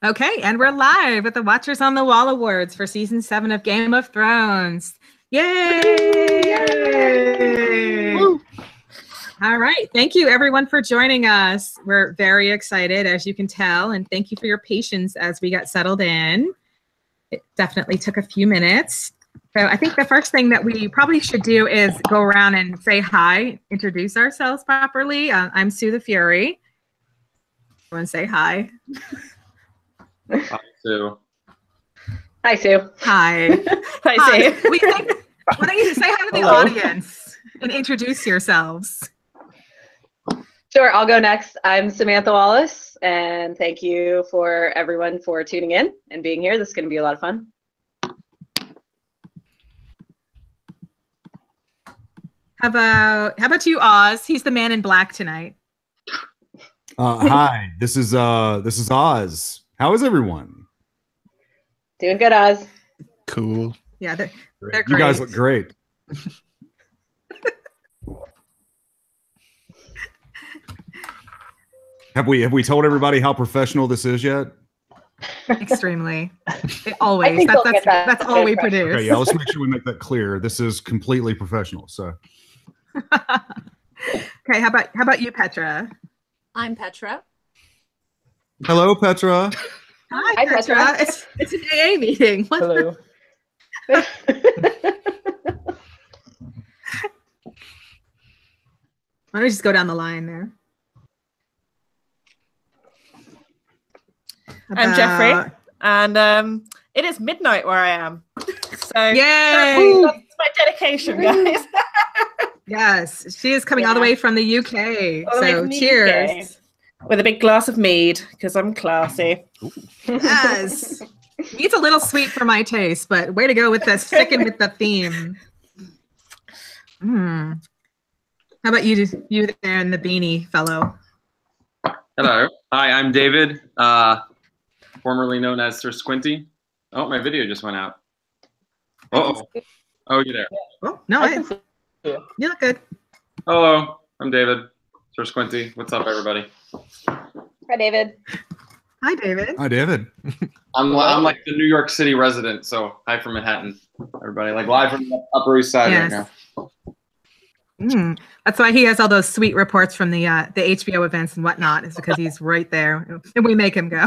Okay, and we're live at the Watchers on the Wall Awards for Season 7 of Game of Thrones. Yay! Yay! All right, thank you everyone for joining us. We're very excited, as you can tell, and thank you for your patience as we got settled in. It definitely took a few minutes. So I think the first thing that we probably should do is go around and say hi, introduce ourselves properly. I'm Sue the Fury. Everyone say hi. Hi, Sue. Hi, Sue. Hi. Hi, Sue. Why don't you say hi to the audience and introduce yourselves? Sure, I'll go next. I'm Samantha Wallace, and thank you for everyone for tuning in and being here. This is going to be a lot of fun. How about you, Oz? He's the man in black tonight. Hi, this is Oz. How is everyone? Doing good, Oz. Cool. Yeah, they're You great. guys look great. Have we told everybody how professional this is yet? Extremely. Always. That's all we produce. Okay, yeah, let's make sure we make that clear. This is completely professional. So. Okay, how about you, Petra? I'm Petra. Hello, Petra. Hi, Petra. It's an AA meeting. Hello. Why don't we just go down the line there? I'm Jeffrey, and it is midnight where I am. So yay! That's my dedication, guys. Yes, she is coming all the way from the UK. So cheers. With a big glass of mead, because I'm classy. Yes. It's a little sweet for my taste, but way to go with sticking with the theme. How about you there and the beanie fellow? Hello. Hi, I'm David, formerly known as Sir Squinty. Oh, my video just went out. Uh-oh. Oh, you're there. Oh, no, you look good. Hello, I'm David, Sir Squinty. What's up, everybody? Hi, David. Hi, David. Hi, David. I'm like the New York City resident, so hi from Manhattan, everybody. Like live from the Upper East Side right now. That's why he has all those sweet reports from the HBO events and whatnot. Is because he's right there, and we make him go.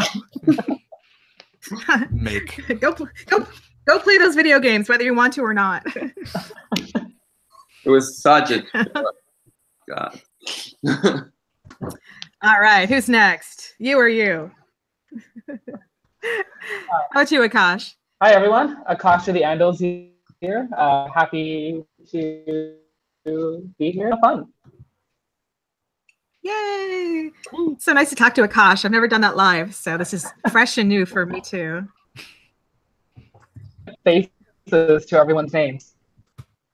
Go play those video games, whether you want to or not. It was such a God. All right, who's next? You or you? How about you, Akash? Hi, everyone. Akash of the Andals here. Happy to be here. Have fun. Yay! So nice to talk to Akash. I've never done that live, so this is fresh and new for me too. Faces to everyone's names.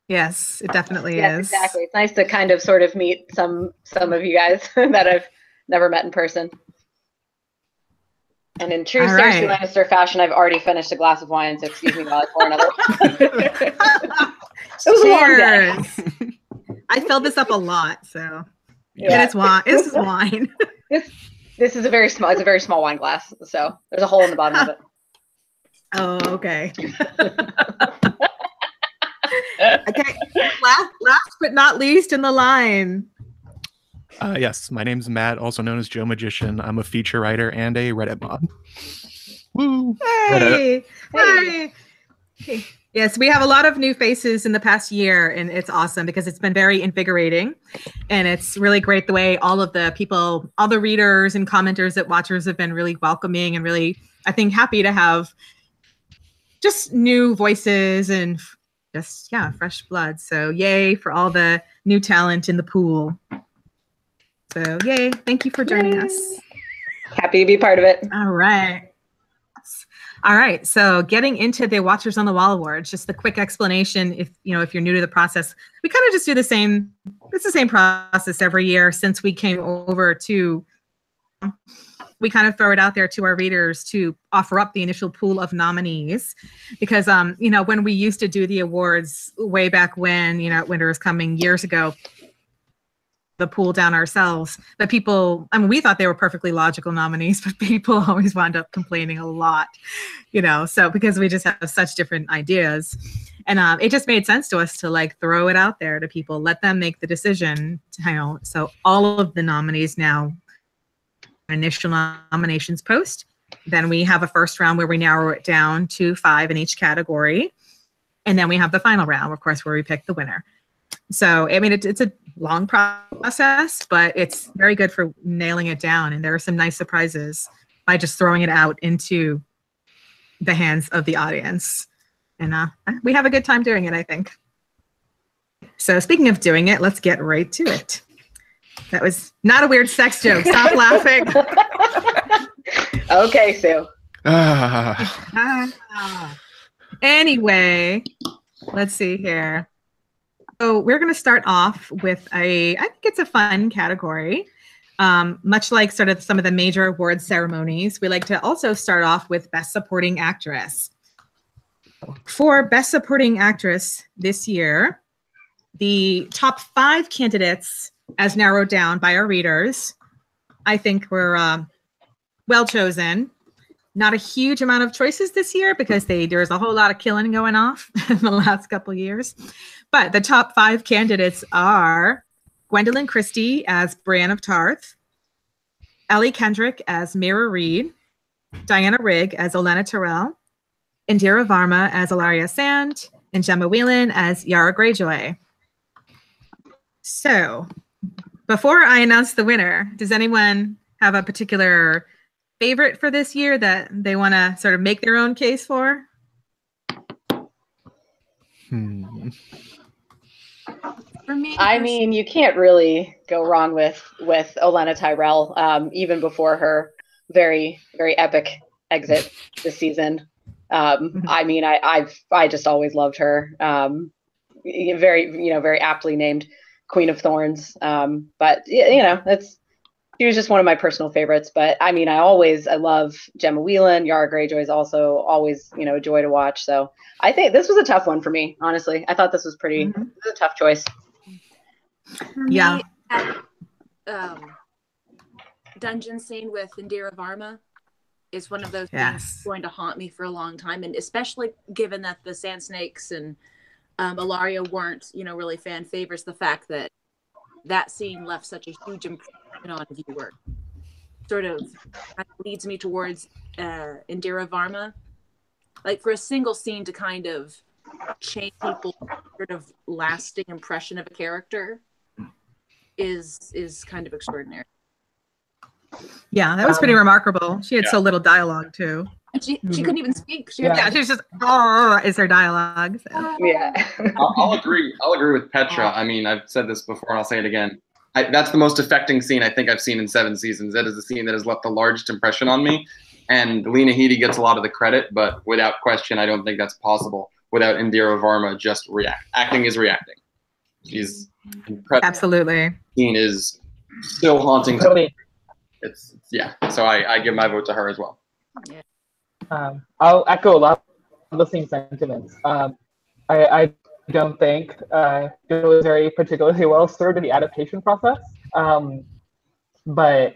Yes, it definitely yes, is. Exactly. It's nice to kind of sort of meet some of you guys that I've never met in person. And in true Cersei Lannister fashion, I've already finished a glass of wine, so excuse me while I pour another one. It was a long day. I filled this up a lot, so and it's wine. This is wine. This is a very small. It's a very small wine glass, so there's a hole in the bottom of it. Oh, okay. Okay. Last but not least in the line. Yes, my name's Matt, also known as Joe Magician. I'm a feature writer and a Reddit mob. Woo! Hey! Hi! Hey. Yes, we have a lot of new faces in the past year, and it's awesome because it's been very invigorating. And it's really great the way all of the people, all the readers and commenters at Watchers have been really welcoming and really, I think, happy to have just new voices and just, fresh blood. So yay for all the new talent in the pool. So yay, thank you for joining us. Happy to be part of it. All right. All right, so getting into the Watchers on the Wall Awards, just a quick explanation. If you're new to the process, we kind of just do the same. It's the same process every year since we came over to. We kind of throw it out there to our readers to offer up the initial pool of nominees, because when we used to do the awards way back when, Winter is Coming years ago, the pool down ourselves. But people, I mean, we thought they were perfectly logical nominees, but people always wound up complaining a lot, so because we just have such different ideas. And it just made sense to us to like throw it out there to people, let them make the decision. So all of the nominees now, initial nominations post. Then we have a first round where we narrow it down to 5 in each category. And then we have the final round, of course, where we pick the winner. So, I mean, it's a long process, but it's very good for nailing it down. And there are some nice surprises by just throwing it out into the hands of the audience. And we have a good time doing it, I think. So speaking of doing it, let's get right to it. That was not a weird sex joke. Stop laughing. Okay, Sue. Anyway, let's see here. So we're going to start off with I think it's a fun category. Much like sort of some of the major awards ceremonies, we like to also start off with Best Supporting Actress. For Best Supporting Actress this year, the top 5 candidates, as narrowed down by our readers, I think were well chosen. Not a huge amount of choices this year because there's a whole lot of killing going off in the last couple of years. But the top 5 candidates are Gwendolyn Christie as Brienne of Tarth, Ellie Kendrick as Mira Reed, Diana Rigg as Olenna Tyrell, Indira Varma as Ilaria Sand, and Gemma Whelan as Yara Greyjoy. So, before I announce the winner, does anyone have a particular favorite for this year that they want to sort of make their own case for? For me, I mean, you can't really go wrong with Olenna Tyrell, even before her very, very epic exit this season. I mean, I just always loved her. Very aptly named Queen of Thorns. But she was just one of my personal favorites. But I mean, I love Gemma Whelan. Yara Greyjoy is also always, a joy to watch. So I think this was a tough one for me, honestly. I thought this was it was a tough choice. For me, dungeon scene with Indira Varma is one of those things that's going to haunt me for a long time, and especially given that the Sand Snakes and Ilaria weren't, really fan favorites. The fact that scene left such a huge impression on viewer sort of leads me towards Indira Varma. Like, for a single scene to kind of change people's sort of lasting impression of a character is kind of extraordinary. Yeah, that was pretty remarkable. She had so little dialogue too. And she couldn't even speak. She was just is her dialogue. So. Yeah. I'll agree with Petra. I mean, I've said this before and I'll say it again. That's the most affecting scene I think I've seen in 7 seasons. That is the scene that has left the largest impression on me. And Lena Headey gets a lot of the credit, but without question, I don't think that's possible without Indira Varma just acting is reacting. She's incredible. Absolutely. Scene is still haunting. Totally. So I give my vote to her as well. Yeah. I'll echo a lot of the same sentiments. I don't think it was very particularly well served in the adaptation process. But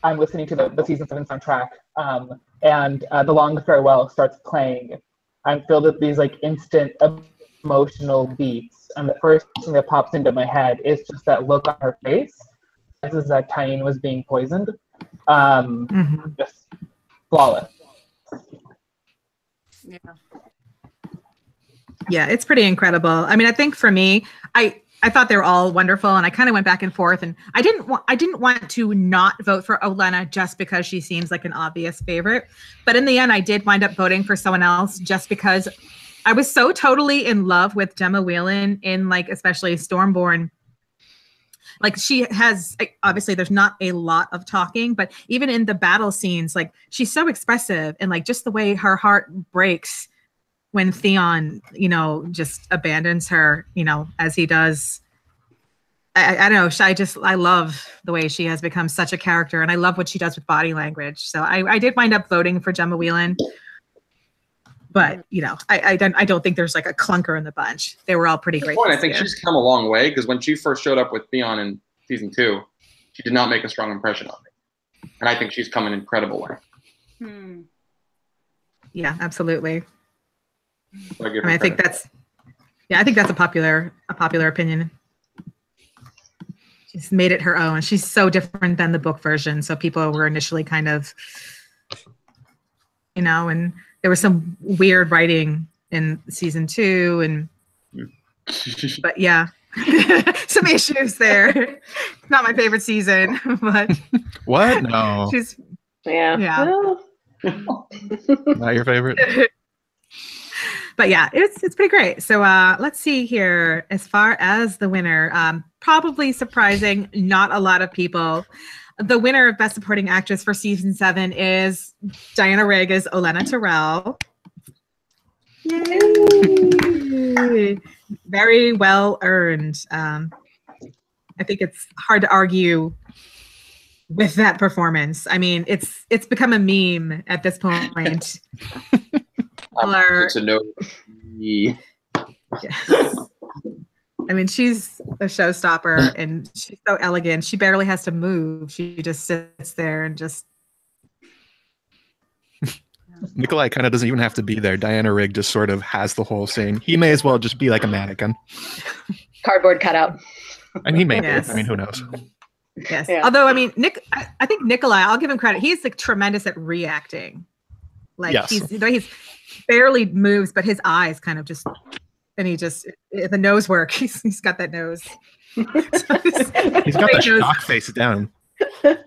I'm listening to the season 7 soundtrack, and The Long Farewell starts playing. I'm filled with these like instant emotional beats, and the first thing that pops into my head is just that look on her face. This is that Tyene was being poisoned. Just flawless. Yeah. Yeah, it's pretty incredible. I mean, I think for me, I thought they were all wonderful, and I kind of went back and forth, and I didn't want to not vote for Olenna just because she seems like an obvious favorite. But in the end, I did wind up voting for someone else just because I was so totally in love with Gemma Whelan in, like, especially Stormborn. Like, she has, obviously there's not a lot of talking, but even in the battle scenes, like, she's so expressive, and like just the way her heart breaks when Theon, just abandons her, as he does. I don't know. I love the way she has become such a character, and I love what she does with body language. So I did wind up voting for Gemma Whelan. But I don't think there's like a clunker in the bunch. They were all pretty great. I think she's come a long way, because when she first showed up with Theon in season 2, she did not make a strong impression on me, and I think she's come an incredible way. Yeah, absolutely. So I think that's a popular opinion. She's made it her own. She's so different than the book version. So people were initially kind of, and there was some weird writing in season 2, but yeah, some issues there. Not my favorite season, but what? No. Yeah. Well. Not your favorite? But yeah, it's pretty great. So let's see here. As far as the winner, probably surprising not a lot of people. The winner of Best Supporting Actress for season 7 is Diana Rigg as Olenna Tyrell. Yay! Very well earned. I think it's hard to argue with that performance. I mean, it's become a meme at this point. To know. Yes. I mean, she's a showstopper, and she's so elegant. She barely has to move. She just sits there and just. Nikolai kind of doesn't even have to be there. Diana Rigg just sort of has the whole scene. He may as well just be like a mannequin. Cardboard cutout. And he may Yes. be. I mean, who knows? Yes. Yeah. Although, I mean, I think Nikolai, I'll give him credit. He's like tremendous at reacting. Like Yes. he's barely moves, but his eyes kind of just, and the nose work. He's got that nose. He's got the shock face down. I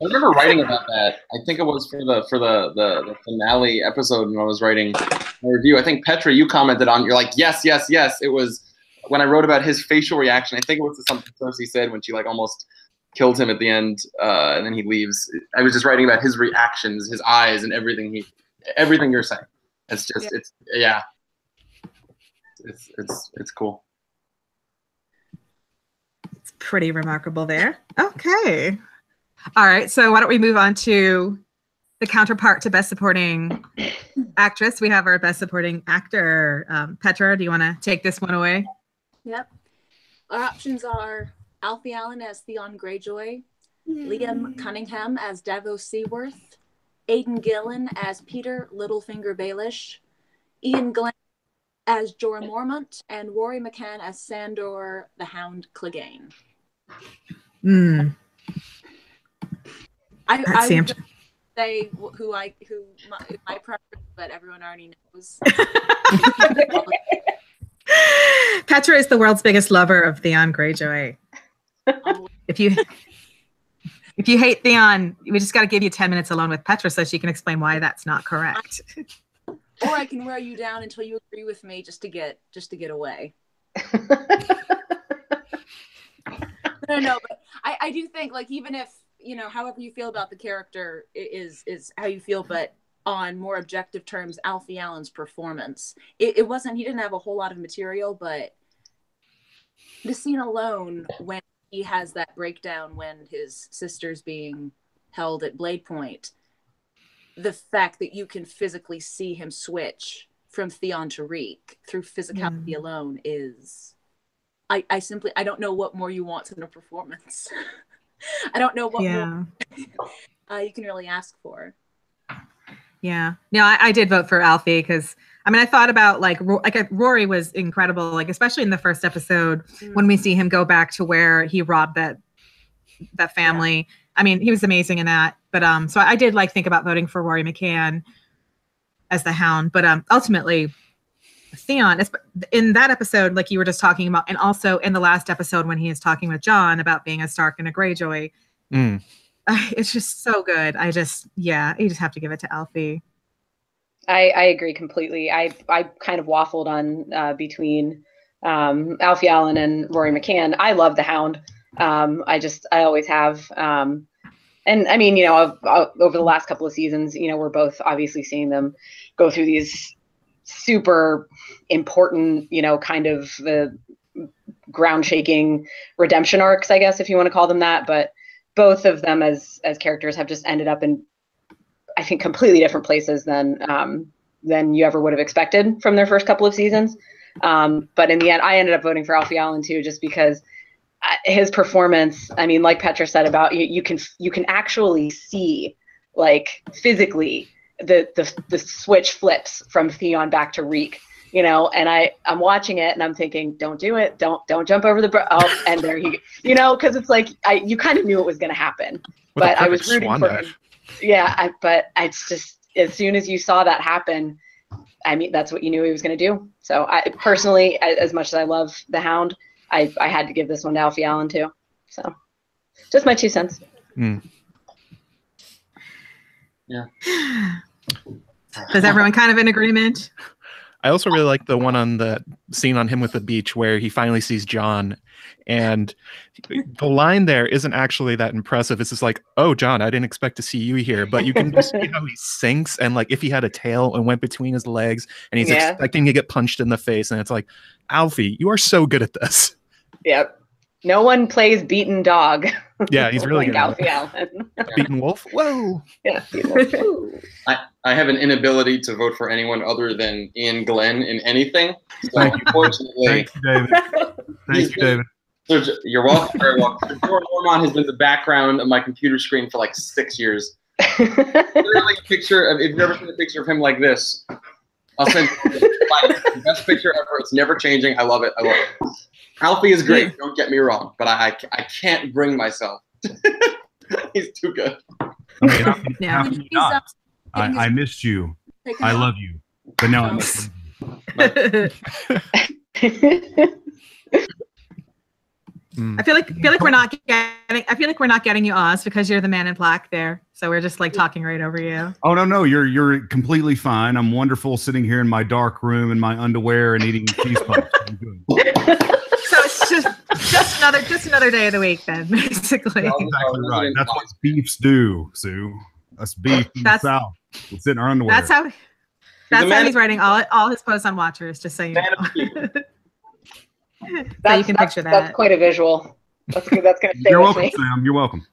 remember writing about that. I think it was for the finale episode when I was writing a review. I think Petra, you commented on. You're like, yes. It was when I wrote about his facial reaction. I think it was to something Cersei said when she like almost killed him at the end, and then he leaves. I was just writing about his reactions, his eyes, and everything you're saying. It's just it's cool. It's pretty remarkable there. Okay. All right. So why don't we move on to the counterpart to Best Supporting Actress? We have our Best Supporting Actor. Petra, do you want to take this one away? Yep. Our options are Alfie Allen as Theon Greyjoy, Liam Cunningham as Davos Seaworth, Aidan Gillen as Peter Littlefinger Baelish, Ian Glenn as Jorah Mormont, and Rory McCann as Sandor the Hound Clegane. I would just say who my preference, but everyone already knows. Petra is the world's biggest lover of Theon Greyjoy. If you hate Theon, we just got to give you 10 minutes alone with Petra so she can explain why that's not correct. Or I can wear you down until you agree with me just to get away. No, but I do think, like, even if, however you feel about the character is how you feel, but on more objective terms, Alfie Allen's performance, he didn't have a whole lot of material, but the scene alone when he has that breakdown when his sister's being held at Blade Point, the fact that you can physically see him switch from Theon to Reek through physicality alone is, I don't know what more you want in a performance. I don't know what more you can really ask for. Yeah. No, I did vote for Alfie because, I mean, I thought about Rory was incredible, like especially in the first episode when we see him go back to where he robbed that family. Yeah. I mean, he was amazing in that. But so I did think about voting for Rory McCann as the Hound. But ultimately, Theon, in that episode, like you were just talking about, and also in the last episode when he is talking with Jon about being a Stark and a Greyjoy, it's just so good. You just have to give it to Alfie. I agree completely. I kind of waffled on between Alfie Allen and Rory McCann. I love the Hound. I always have. And I mean, over the last couple of seasons, we're both obviously seeing them go through these super important, kind of ground shaking redemption arcs, I guess, if you want to call them that. But both of them as characters have just ended up in I think, completely different places than you ever would have expected from their first couple of seasons. But in the end, I ended up voting for Alfie Allen too, just because his performance. I mean, like Petra said about you can actually see, like, physically the switch flips from Theon back to Reek. You know, and I'm watching it and I'm thinking, don't do it, don't jump over the and there he, you know, because it's like you kind of knew it was going to happen, but I was rooting for him. Yeah, but it's just, as soon as you saw that happen, I mean, that's what you knew he was going to do. So I personally, as much as I love the Hound, I had to give this one to Alfie Allen too. So just my 2 cents. Yeah. Is everyone kind of in agreement? I also really like the one on the scene on him with the beach where he finally sees John, and the line there isn't actually that impressive. It's just like, oh, John, I didn't expect to see you here, but you can just see how he sinks, and like if he had a tail and went between his legs and he's expecting to get punched in the face, and it's like, Alfie, you are so good at this. Yep. No one plays beaten dog. Yeah, he's really like good. Alfie Allen. Beaten wolf. Whoa. Yeah. Beaten wolf. I have an inability to vote for anyone other than Ian Glenn in anything. So unfortunately, thank you, David. Thank you, David. You're welcome. Very welcome. George Ormond has been the background of my computer screen for like 6 years. Literally a picture of, if you've never seen a picture of him like this, I'll send you the best picture ever. It's never changing. I love it. I love it. Alfie is great. Don't get me wrong, but I can't bring myself. He's too good. Yeah. I missed you. I love you. But now I miss you. I feel like we're not getting you, Oz, because you're the man in black there. So we're just like talking right over you. Oh no, you're completely fine. I'm wonderful sitting here in my dark room in my underwear and eating cheese puffs. I'm good. So it's just another day of the week then, basically. That's exactly right. That's what beefs do, Sue. Us beef in the South. We sit in our underwear. That's how he's writing all his posts on Watchers, just so you know. So you can picture that. That's quite a visual. That's good. That's going to stay You're with welcome, me. Sam. You're welcome.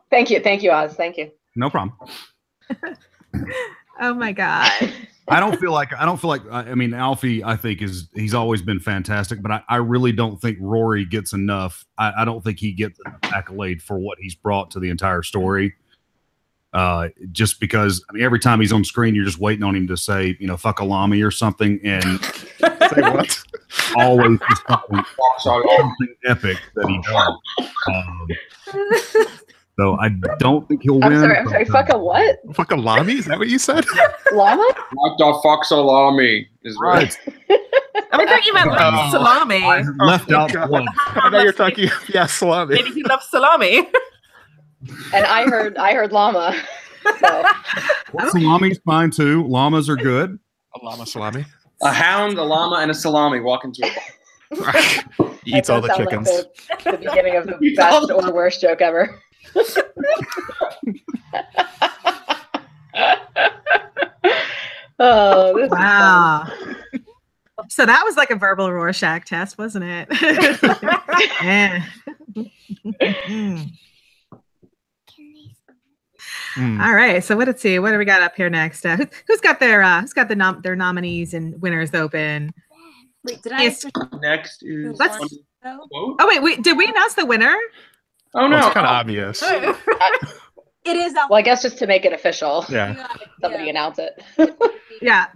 Thank you, Oz. Thank you. No problem. Oh my God. I don't feel like. I mean, Alfie, I think he's always been fantastic, but I really don't think Rory gets enough. I don't think he gets enough accolade for what he's brought to the entire story. Just because, I mean, every time he's on screen, you're just waiting on him to say, you know, fuck a llama or something, and say what? Always just something epic that he does. So I don't think he'll win. I'm sorry. Fuck a what? Fuck a llama? Is that what you said? Llama? What the fuck's a llama? Is right. I thought you meant salami. I left out blood. I know you're talking. Yeah, salami. Maybe he loves salami. And I heard llama. So. Well, salami's fine too. Llamas are good. A llama salami. A hound, a llama, and a salami walk into a bar. He eats all the chickens. Like the beginning of the best or worst joke ever. Oh, this wow. So that was like a verbal Rorschach test, wasn't it? Yeah. All right. So let's see. What do we got up here next? Who's got their nominees and winners open? Wait, did I? Next is. Oh wait, did we announce the winner? Oh no, it's kind of obvious. It is. Well, I guess just to make it official. Yeah. Somebody announce it. Yeah.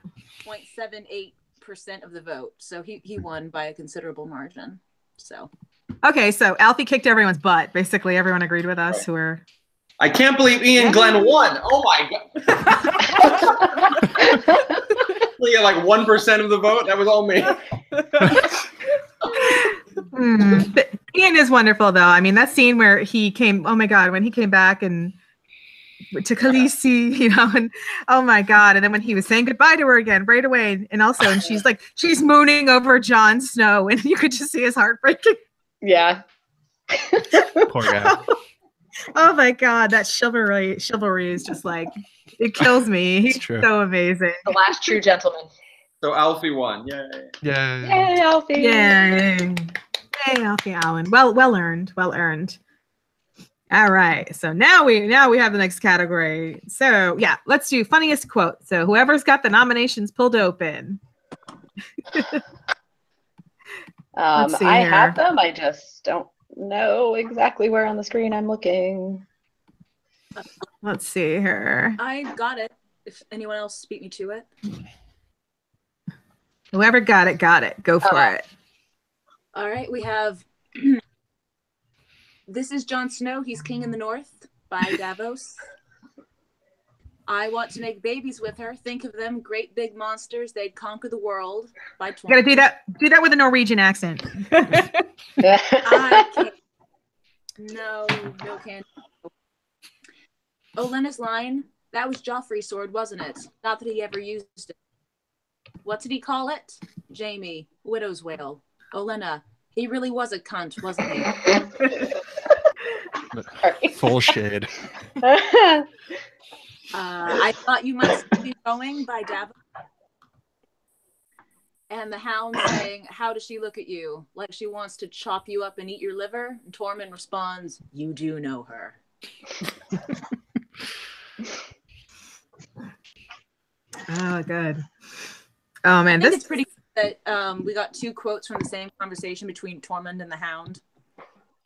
0.78% of the vote, so he won by a considerable margin. So. Okay, so Alfie kicked everyone's butt. Basically, everyone agreed with us who were. I can't believe Ian Glenn won. Oh my god. We got like 1% of the vote. That was all me. But Ian is wonderful, though. I mean, that scene where he came. Oh my god, when he came back and to Khaleesi, you know, and oh my god, and then when he was saying goodbye to her again right away, and also, and she's mooning over Jon Snow, and you could just see his heart breaking. Yeah. Poor guy. Oh my god, that chivalry is just like, it kills me. He's so amazing. The last true gentleman. So Alfie won. Yay. Yay. Yay, Alfie. Yay. Yay, Alfie Allen. Well earned. All right. So now we have the next category. So yeah, let's do funniest quote. So whoever's got the nominations pulled open. I have them. I just don't know exactly where on the screen I'm looking. Let's see here. I got it. If anyone else beat me to it. Whoever got it, got it. Go for it. All right. We have This is Jon Snow. He's king in the north by Davos. I want to make babies with her. Think of them, great big monsters. They'd conquer the world by 20. You gotta do that with a Norwegian accent. I can't. No can't. Olenna's line, that was Joffrey's sword, wasn't it? Not that he ever used it. What did he call it? Jaime, widow's wail. Olenna, he really was a cunt, wasn't he? Full shade. I thought you might be going by Davos. And the Hound saying, how does she look at you? Like she wants to chop you up and eat your liver? And Tormund responds, you do know her. Oh, good. Oh, man. It's pretty good that we got two quotes from the same conversation between Tormund and the Hound.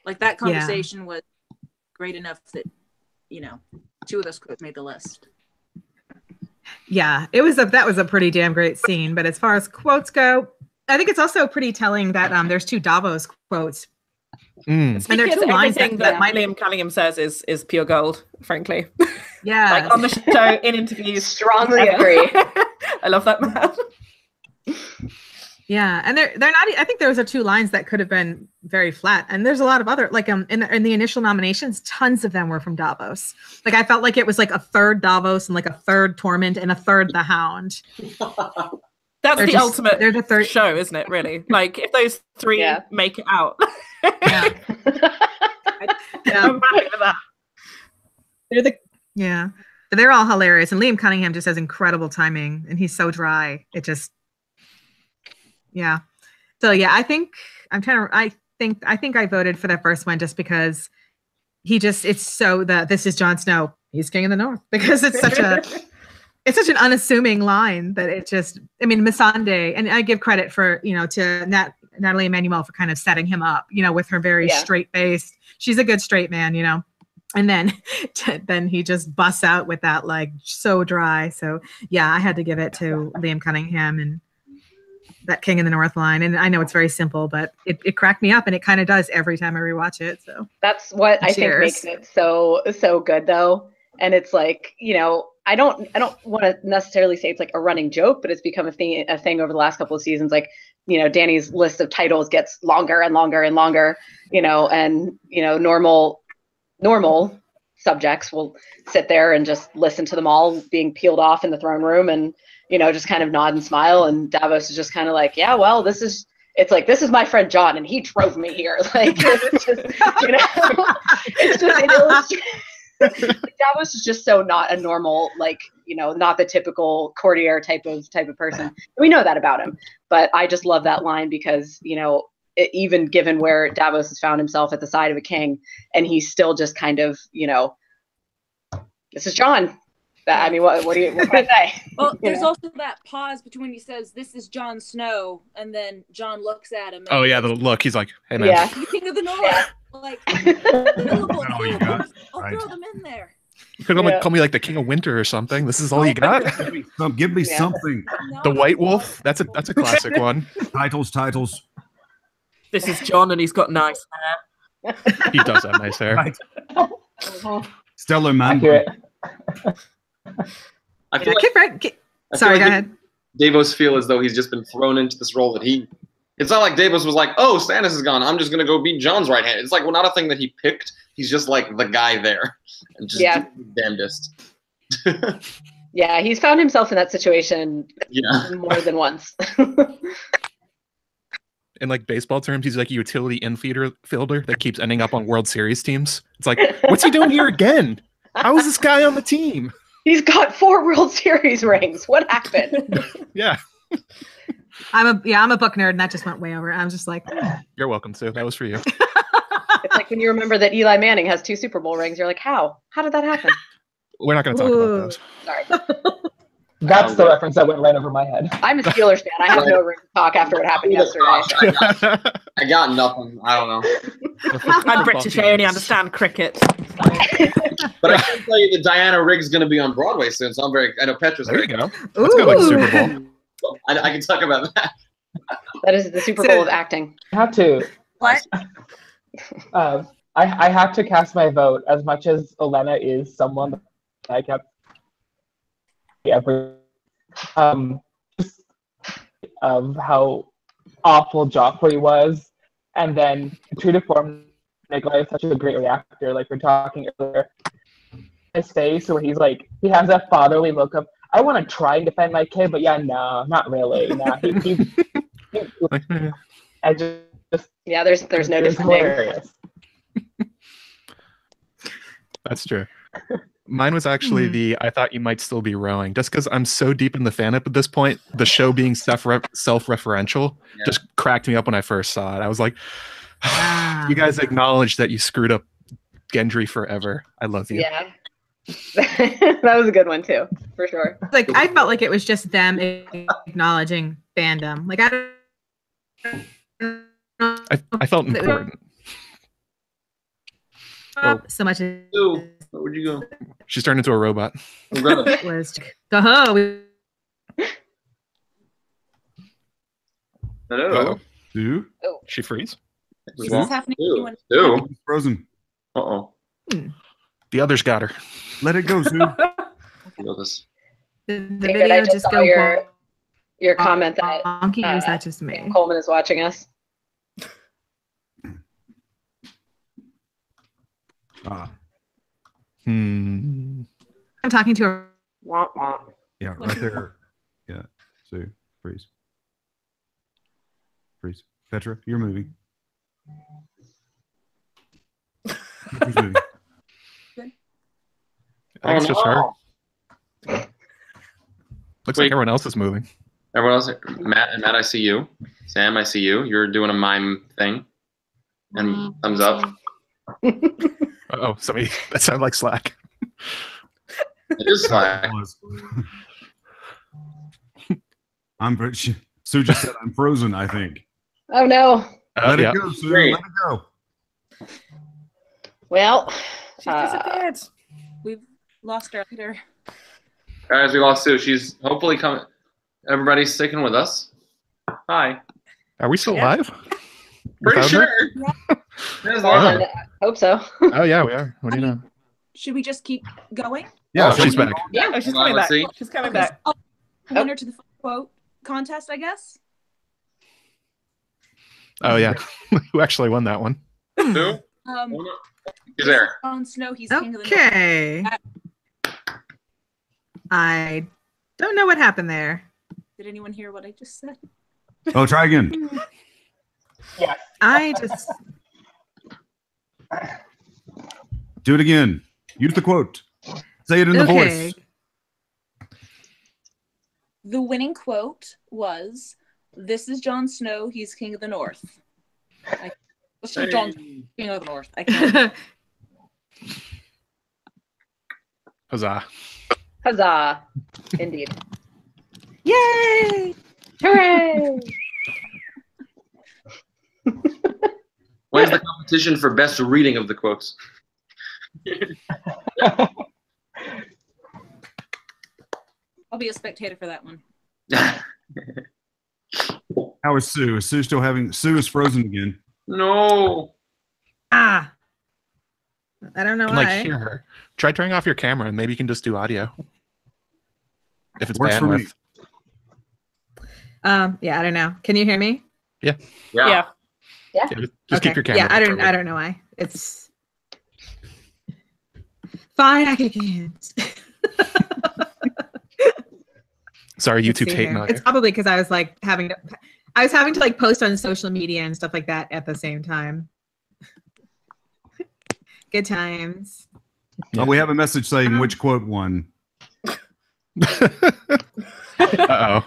Like that conversation was great enough that, two of those quotes made the list. Yeah, that was a pretty damn great scene. But as far as quotes go, I think it's also pretty telling that there's two Davos quotes. And there are two lines that Liam Cunningham says is pure gold, frankly. Yeah. Like on the show, in interviews. Strongly agree. I love that man. Yeah, and they're not. I think those are two lines that could have been very flat. And there's a lot of other, like in the initial nominations, tons of them were from Davos. Like I felt like it was like a third Davos and like a third Tormund and a third the Hound. That's the ultimate. They're the third show, isn't it? Really, like if those three make it out. Yeah. I'm happy with that. But they're all hilarious, and Liam Cunningham just has incredible timing, and he's so dry. It just. Yeah. So yeah, I think I voted for that first one just because this is Jon Snow. He's king of the north, because it's such an unassuming line that it just, Missandei, and I give credit for, to Natalie Emmanuel for kind of setting him up, with her very straight-faced, she's a good straight man, and then he just busts out with that, like, so dry. So yeah, I had to give it to Liam Cunningham and that King in the North line. And I know it's very simple, but it cracked me up, and it kind of does every time I rewatch it. So that's what I think makes it so good though. And it's like, I don't want to necessarily say it's like a running joke, but it's become a thing over the last couple of seasons. Like, Dany's list of titles gets longer and longer and longer, and, normal subjects will sit there and just listen to them all being peeled off in the throne room and, just kind of nod and smile. And Davos is just kind of like, yeah, well, this is my friend John, and he drove me here. Like, it's just, it illustrates. Davos is just so not a normal, like, not the typical courtier type of person. We know that about him, but I just love that line because, even given where Davos has found himself at the side of a king, and he's still just kind of, this is John. What can I say? Well, there's also that pause between when he says, "This is Jon Snow," and then John looks at him. Oh yeah, the look. He's like, "Hey man, the King of the North." Yeah. Like, I'll throw them in there. You could call me like the King of Winter or something. This is all you got. Give me something. The White Wolf. That's a classic one. Titles. This is John, and he's got nice hair. He does have nice hair. Right. Stellar man. Sorry, go ahead. Davos feel as though he's just been thrown into this role that it's not like Davos was like, oh, Stannis is gone, I'm just going to go beat Jon's right hand. It's like, well, not a thing that he picked. He's just like the guy there. And just damnedest. Yeah, he's found himself in that situation more than once. In like baseball terms, he's like a utility infielder that keeps ending up on World Series teams. It's like, what's he doing here again? How is this guy on the team? He's got 4 World Series rings. What happened? Yeah. I'm a book nerd, and that just went way over. I'm just like, you're welcome, Sue. That was for you. It's like When you remember that Eli Manning has 2 Super Bowl rings, you're like, how? How did that happen? We're not going to talk about those. Sorry. That's the reference that went right over my head. I'm a Steelers fan. I have no room to talk after what happened yesterday. I got nothing. I don't know. I'm British. I only understand cricket. But I can tell you that Diana Rigg's going to be on Broadway soon, so I know Petra's There you great. go. Let's go like Super Bowl. I can talk about that. That is the Super Bowl of acting. I have to. What? I have to cast my vote. As much as Elena is someone that I kept ever just of how awful Joffrey was, and then true to form, Nikolai is such a great reactor. Like we're talking earlier, his face where he's like, he has that fatherly look of, I want to try and defend my kid, but yeah, no, not really. No, I just yeah, there's no defending. Hilarious. That's true. Mine was actually I thought you might still be rowing, just because I'm so deep in the fandom at this point. The show being self-referential just cracked me up when I first saw it. I was like, you guys acknowledge that you screwed up Gendry forever. I love you. Yeah. That was a good one too, for sure. Like I felt like it was just them acknowledging fandom. Like I felt important. So much. Ooh, where'd you go? She's turned into a robot. Was hello. Hello. Sue? She freeze? Is this happening? Sue. Frozen. Uh-oh. The others got her. Let it go, Sue. Did the video just go your comment that wonky, or is that just me? Coleman is watching us. I'm talking to her. Yeah, right there. Yeah. Sue, freeze. Freeze. Petra, you're moving. Who's moving? I think it's just her. Looks like everyone else is moving. Everyone else, Matt, I see you. Sam, I see you. You're doing a mime thing. And thumbs up. Oh, somebody, that sounded like Slack. It is Slack. Sue just said I'm frozen, I think. Oh no. Let it go, Sue. Let it go. Well, she disappeared. We've lost her leader. Guys, we lost Sue. She's hopefully coming. Everybody's sticking with us. Hi. Are we still live? Pretty sure. I hope so. Oh yeah, we are. What do you know? Should we just keep going? Yeah, she's back. Yeah, she's coming back. She's coming back. Winner to the quote contest, I guess. Oh yeah, who actually won that one? Who? He's there. Jon Snow, he's king of the North. I don't know what happened there. Did anyone hear what I just said? Oh, try again. Yeah. I just do it again. Use the quote. Say it in the voice. The winning quote was, "This is Jon Snow. He's king of the North." This is Jon, king of the North. I can't. Huzzah! Huzzah! Indeed. Yay! Hooray! When's the competition for best reading of the quotes? I'll be a spectator for that one. How is Sue? Is Sue still having? Sue is frozen again. No. I don't know why. Hear her. Try turning off your camera and maybe you can just do audio. If it's Works bandwidth. Yeah, I don't know. Can you hear me? Yeah. Just keep your camera. Yeah, I don't know why. It's fine. I can't. Sorry, YouTube's hating on you. It's probably because I was having to post on social media and stuff like that at the same time. Good times. Oh, we have a message saying which quote won. Uh-oh.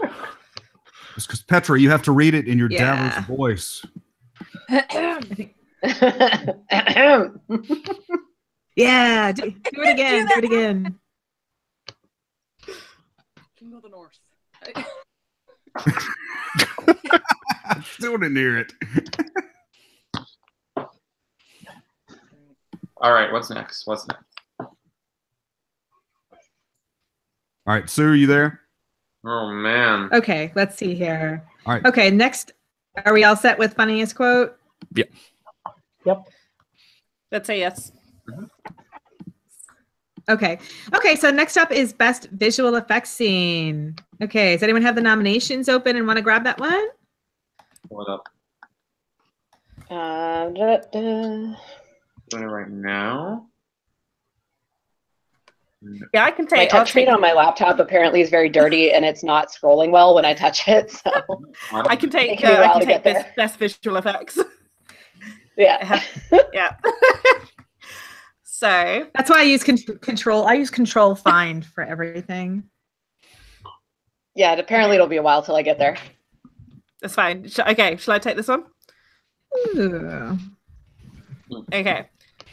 It's because Petra, you have to read it in your Davos voice. I think Yeah, do it again. Do it again. King of the North. Still didn't hear it. All right, what's next? All right, Sue, are you there? Oh, man. Okay, let's see here. All right. Okay, next, are we all set with funniest quote? Yep. Let's say yes. Okay, so next up is best visual effects scene. Okay, does anyone have the nominations open and want to grab that one? Pull it up. Doing Doing it right now. Yeah, I can my take. touch screen on my laptop apparently is very dirty and it's not scrolling well when I touch it. So I can take. Taking me a while to get this there. best visual effects. Yeah. Yeah. So That's why I use control. I use control find for everything. Yeah, apparently it'll be a while till I get there. that's fine. Okay, shall I take this one? Ooh. Okay.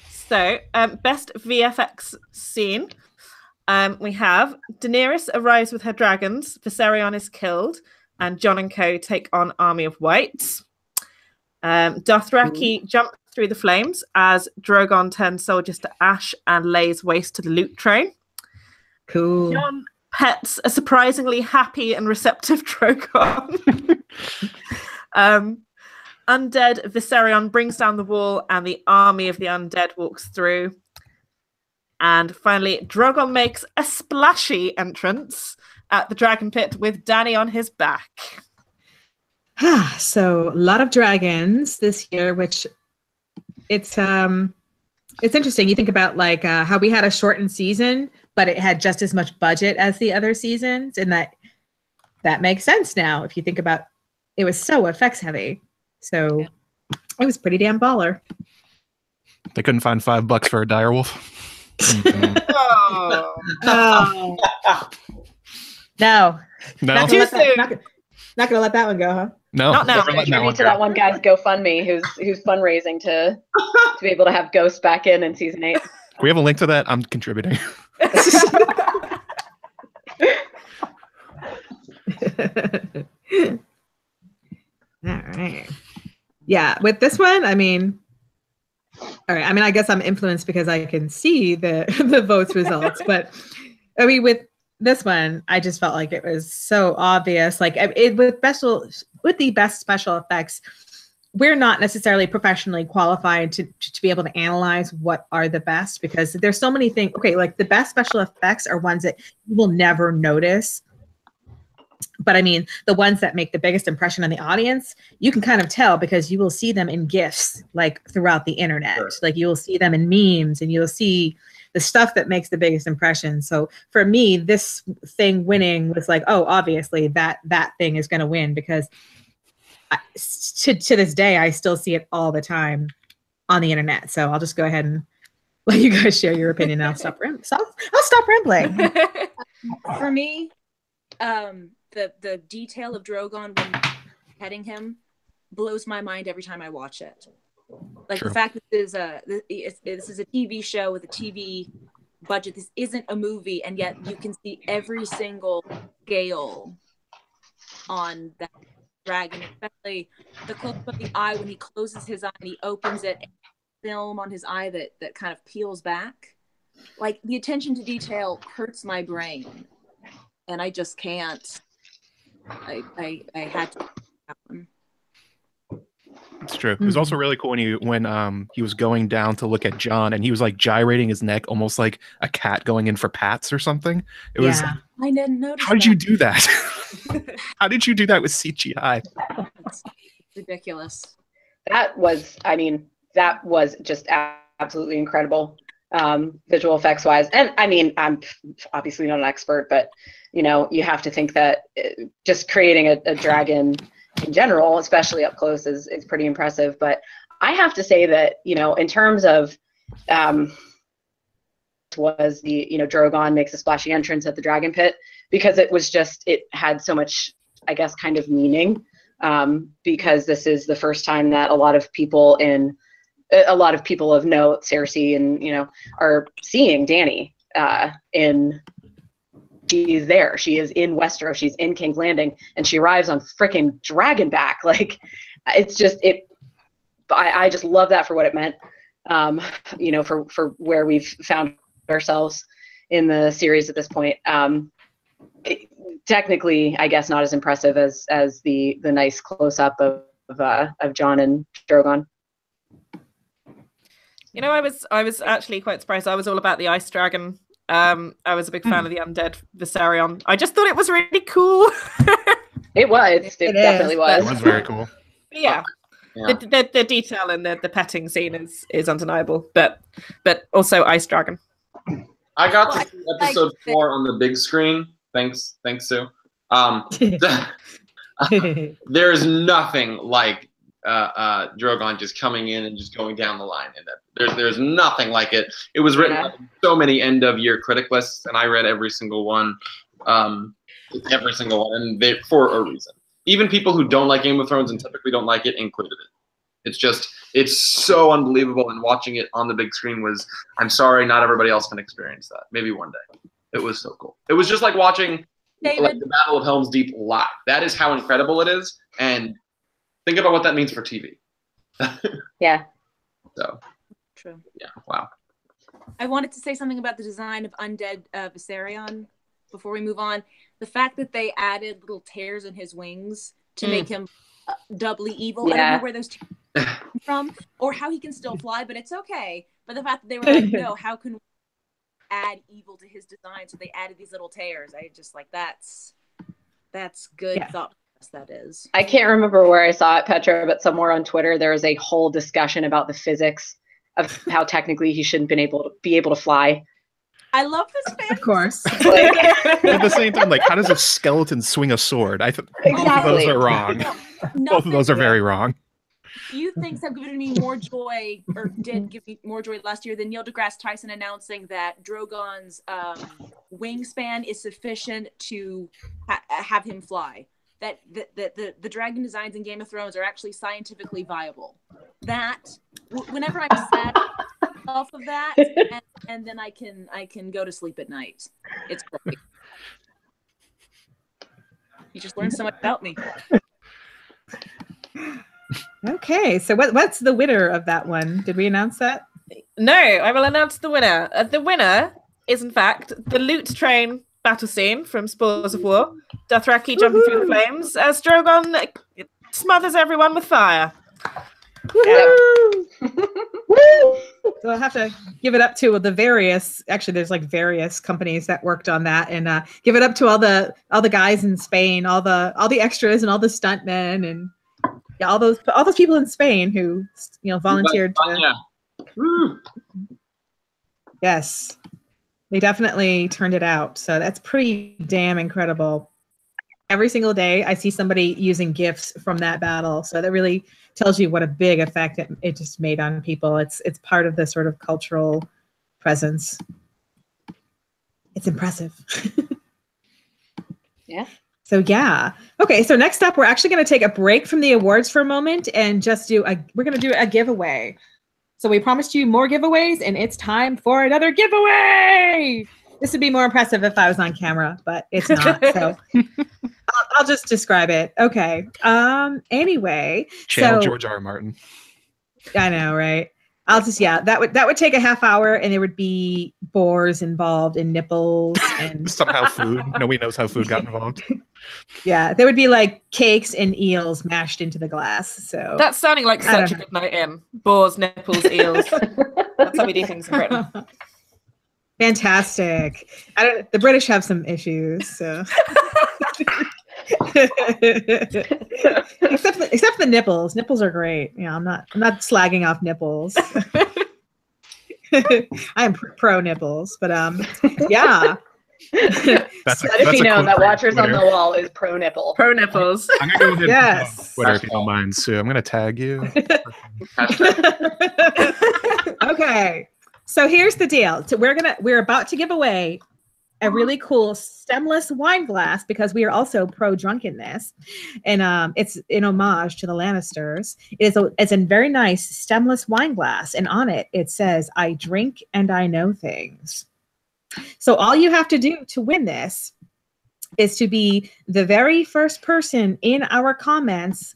So, best VFX scene. We have Daenerys arrives with her dragons, Viserion is killed, and Jon and co take on Army of Whites. Dothraki jump through the flames as Drogon turns soldiers to ash and lays waste to the loot train. Cool. Jon pets a surprisingly happy and receptive Drogon. Undead Viserion brings down the wall and the army of the undead walks through. And finally, Drogon makes a splashy entrance at the dragon pit with Dany on his back. So a lot of dragons this year, which it's interesting. You think about like how we had a shortened season, but it had just as much budget as the other seasons, and that makes sense now if you think about it was so effects heavy. So it was pretty damn baller. They couldn't find $5 for a direwolf. Oh. Oh. No. No, Not gonna let that one go, huh? no, Not now. never letting that Contribute one to go. that one guy's GoFundMe who's fundraising to be able to have Ghost back in season 8. Can we have a link to that? I'm contributing. All right. Yeah, with this one, I mean, all right. I mean, I guess I'm influenced because I can see the votes results, but I mean, with this one, I just felt like it was so obvious. Like with the best special effects, we're not necessarily professionally qualified to be able to analyze what are the best because there's so many things. Okay, like the best special effects are ones that you will never notice. But I mean, the ones that make the biggest impression on the audience, you can kind of tell because you will see them in GIFs like throughout the internet. Sure. Like you will see them in memes and you'll see the stuff that makes the biggest impression. So for me, this thing winning was like, oh, obviously that thing is going to win because to this day, I still see it all the time on the internet. So I'll just go ahead and let you guys share your opinion. I'll stop rambling. For me, the detail of Drogon when petting him blows my mind every time I watch it. Like True. the fact that this is a TV show with a TV budget. This isn't a movie, and yet you can see every single scale on that dragon, especially the close up of the eye when he closes his eye and he opens it, and film on his eye that kind of peels back. Like the attention to detail hurts my brain, and I just can't. I had to. It's true. It was also really cool when he was going down to look at Jon and he was like gyrating his neck almost like a cat going in for pats or something. It was. I didn't notice. How did you do that? How did you do that with CGI? It's ridiculous. That was just absolutely incredible, visual effects wise. And I mean, I'm obviously not an expert, but you have to think that just creating a dragon in general, especially up close, is pretty impressive. But I have to say that, in terms of was the, Drogon makes a splashy entrance at the dragon pit, because it had so much, I guess, kind of meaning, because this is the first time that a lot of people in a lot of people of note, Cersei and, are seeing Dany she's there. She is in Westeros. She's in King's Landing, and she arrives on freaking Dragonback. Like, it's just I just love that for what it meant. For where we've found ourselves in the series at this point. Technically, I guess not as impressive as the nice close up of Jon and Drogon. I was actually quite surprised. I was all about the ice dragon. I was a big fan of the undead Viserion. I just thought it was really cool. It was. It definitely was. It was very cool. Yeah. The detail and the petting scene is undeniable, but also ice dragon. I got to see episode 4 on the big screen. Thanks, Sue. There's nothing like Drogon just coming in and just going down the line. There's nothing like it. It was written on so many end of year critic lists, and I read every single one, and for a reason. Even people who don't like Game of Thrones and typically don't like it included it. It's so unbelievable, and watching it on the big screen I'm sorry, not everybody else can experience that. Maybe one day. It was so cool. It was just like watching the Battle of Helm's Deep live. That is how incredible it is, and think about what that means for TV. Yeah. So. True. Yeah. Wow. I wanted to say something about the design of undead Viserion before we move on. The fact that they added little tears in his wings to make him doubly evil. Yeah. I don't know where those tears come from or how he can still fly, but it's okay. But the fact that they were like, no, how can we add evil to his design? So they added these little tears. I just like that's good thought. That is. I can't remember where I saw it, Petra, but somewhere on Twitter there was a whole discussion about the physics of how technically he shouldn't be able to fly. I love this fan. Of course. At the same time, like, how does a skeleton swing a sword? I think both of those are wrong. Both of those are very wrong. Few things have given me more joy, or did give me more joy last year than Neil deGrasse Tyson announcing that Drogon's wingspan is sufficient to have him fly. That the dragon designs in Game of Thrones are actually scientifically viable. That whenever I'm sad off of that, and then I can go to sleep at night. It's great. You just learned so much about me. Okay, so what's the winner of that one? Did we announce that? No, I will announce the winner. The winner is, in fact, the loot train battle scene from Spoils of War. Dothraki jumping through the flames as Drogon smothers everyone with fire. So I'll have to give it up to the various. Actually, there's like various companies that worked on that, and give it up to all the guys in Spain, all the extras and all the stuntmen, and all those people in Spain who volunteered to. Yes. They definitely turned it out. So that's pretty damn incredible. Every single day I see somebody using GIFs from that battle. So that really tells you what a big effect it just made on people. It's part of the sort of cultural presence. It's impressive. Yeah. So yeah. Okay, so next up we're actually going to take a break from the awards for a moment and just we're going to do a giveaway. So we promised you more giveaways, and it's time for another giveaway. This would be more impressive if I was on camera, but it's not. So I'll just describe it. Okay. Anyway. Channel George R. R. Martin. I know, right? I'll just that would take a half hour, and there would be boars involved and nipples and somehow food. Nobody knows how food got involved. Yeah, there would be like cakes and eels mashed into the glass. So that's sounding like such a good night in. Boars, nipples, eels. That's how we do things in Britain. Fantastic. The British have some issues, so except for the nipples. Nipples are great. I'm not slagging off nipples. I am pro nipples, but yeah. Let it be known that Watchers on the Wall is pro nipple. Pro nipples. I'm gonna go with yes. Twitter if you don't mind, Sue. I'm gonna tag you. Okay. So here's the deal. So we're about to give away a really cool stemless wine glass because we are also pro drunkenness, and it's in homage to the Lannisters. It's a very nice stemless wine glass, and on it says, "I drink and I know things." So all you have to do to win this is to be the very first person in our comments,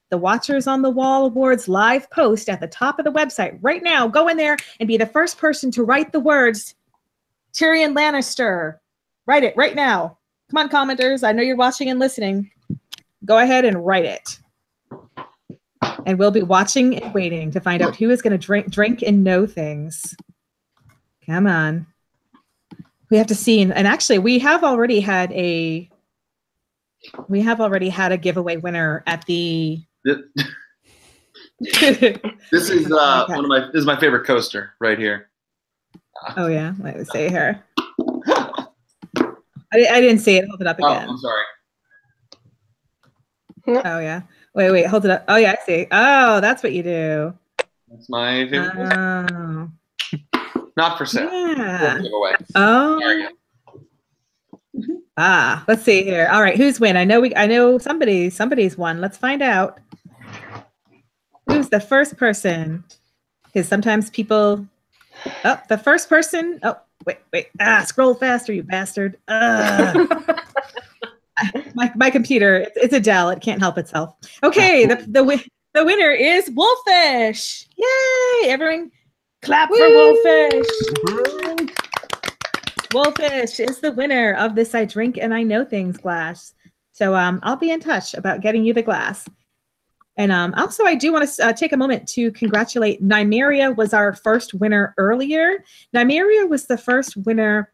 the Watchers on the Wall Awards live post at the top of the website right now. Go in there and be the first person to write the words Tyrion Lannister. Write it right now. Come on, commenters. I know you're watching and listening. Go ahead and write it. And we'll be watching and waiting to find out who is going to drink and know things. Come on. We have to see. And actually, we have already had a giveaway winner at the This is this is my favorite coaster right here. Oh yeah, let me see here. I didn't see it. Hold it up again. Oh, I'm sorry. Oh yeah. Wait, hold it up. Oh yeah, I see. Oh, that's what you do. That's my favorite coaster. Oh. Not for sale. Yeah. Giveaway. Oh. Let's see here. All right, who's win? I know somebody's won. Let's find out. Who's the first person? Because sometimes people. Oh, the first person. Oh, wait. Scroll faster, you bastard. My computer. It's a Dell. It can't help itself. Okay, the winner is Wolfish. Yay! Everyone, clap for Wolfish. Wolfish is the winner of this I Drink and I Know Things glass. So I'll be in touch about getting you the glass. And also, I do want to take a moment to congratulate Nymeria was our first winner earlier. Nymeria was the first winner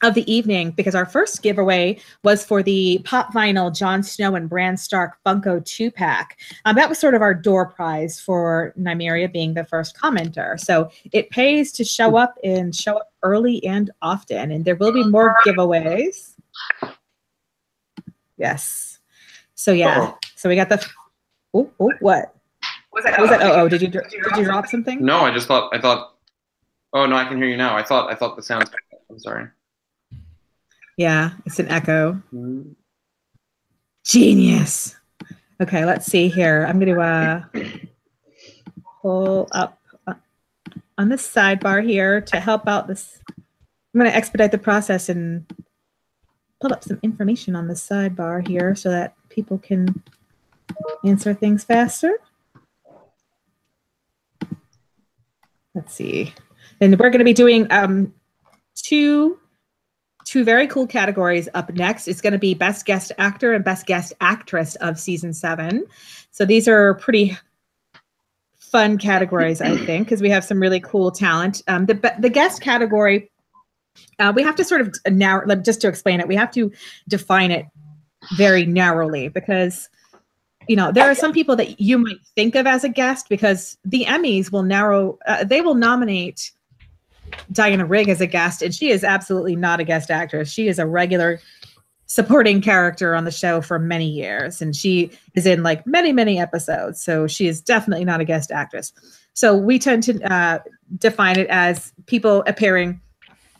of the evening because our first giveaway was for the Pop Vinyl Jon Snow and Bran Stark Funko 2-pack. That was sort of our door prize for Nymeria being the first commenter. So it pays to show up early and often, and there will be more giveaways. Yes. So yeah. So we got the. Oh, what? Was that? Oh, did you drop something? No, I thought. Oh no, I can hear you now. I thought the sound. I'm sorry. Yeah, it's an echo. Genius. Okay, let's see here. I'm going to pull up on the sidebar here to help out this. I'm going to expedite the process and pull up some information on the sidebar here so that people can answer things faster. Let's see. And we're going to be doing two very cool categories up next. It's going to be Best Guest Actor and Best Guest Actress of Season 7. So these are pretty fun categories, I think, because we have some really cool talent. The guest category, we have to sort of narrow, just to explain it, we have to define it very narrowly because, you know, there are some people that you might think of as a guest because the Emmys will they will nominate Diana Rigg as a guest, and she is absolutely not a guest actress. She is a regular supporting character on the show for many years, and she is in like many episodes. So she is definitely not a guest actress. So we tend to define it as people appearing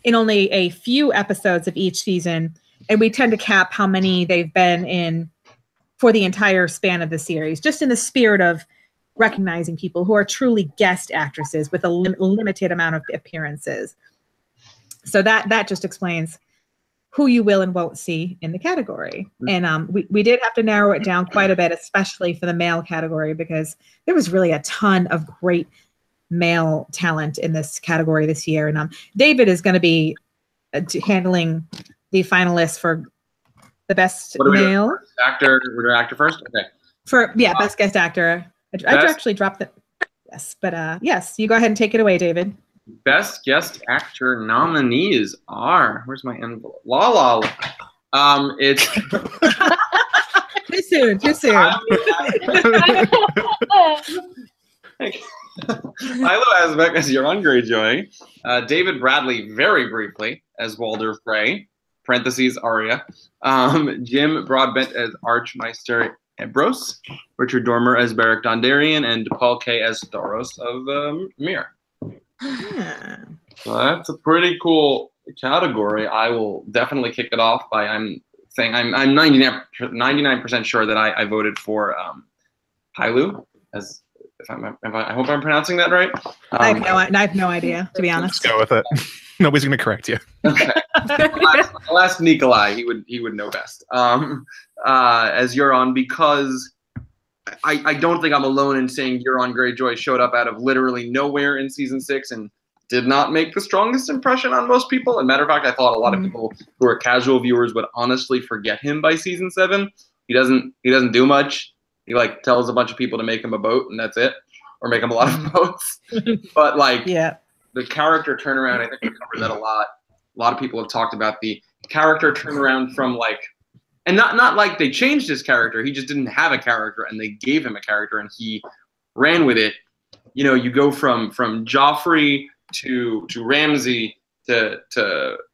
in only a few episodes of each season, and we tend to cap how many they've been in for the entire span of the series, just in the spirit of recognizing people who are truly guest actresses with a limited amount of appearances. So that just explains who you will and won't see in the category. And we did have to narrow it down quite a bit, especially for the male category, because there was really a ton of great male talent in this category this year. And David is going to be handling the finalists for the best male actor. We're doing actor first. Okay. Best guest actor. I actually dropped it. Yes, but yes, you go ahead and take it away, David. Best guest actor nominees are. Where's my envelope? La. It's too soon. Milo Asbeck as Euron Greyjoy. David Bradley, very briefly, as Walder Frey. Parentheses Arya. Jim Broadbent as Archmeister Ebros, Richard Dormer as Beric Dondarrion, and Paul K as Thoros of Myr. Yeah. So that's a pretty cool category, I will definitely kick it off by I'm 99% sure that I voted for Hailu as I hope I'm pronouncing that right. I have no idea, to be honest. Just go with it. Nobody's going to correct you. Okay. I'll ask Nikolai. He would know best. As Euron, because I don't think I'm alone in saying Euron Greyjoy showed up out of literally nowhere in season 6 and did not make the strongest impression on most people. As a matter of fact, I thought a lot of people who are casual viewers would honestly forget him by season 7. He doesn't do much. He like tells a bunch of people to make him a boat and that's it, or make him a lot of boats. But like, the character turnaround, I think we covered that a lot. A lot of people have talked about the character turnaround from like, and not like they changed his character. He just didn't have a character, and they gave him a character, and he ran with it. You know, you go from Joffrey to Ramsay to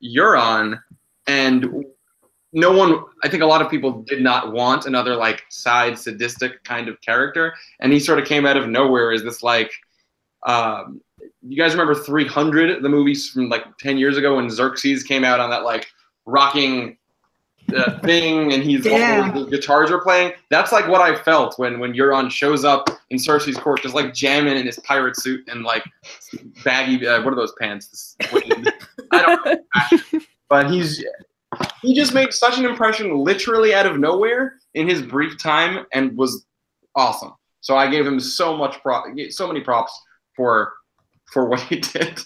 Euron, and no one, I think a lot of people did not want another like side sadistic kind of character, and he sort of came out of nowhere as this like, you guys remember 300, the movies from like 10 years ago when Xerxes came out on that like rocking thing, and the guitars were playing? That's like what I felt when Euron shows up in Cersei's court, just like jamming in his pirate suit and like baggy, what are those pants? I don't know. But he just made such an impression literally out of nowhere in his brief time and was awesome. So I gave him so many props for what he did.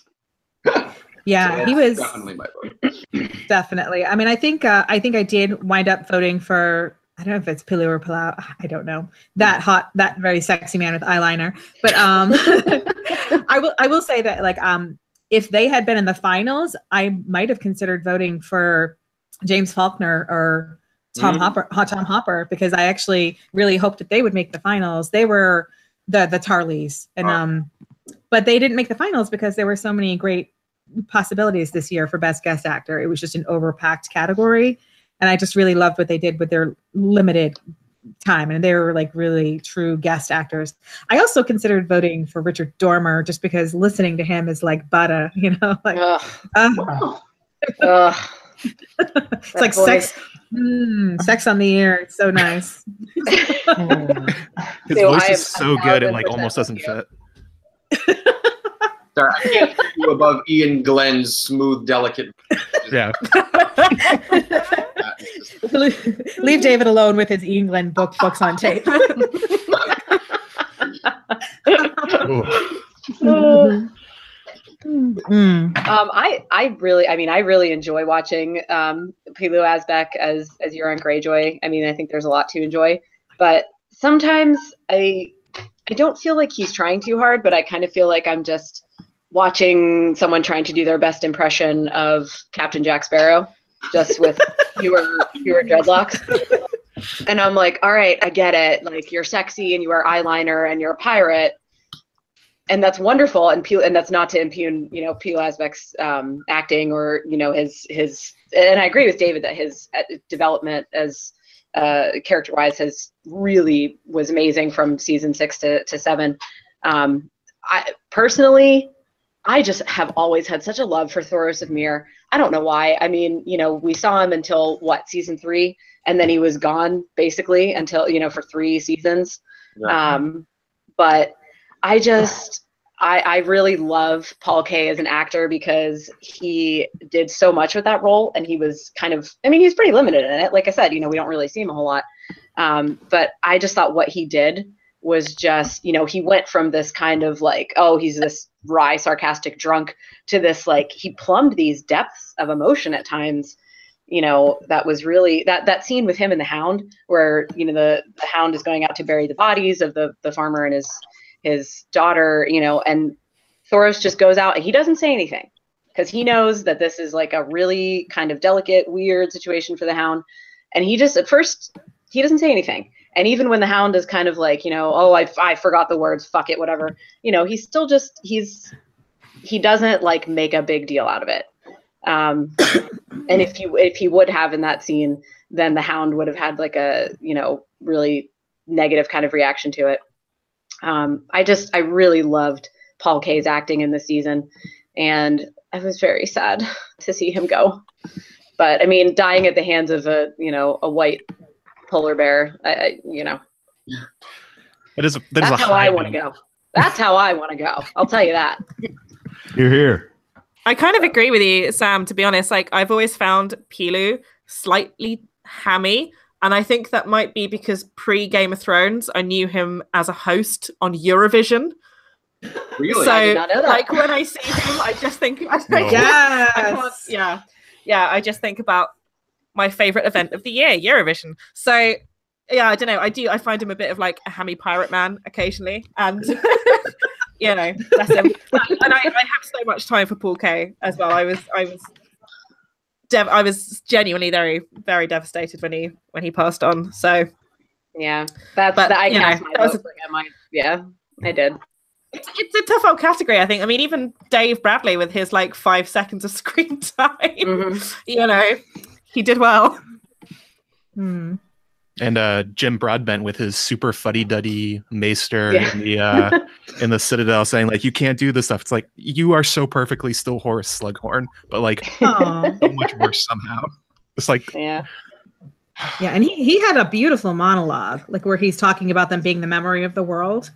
Yeah, so he was definitely my vote. Definitely. I mean, I think I did wind up voting for, I don't know if it's Pilu or Palau, I don't know, that very sexy man with eyeliner. But I will say that like if they had been in the finals, I might have considered voting for James Faulkner or Tom Hopper, because I actually really hoped that they would make the finals. They were the Tarleys, and but they didn't make the finals because there were so many great possibilities this year for best guest actor. It was just an overpacked category, and I just really loved what they did with their limited time, and they were like really true guest actors. I also considered voting for Richard Dormer just because listening to him is like butter, you know, like it's like sex on the air. It's so nice. His voice is so good it like almost doesn't fit. Sorry, I can't put you above Ian Glenn's smooth, delicate. Yeah. Leave David alone with his Ian Glenn books on tape. I really enjoy watching Pilu Asbeck as Euron Greyjoy. I mean, I think there's a lot to enjoy, but sometimes I don't feel like he's trying too hard, but I kind of feel like I'm just watching someone trying to do their best impression of Captain Jack Sparrow, just with fewer dreadlocks. And I'm like, all right, I get it. Like, you're sexy and you wear eyeliner and you're a pirate, and that's wonderful. And that's not to impugn, you know, Pilu Asbeck's acting or, you know, his. And I agree with David that his development as character-wise was amazing from season 6 to 7. I just have always had such a love for Thoros of Myr. I don't know why. I mean, you know, we saw him until season 3, and then he was gone basically until, you know, for 3 seasons. Yeah. But I really love Paul Kaye as an actor because he did so much with that role, and he was he's pretty limited in it. Like I said, you know, we don't really see him a whole lot. But I just thought what he did was just, you know, he went from this kind of like, oh, he's this wry, sarcastic drunk, to this, like, he plumbed these depths of emotion at times, you know, that was really, that scene with him and the Hound, where, you know, the Hound is going out to bury the bodies of the farmer and his daughter, you know, and Thoros just goes out and he doesn't say anything because he knows that this is like a really kind of delicate, weird situation for the Hound. And he just, at first, he doesn't say anything. And even when the Hound is kind of like, you know, oh, I forgot the words, fuck it, whatever, you know, he's still just, he doesn't like make a big deal out of it. And if he would have in that scene, then the Hound would have had like a, you know, really negative kind of reaction to it. I really loved Paul Kaye's acting in this season. And I was very sad to see him go. But I mean, dying at the hands of a white polar bear, that's how I want to go. That's how I want to go. I'll tell you that. You're here. I kind of agree with you, Sam, to be honest. Like, I've always found Pilu slightly hammy. And I think that might be because pre-Game of Thrones, I knew him as a host on Eurovision. Really? So, I did not know that. like, when I see him, I just think, I just think about my favorite event of the year, Eurovision. So, yeah, I don't know. I find him a bit of like a hammy pirate man occasionally. And, bless him. And I have so much time for Paul Kay as well. I was genuinely very, very devastated when he passed on. So yeah, I cast my vote for him. I did. It's a tough old category, I think. I mean, even Dave Bradley with his like 5 seconds of screen time, he did well. And Jim Broadbent with his super fuddy-duddy maester in the Citadel saying, like, you can't do this stuff. It's like, you are so perfectly still Horace Slughorn, but like so much worse somehow. It's like yeah, and he had a beautiful monologue, like where he's talking about them being the memory of the world.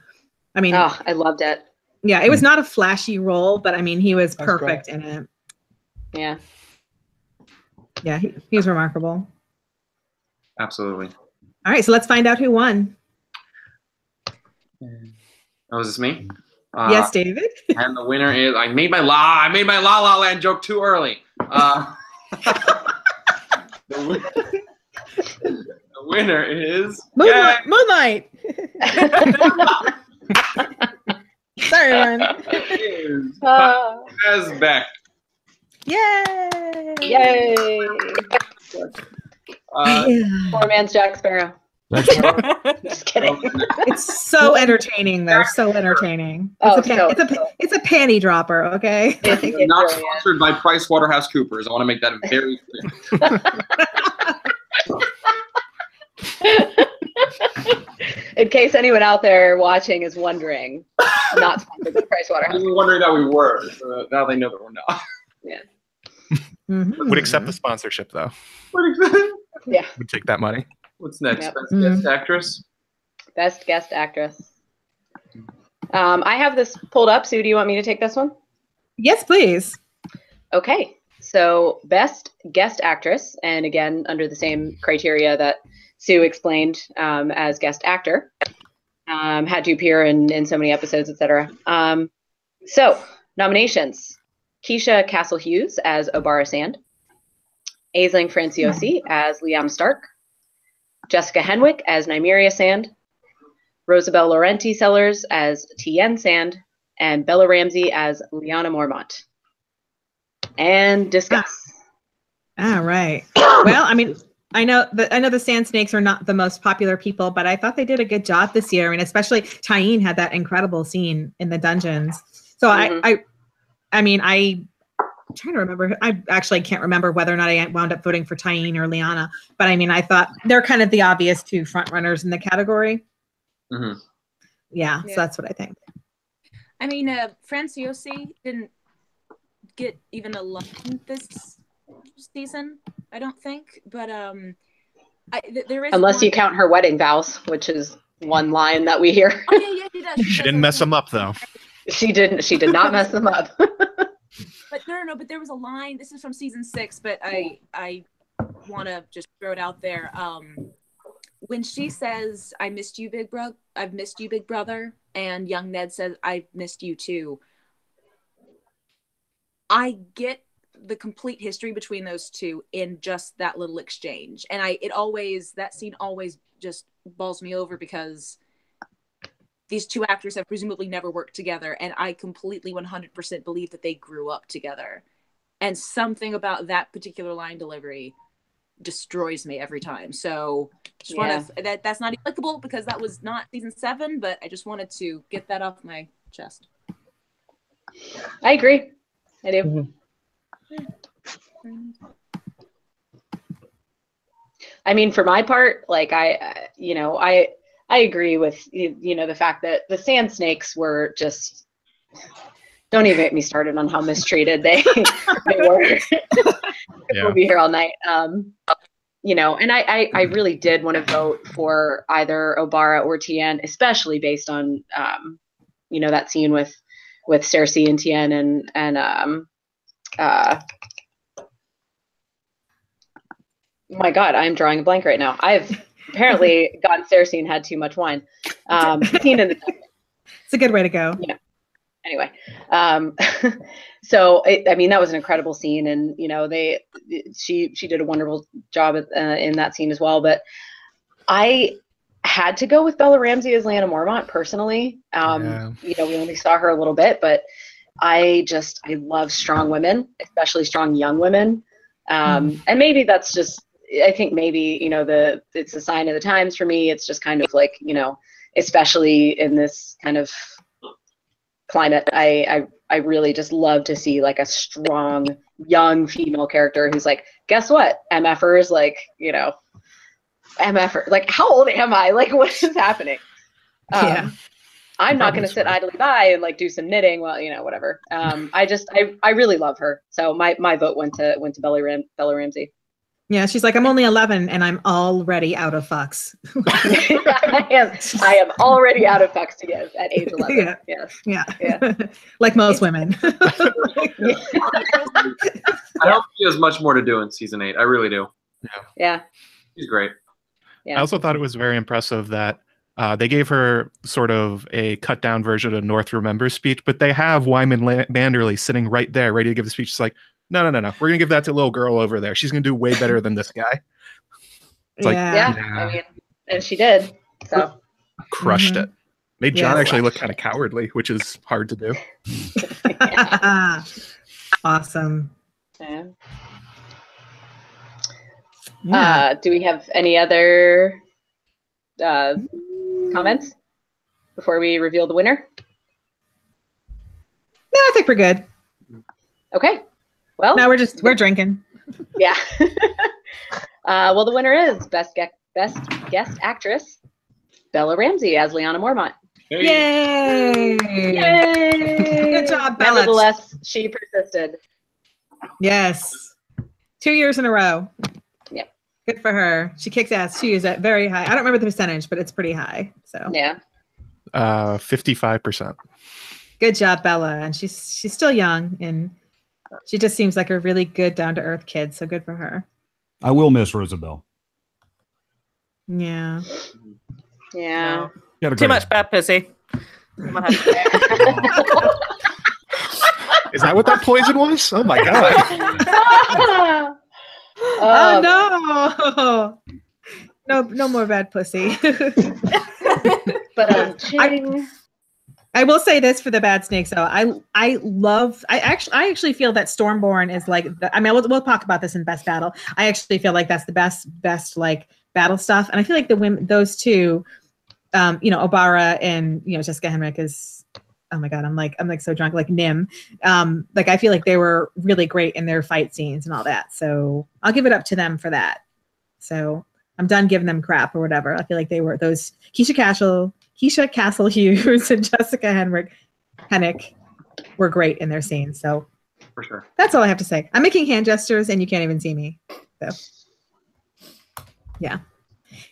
I mean, I loved it. Yeah, it was not a flashy role, but I mean, he was perfect in it. Yeah. Yeah, he was remarkable. Absolutely. All right, so let's find out who won. Oh, is this me? Yes, David. And the winner is I made my La La Land joke too early. The winner is Moonlight. Sorry, everyone. As Beck. Yay! Poor man's Jack Sparrow. Just kidding. It's so entertaining, though. So entertaining. It's a panty dropper. Okay. It's not really sponsored by PricewaterhouseCoopers. I want to make that very clear. In case anyone out there watching is wondering, not sponsored by PricewaterhouseCoopers. We were wondering that we were. So now they know that we're not. Yeah. Would accept the sponsorship though. Yeah. Would take that money. What's next? Yep. Best guest actress? Best guest actress. I have this pulled up. Sue, do you want me to take this one? Yes, please. Okay. So best guest actress, and again, under the same criteria that Sue explained as guest actor, had to appear in so many episodes, etc. So nominations. Keisha Castle-Hughes as Obara Sand. Aisling Franciosi as Liam Stark. Jessica Henwick as Nymeria Sand. Rosabelle Laurenti Sellers as Tien Sand. And Bella Ramsey as Lyanna Mormont. And discuss. All right. Well, I mean, I know the Sand Snakes are not the most popular people, but I thought they did a good job this year. I mean, especially Tyene had that incredible scene in the dungeons. So I'm trying to remember. I actually can't remember whether or not I wound up voting for Tyene or Lyanna, but I mean, I thought they're kind of the obvious two front runners in the category. Mm-hmm. Yeah, so that's what I think. I mean, Franciosi didn't get even a line this season, I don't think, but there is unless you count her wedding vows, which is one line that we hear. Oh, yeah, she does. She didn't mess them up though. She did not mess them up. But no, but there was a line. This is from season 6, but I want to just throw it out there. When she says, "I missed you, Big Brother," I've missed you, Big Brother, and young Ned says, "I missed you too." I get the complete history between those two in just that little exchange, and that scene always just balls me over because these two actors have presumably never worked together, and I completely 100% believe that they grew up together. And something about that particular line delivery destroys me every time. So just want to that's not applicable because that was not season 7, but I just wanted to get that off my chest. I agree. I do. Mm-hmm. I mean, for my part, like I agree with the fact that the Sand Snakes were just Don't even get me started on how mistreated they were. We'll be here all night. You know, and I really did want to vote for either Obara or Tien, especially based on you know, that scene with Cersei and Tien and my God, I'm drawing a blank right now. I've apparently gotten Cersei and had too much wine. Scene in the It's a good way to go. Yeah. Anyway, so I mean, that was an incredible scene, and you know, she did a wonderful job in that scene as well. But I had to go with Bella Ramsey as Lyanna Mormont personally. You know, we only saw her a little bit, but I love strong women, especially strong young women. And maybe that's just, I think maybe, you know, it's a sign of the times for me. It's just kind of like, you know, especially in this kind of climate, I really just love to see like a strong young female character who's like, guess what? MFers, like, you know, MFer, like, how old am I? Like, what is happening? I'm not going to sit idly by and like do some knitting. Well, you know, whatever. I really love her. So my vote went to Bella Ramsey. Yeah, she's like, I'm only 11 and I'm already out of fucks. I am already out of fucks to give at age 11. Yeah. Yes. Yeah. Like most women. I hope she has much more to do in season 8. I really do. Yeah. She's great. Yeah. I also thought it was very impressive that they gave her sort of a cut down version of North Remembers speech, but they have Wyman Manderley sitting right there ready to give the speech. It's like, no. We're going to give that to a little girl over there. She's going to do way better than this guy. It's like, I mean, and she did. So crushed it. Made John actually look kind of cowardly, which is hard to do. Awesome. Yeah. Do we have any other comments before we reveal the winner? No, I think we're good. Okay. Well, no, we're drinking. Yeah. Well, the winner is best guest actress, Bella Ramsey as Lyanna Mormont. Yay! Yay! Good job, Bella. Nevertheless, she persisted. Yes. 2 years in a row. Yeah. Good for her. She kicks ass. She is at very high. I don't remember the percentage, but it's pretty high. So yeah. 55%. Good job, Bella. And she's still young, and she just seems like a really good, down to earth kid. So good for her. I will miss Rosabelle. Yeah. Yeah. No. Too much bad pussy. Is that what that poison was? Oh my god. Oh no. No more bad pussy. But I will say this for the bad snakes though. I actually feel that Stormborn is like we'll talk about this in best battle. I actually feel like that's the best like battle stuff. And I feel like the women, those two, you know, Obara and, you know, Jessica Henwick is, oh my God, I'm like so drunk, like Nim. Like I feel like they were really great in their fight scenes and all that. So I'll give it up to them for that. So I'm done giving them crap or whatever. I feel like they were those Keisha Castle Hughes and Jessica Henwick were great in their scenes. So for sure. That's all I have to say. I'm making hand gestures and you can't even see me. So yeah.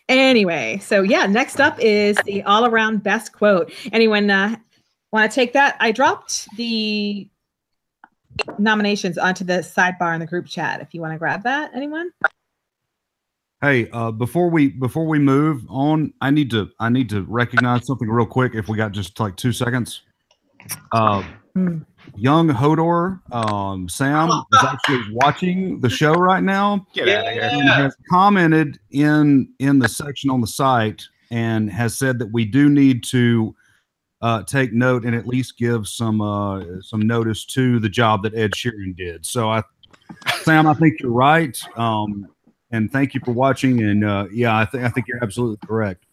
Anyway, so yeah, next up is the all-around best quote. Anyone want to take that? I dropped the nominations onto the sidebar in the group chat. If you want to grab that, anyone? Hey, before we move on, I need to recognize something real quick. If we got just like 2 seconds, young Hodor, Sam is actually watching the show right now. Get out of here! And has commented in the section on the site and has said that we do need to take note and at least give some notice to the job that Ed Sheeran did. So, Sam, I think you're right. And thank you for watching. And yeah, I think you're absolutely correct.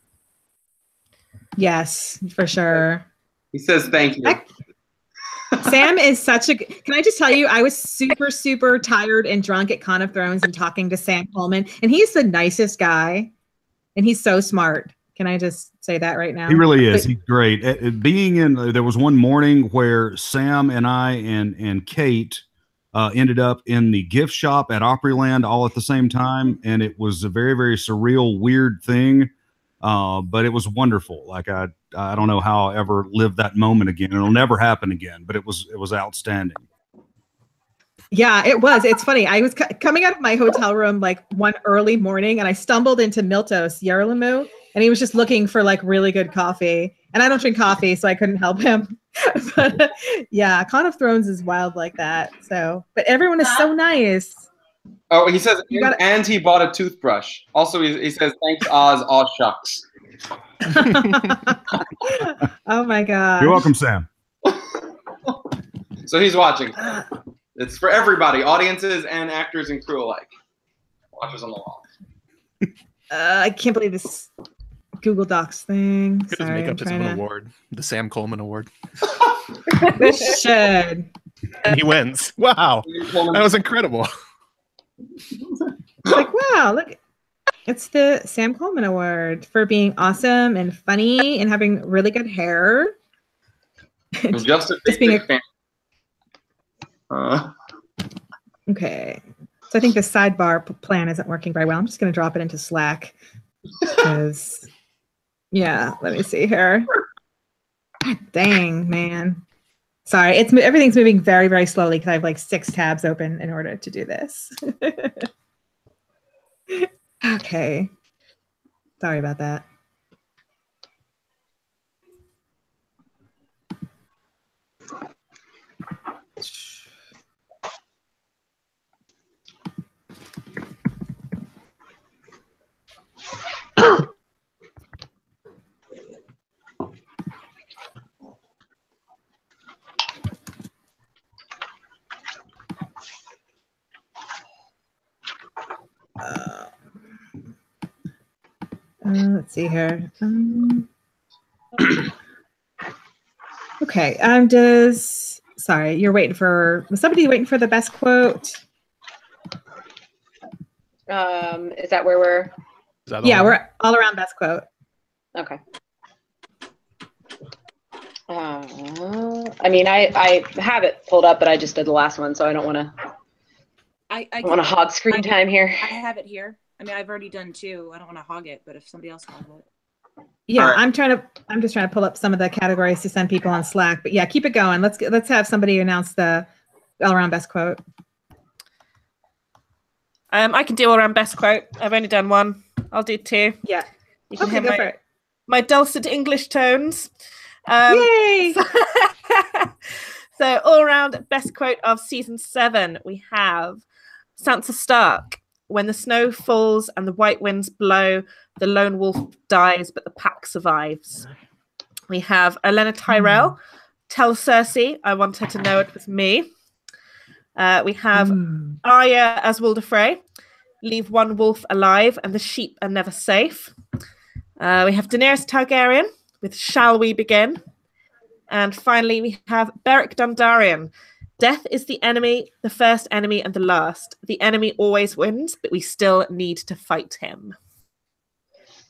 Yes, for sure. He says thank you. Sam is such a. Can I just tell you, I was super, super tired and drunk at Con of Thrones and talking to Sam Coleman, and he's the nicest guy, and he's so smart. Can I just say that right now? He really is. He's great. Being in, there was one morning where Sam and I and Kate ended up in the gift shop at Opryland all at the same time, and it was a very, very surreal, weird thing. But it was wonderful. Like I don't know how I'll ever live that moment again. It'll never happen again. But it was outstanding. Yeah, it was. It's funny. I was coming out of my hotel room like one early morning, and I stumbled into Miltos Yerlamu, and he was just looking for like really good coffee. And I don't drink coffee, so I couldn't help him. But yeah, Con of Thrones is wild like that. So, but everyone is so nice. Oh, he says, and he bought a toothbrush. Also, he says, thanks, Oz, aw shucks. Oh my God. You're welcome, Sam. So he's watching. It's for everybody, audiences and actors and crew alike. Watchers on the Wall. I can't believe this Google Docs thing. Could just make up his own award, the Sam Coleman Award. This should. And he wins. Wow, that was incredible. It's like, wow, look, it's the Sam Coleman Award for being awesome and funny and having really good hair. Just being a fan. Okay, so I think the sidebar plan isn't working very well. I'm just going to drop it into Slack because, yeah, let me see here. God dang, man. Sorry, everything's moving very, very slowly because I have like 6 tabs open in order to do this. Okay, sorry about that. Let's see here. Okay. Sorry, you're waiting for, was somebody waiting for the best quote? Is that where we're? Yeah, we're all around best quote. Okay. I mean, I have it pulled up, but I just did the last one, so I don't want to. I want to hog screen time here. I have it here. I mean, I've already done 2. I don't want to hog it, but if somebody else hogs it. Yeah, right. I'm just trying to pull up some of the categories to send people on Slack. But yeah, keep it going. Let's have somebody announce the all around best quote. I can do all around best quote. I've only done 1. I'll do 2. Yeah. You can hear my dulcet English tones. Yay! So all around best quote of season 7, we have Sansa Stark. When the snow falls and the white winds blow, the lone wolf dies, but the pack survives. We have Olenna Tyrell. Tell Cersei, I want her to know it was me. We have Arya as Walder Frey. Leave one wolf alive and the sheep are never safe. We have Daenerys Targaryen with Shall We Begin? And finally, we have Beric Dondarrion. Death is the enemy, the first enemy, and the last. The enemy always wins, but we still need to fight him.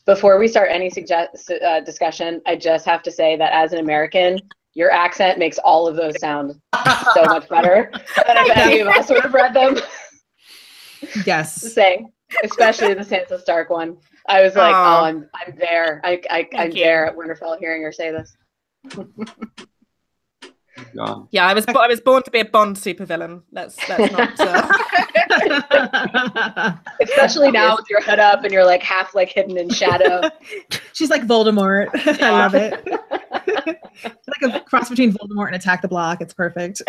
Before we start any discussion, I just have to say that as an American, your accent makes all of those sound so much better than if any of us would have read them. Yes. Just saying, especially the Sansa Stark one. I was like, I'm there. I'm there at Winterfell hearing her say this. Yeah, I was born to be a Bond supervillain. Let's not. Especially now with your hood up and you're like half like hidden in shadow. She's like Voldemort. I love it. Like a cross between Voldemort and Attack the Block. It's perfect.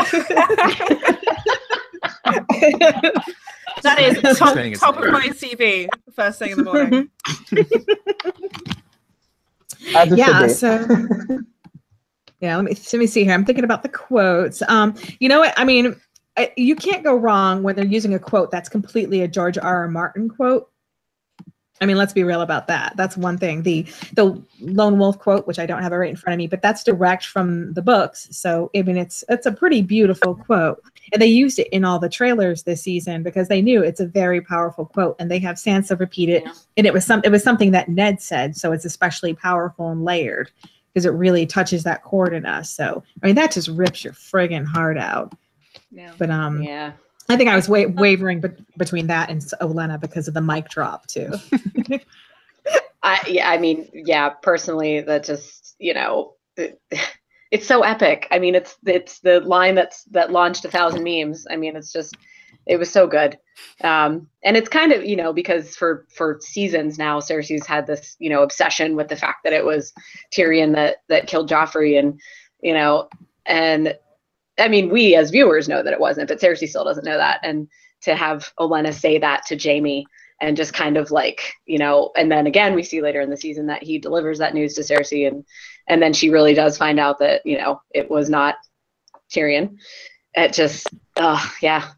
That is top of my CV. First thing in the morning. Yeah. So. Yeah, let me see here. I'm thinking about the quotes. You know what? I mean, you can't go wrong when they're using a quote that's completely a George R.R. Martin quote. I mean, let's be real about that. That's one thing. The lone wolf quote, which I don't have it right in front of me, but that's direct from the books. So I mean, it's a pretty beautiful quote, and they used it in all the trailers this season because they knew it's a very powerful quote, and they have Sansa repeat it, and it was something that Ned said, so it's especially powerful and layered because it really touches that chord in us. So I mean, that just rips your friggin' heart out. Yeah. But I think I was wavering between that and Olenna because of the mic drop too. I mean, personally, that just, it's so epic. I mean, it's the line that launched 1,000 memes. I mean, it was so good. And it's kind of, because for seasons now, Cersei's had this, obsession with the fact that it was Tyrion that killed Joffrey, and, and I mean, we as viewers know that it wasn't, but Cersei still doesn't know that. And to have Olenna say that to Jaime and just kind of like, and then again, we see later in the season that he delivers that news to Cersei, and then she really does find out that, it was not Tyrion. It just,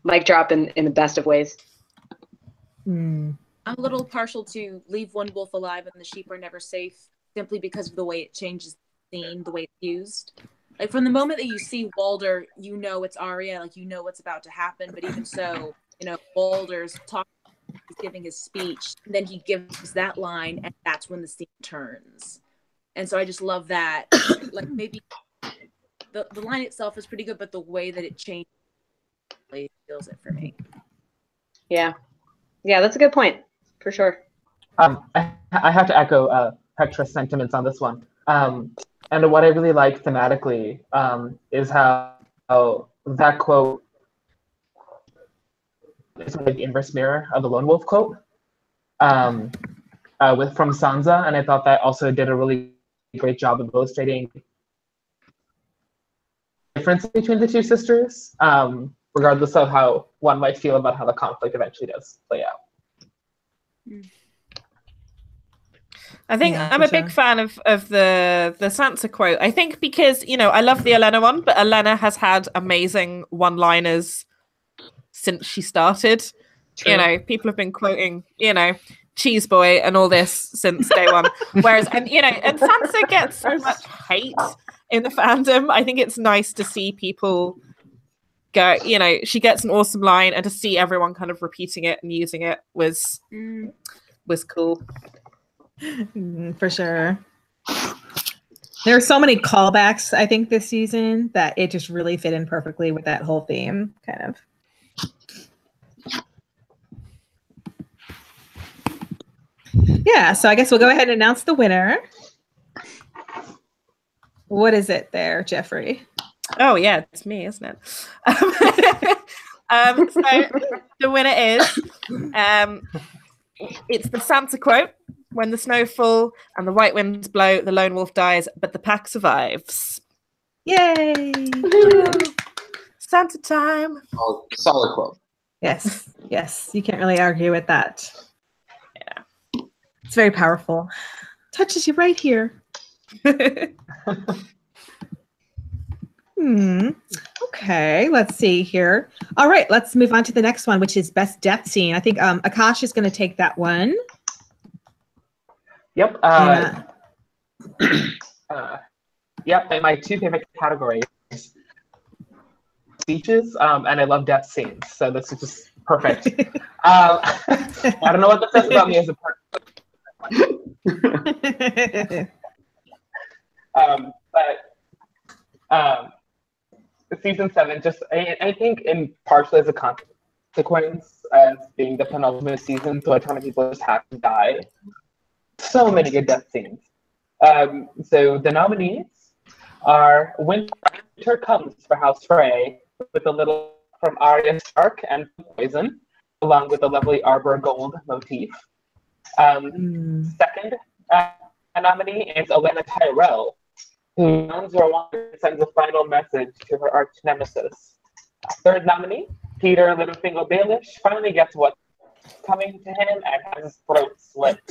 mic drop in the best of ways. I'm a little partial to leave one wolf alive and the sheep are never safe, simply because of the way it changes the scene, the way it's used. Like, from the moment that you see Walder, it's Arya, like, what's about to happen. But even so, Walder's talking, he's giving his speech, and then he gives that line, and that's when the scene turns. And so I just love that. Like, maybe the line itself is pretty good, but the way that it changes really feels it for me. Yeah, that's a good point, for sure. I have to echo Petra's sentiments on this one. And what I really like thematically is how that quote is like the inverse mirror of the lone wolf quote from Sansa, and I thought that also did a really great job of illustrating the difference between the two sisters, regardless of how one might feel about how the conflict eventually does play out. I think I'm a big fan of the Sansa quote. I think because, I love the Olenna one, but Olenna has had amazing one-liners since she started. True. People have been quoting, Cheese Boy and all this since day one. Whereas, and Sansa gets so much hate in the fandom. I think it's nice to see people go, she gets an awesome line, and to see everyone kind of repeating it and using it was cool. For sure. There are so many callbacks, I think, this season that it just really fit in perfectly with that whole theme, kind of. Yeah, so I guess we'll go ahead and announce the winner. What is it there, Jeffrey? Oh, yeah, it's me, isn't it? So the winner is, it's the Sansa quote. When the snow fall and the white winds blow, the lone wolf dies, but the pack survives. Yay! Santa time. Oh, solid quote. Yes, you can't really argue with that. Yeah. It's very powerful. Touches you right here. Okay, let's see here. All right, let's move on to the next one, which is best death scene. I think Akash is going to take that one. Yep. Yep. And my two favorite categories: speeches, and I love death scenes. So this is just perfect. I don't know what that says about me as a person. But season 7, just I think, in partially as a consequence as being the penultimate season, so a ton of people just have to die. So many good death scenes. So the nominees are Winter Comes for House Frey, with a little from Arya Stark and Poison, along with a lovely Arbor Gold motif. Second nominee is Olenna Tyrell, who knows Rwanda sends a final message to her arch nemesis. Third nominee, Peter Littlefinger Baelish, finally gets what's coming to him and has his throat slit.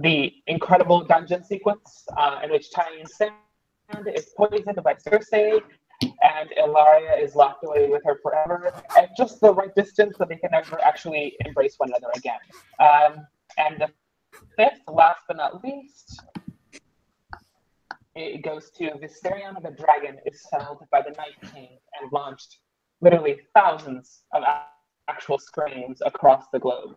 The incredible dungeon sequence in which Tyrion Sand is poisoned by Cersei, and Ilaria is locked away with her forever at just the right distance so they can never actually embrace one another again. And the fifth, last but not least, it goes to Viserion the Dragon is held by the Night King and launched literally thousands of actual screens across the globe.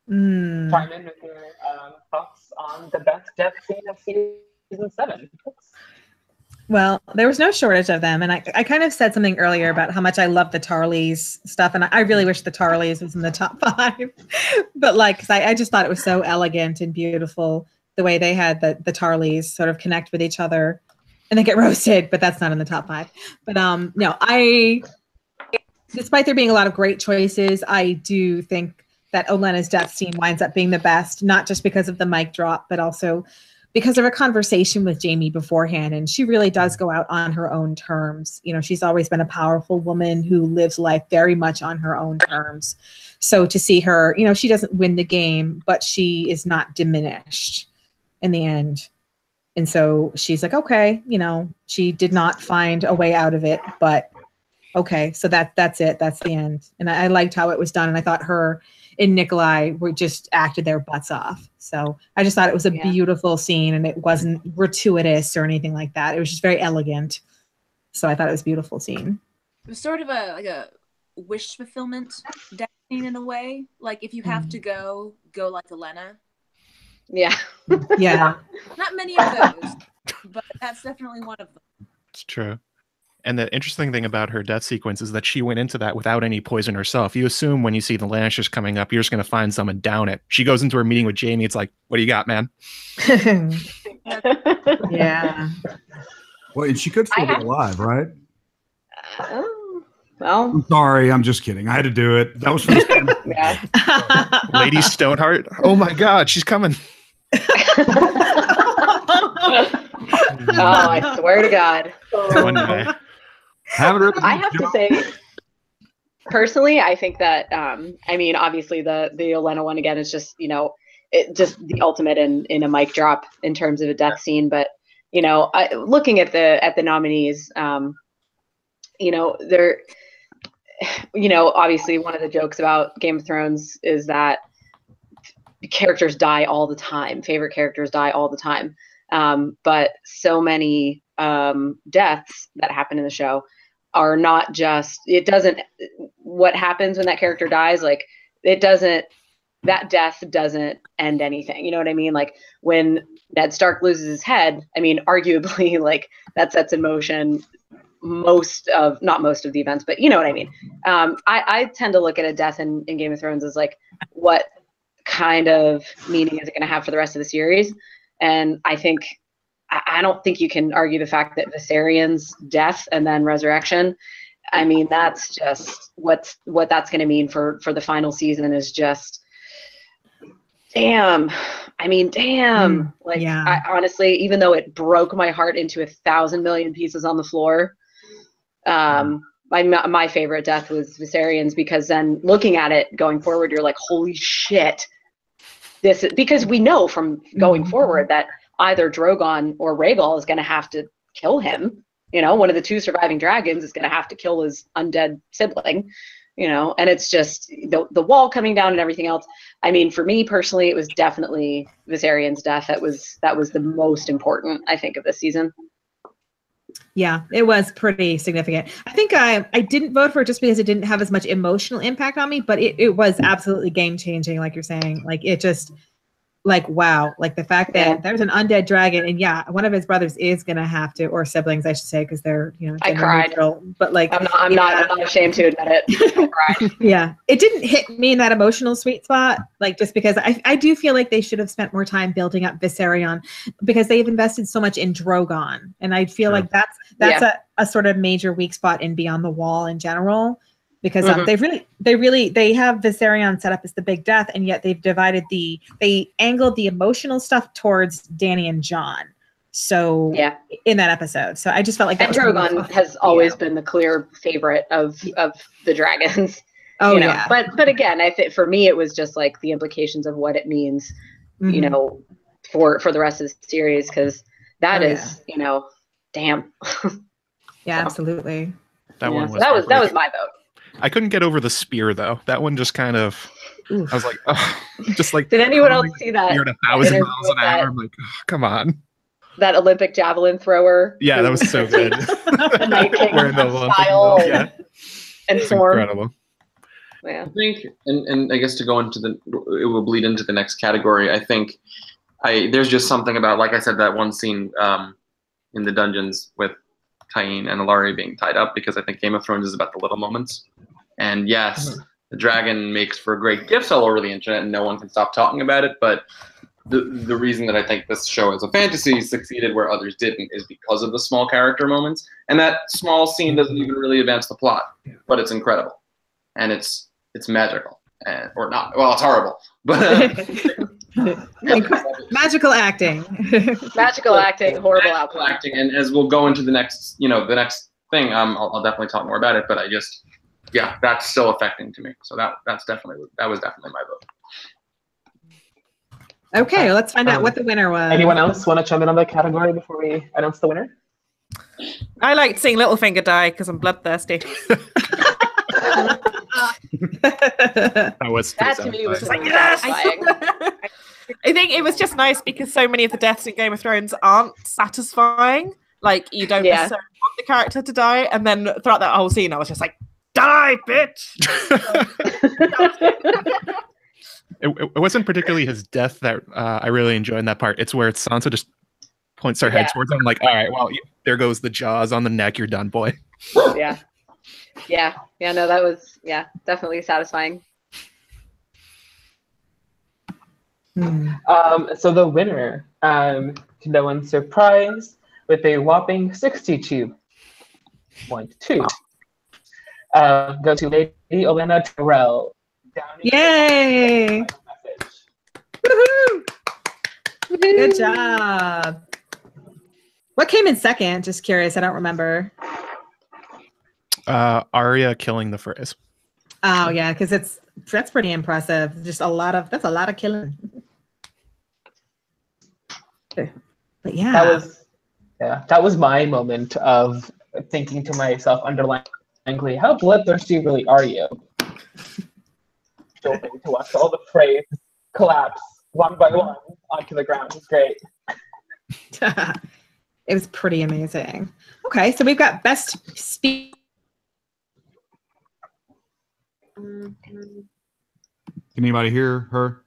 Chime in with your thoughts on the best death scene of season 7. Well, there was no shortage of them. And I kind of said something earlier about how much I love the Tarleys stuff. And I really wish the Tarleys was in the top 5. But like, 'cause I just thought it was so elegant and beautiful the way they had the Tarleys sort of connect with each other and they get roasted, but that's not in the top 5. But no, despite there being a lot of great choices, I do think that Olenna's death scene winds up being the best, not just because of the mic drop, but also because of her conversation with Jamie beforehand. And she really does go out on her own terms. You know, she's always been a powerful woman who lives life very much on her own terms. So to see her, you know, she doesn't win the game, but she is not diminished in the end. And so she's like, okay, you know, she did not find a way out of it, but okay, so that's it. That's the end. And I liked how it was done. And I thought her and Nikolai were just acted their butts off. So I just thought it was a beautiful scene and it wasn't gratuitous or anything like that. It was just very elegant. So I thought it was a beautiful scene. It was sort of a wish fulfillment death scene in a way. Like if you have to go like Olenna. Yeah. Yeah. Not many of those, but that's definitely one of them. It's true. And the interesting thing about her death sequence is that she went into that without any poison herself. You assume when you see the Lannisters coming up, you're just going to find someone down it. She goes into her meeting with Jamie. It's like, what do you got, man? Yeah. Well, and she could still be alive, right? Well, I'm sorry. I'm just kidding. I had to do it. That was for the yeah. Lady Stoneheart. Oh my God, she's coming. Oh, I swear to God. One day. I have to say, personally, I think that, I mean, obviously the Olenna one again is just, you know, just the ultimate in a mic drop in terms of a death scene. But, you know, looking at the nominees, you know, they're, you know, obviously one of the jokes about Game of Thrones is that characters die all the time. Favorite characters die all the time. But so many deaths that happen in the show are not just, what happens when that character dies, like that death doesn't end anything. You know what I mean? Like when Ned Stark loses his head, I mean, arguably like that sets in motion not most of the events, but you know what I mean? I tend to look at a death in Game of Thrones as like, what kind of meaning is it going to have for the rest of the series? And I don't think you can argue the fact that Viserion's death and then resurrection, I mean, that's just what that's going to mean for the final season is just, damn. I mean, damn. Like, yeah. I honestly, even though it broke my heart into 1,000 million pieces on the floor, my favorite death was Viserion's, because then looking at it going forward, you're like, holy shit. This is, because we know from going forward that either Drogon or Rhaegal is going to have to kill him. You know, one of the two surviving dragons is going to have to kill his undead sibling, you know, and it's just the wall coming down and everything else. I mean, for me personally, it was definitely Viserion's death. That was the most important, I think, of this season. Yeah, it was pretty significant. I think I didn't vote for it just because it didn't have as much emotional impact on me, but it was absolutely game changing, like you're saying. Like it just, like, wow, like the fact that there's an undead dragon, and one of his brothers is gonna have to, or siblings, I should say, because they're, you know, I cried. neutral, but like I'm not ashamed to admit it. I cried. Yeah, it didn't hit me in that emotional sweet spot, like just because I do feel like they should have spent more time building up Viserion, because they've invested so much in Drogon, and I feel like that's a sort of major weak spot in Beyond the Wall in general. Because they have Viserion set up as the big death, and yet they've they angled the emotional stuff towards Dany and Jon. So in that episode, so I just felt like that. And Drogon has always been the clear favorite of the dragons. Oh, you know? But again, I think for me it was just like the implications of what it means, you know, for the rest of the series, because that is, you know, damn. Yeah, absolutely. That one was that was my vote. I couldn't get over the spear though. That one just kind of. I was like, oh, just like. Did anyone else see that? Spear at 1,000 miles an hour. I'm like, oh, come on. That Olympic javelin thrower. Yeah, that was so good. The Night King Wearing the Olympic style and it's form. incredible. Yeah. I think, and I guess to go into it will bleed into the next category. I think there's just something about, like I said, that one scene in the dungeons with Tyene and Ilaria being tied up, because I think Game of Thrones is about the little moments. And yes, the dragon makes for a great gift all over the internet, and no one can stop talking about it. But the reason that I think this show as a fantasy succeeded where others didn't is because of the small character moments. And that small scene doesn't even really advance the plot, but it's incredible. And it's magical. Or not. Well, it's horrible. But magical acting. Magical acting, horrible outcome. Acting, and as we'll go into the next thing, I'll definitely talk more about it, but that's still affecting to me. So that was definitely my vote. Okay, let's find out what the winner was. Anyone else want to chime in on the category before we announce the winner? I liked seeing Littlefinger die because I'm bloodthirsty. That to me was like, yes! I think it was just nice because so many of the deaths in Game of Thrones aren't satisfying. Like, you don't necessarily want the character to die, and then throughout that whole scene I was just like, die, bitch! It wasn't particularly his death that I really enjoyed in that part. It's where Sansa just points her head towards him. I'm like, all right, well, there goes the jaws on the neck. You're done, boy. Yeah. No, that was definitely satisfying. So the winner, to no one's surprise, with a whopping 62.2, goes to Lady Olenna Tyrell. Yay! Woohoo! Good job. What came in second? Just curious. I don't remember. Arya killing the Freys. Oh yeah, because that's pretty impressive. Just that's a lot of killing. But yeah, that was my moment of thinking to myself underlyingly, how bloodthirsty really are you? To watch all the Freys collapse one by one onto the ground is great. It was pretty amazing. Okay, so we've got best speech. Can anybody hear her?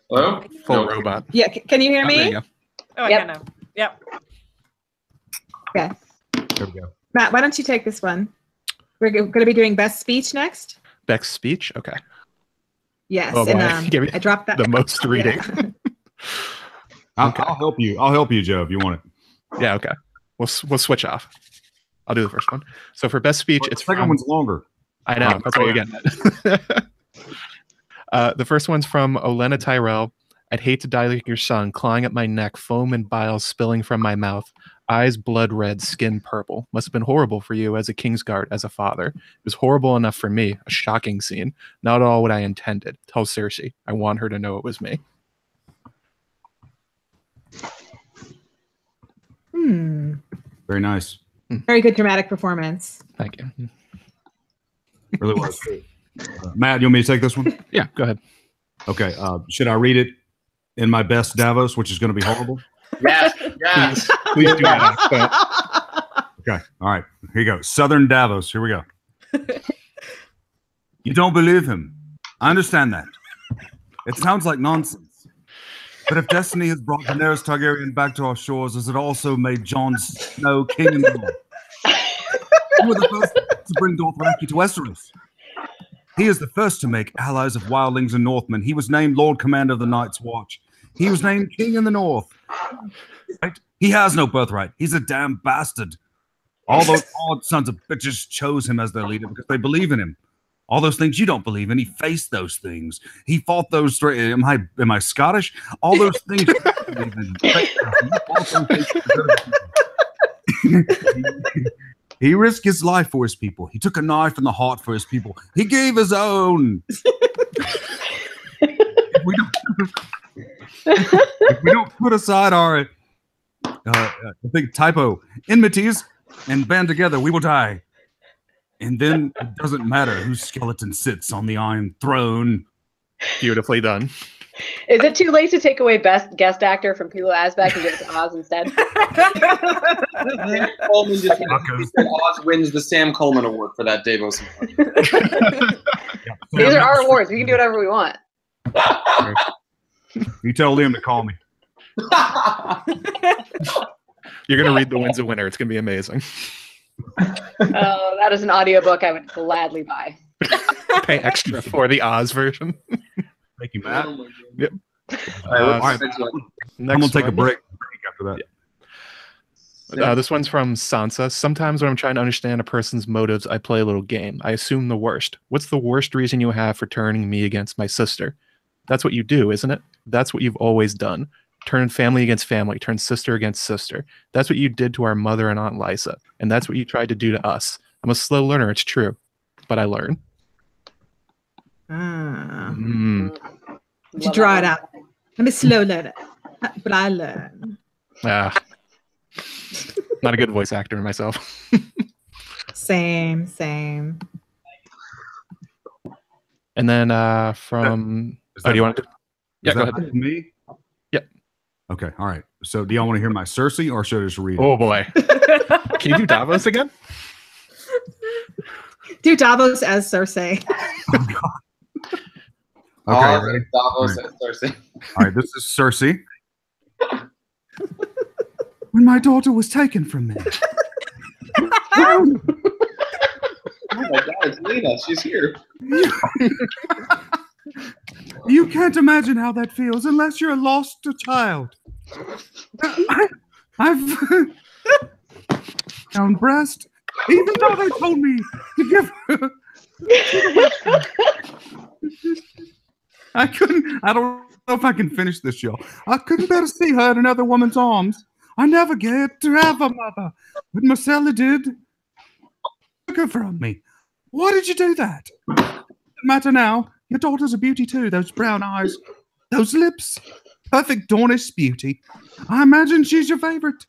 Hello? Full robot. Yeah, can you hear me? There you go. Oh, Yep. I know. Yep. Okay. There we go. Matt, why don't you take this one? We're going to be doing best speech next. Beck's speech? Okay. Yes, Oh, boy. and Give me I dropped that. the most reading. I'll help you. I'll help you, Joe, if you want it. Yeah, okay. We'll switch off. I'll do the first one. So for best speech, it's the second one's longer. I know. That's what you're getting at. The first one's from Olenna Tyrell. I'd hate to die like your son, clawing at my neck, foam and bile spilling from my mouth, eyes blood red, skin purple. Must have been horrible for you as a Kingsguard, as a father. It was horrible enough for me, a shocking scene. Not at all what I intended. Tell Cersei. I want her to know it was me. Very nice. Very good dramatic performance. Thank you. Really was. Matt, you want me to take this one? Yeah, go ahead. Okay. Should I read it in my best Davos, which is going to be horrible? Yes. Please do that. Okay. All right. Here you go. Southern Davos. Here we go. You don't believe him. I understand that. It sounds like nonsense. But if destiny has brought Daenerys Targaryen back to our shores, as it also made Jon Snow king in the north, you were the first to bring Dothraki to Westeros. He is the first to make allies of wildlings and Northmen. He was named Lord Commander of the Night's Watch. He was named King in the North. Right? He has no birthright. He's a damn bastard. All those odd sons of bitches chose him as their leader because they believe in him. All those things you don't believe in, he faced those things. He fought those three. Am I Scottish? All those things you don't believe in. He risked his life for his people. He took a knife in the heart for his people. He gave his own. If we don't put aside our I think typo. Enmities and band together, we will die. And then it doesn't matter whose skeleton sits on the Iron Throne. Beautifully done. Is it too late to take away best guest actor from Pilo Asbeck and give it to Oz instead? Sam Coleman just Oz wins the Sam Coleman Award for that Davos. These are our awards. We can do whatever we want. You tell Liam to call me. You're going to read The Winds of Winter. It's going to be amazing. Oh, that is an audiobook I would gladly buy. Pay extra for the Oz version. Thank you, Matt. Yep. All right. I'm going to take a break after that. Yeah. This one's from Sansa. Sometimes when I'm trying to understand a person's motives, I play a little game. I assume the worst. What's the worst reason you have for turning me against my sister? That's what you do, isn't it? That's what you've always done. Turn family against family. Turn sister against sister. That's what you did to our mother and Aunt Lysa. And that's what you tried to do to us. I'm a slow learner, it's true. But I learn. To draw it out. I'm a slow learner, but I learn. Not a good voice actor myself. Same. And then from... do you want to... Yeah, go ahead. Me? Yep. Okay, all right. So do y'all want to hear my Cersei or should I just read it? Oh, boy. Can you do Davos again? Do Davos as Cersei. Oh, God. Okay, ready? Davos as Cersei. All right, this is Cersei. When my daughter was taken from me. Oh my God, it's Lena. She's here. You can't imagine how that feels unless you're a lost child. I've found breast, even though they told me to give her. I don't know if I can finish this, y'all. I couldn't bear to see her in another woman's arms. I never get to have a mother, but Marcella did. Took her from me. Why did you do that? Doesn't matter now. Your daughter's a beauty too. Those brown eyes, those lips, perfect Dornish beauty. I imagine she's your favorite.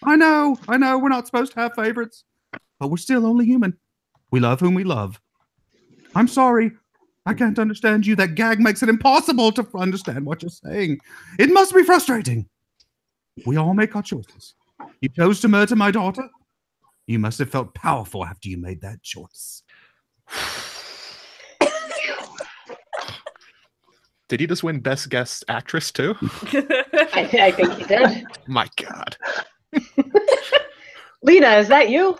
I know. We're not supposed to have favorites, but we're still only human. We love whom we love. I'm sorry. I can't understand you. That gag makes it impossible to understand what you're saying. It must be frustrating. We all make our choices. You chose to murder my daughter. You must have felt powerful after you made that choice. Did he just win Best Guest Actress too? I think he did. My God. Lena, is that you?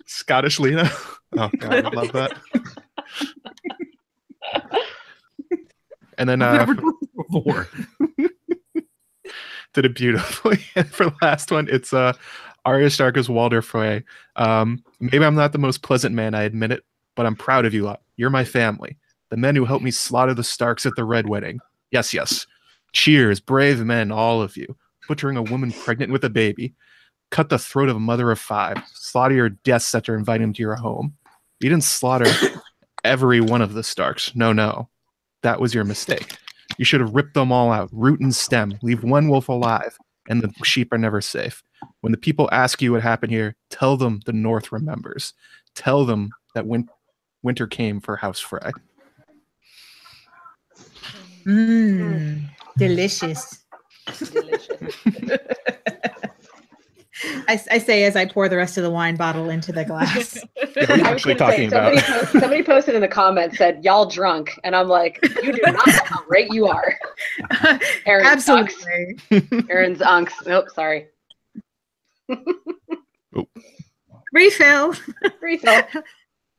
Scottish Lena. Oh God, I love that. And then I've never done this before. Did it beautifully. And for the last one, it's Arya Stark as Walder Frey. Maybe I'm not the most pleasant man, I admit it, but I'm proud of you lot. You're my family. The men who helped me slaughter the Starks at the Red Wedding. Yes. Cheers, brave men, all of you. Butchering a woman pregnant with a baby. Cut the throat of a mother of 5. Slaughter your guests after inviting them to your home. You didn't slaughter every one of the Starks. No. That was your mistake. You should have ripped them all out, root and stem. Leave one wolf alive, and the sheep are never safe. When the people ask you what happened here, tell them the North remembers. Tell them that winter came for House Frey. Delicious. I say as I pour the rest of the wine bottle into the glass. What are you actually talking about? Somebody posted in the comments, said, y'all drunk. And I'm like, you do not know how great you are. Aaron's Absolutely. Aaron's unks. Nope, sorry. Refill. Refill.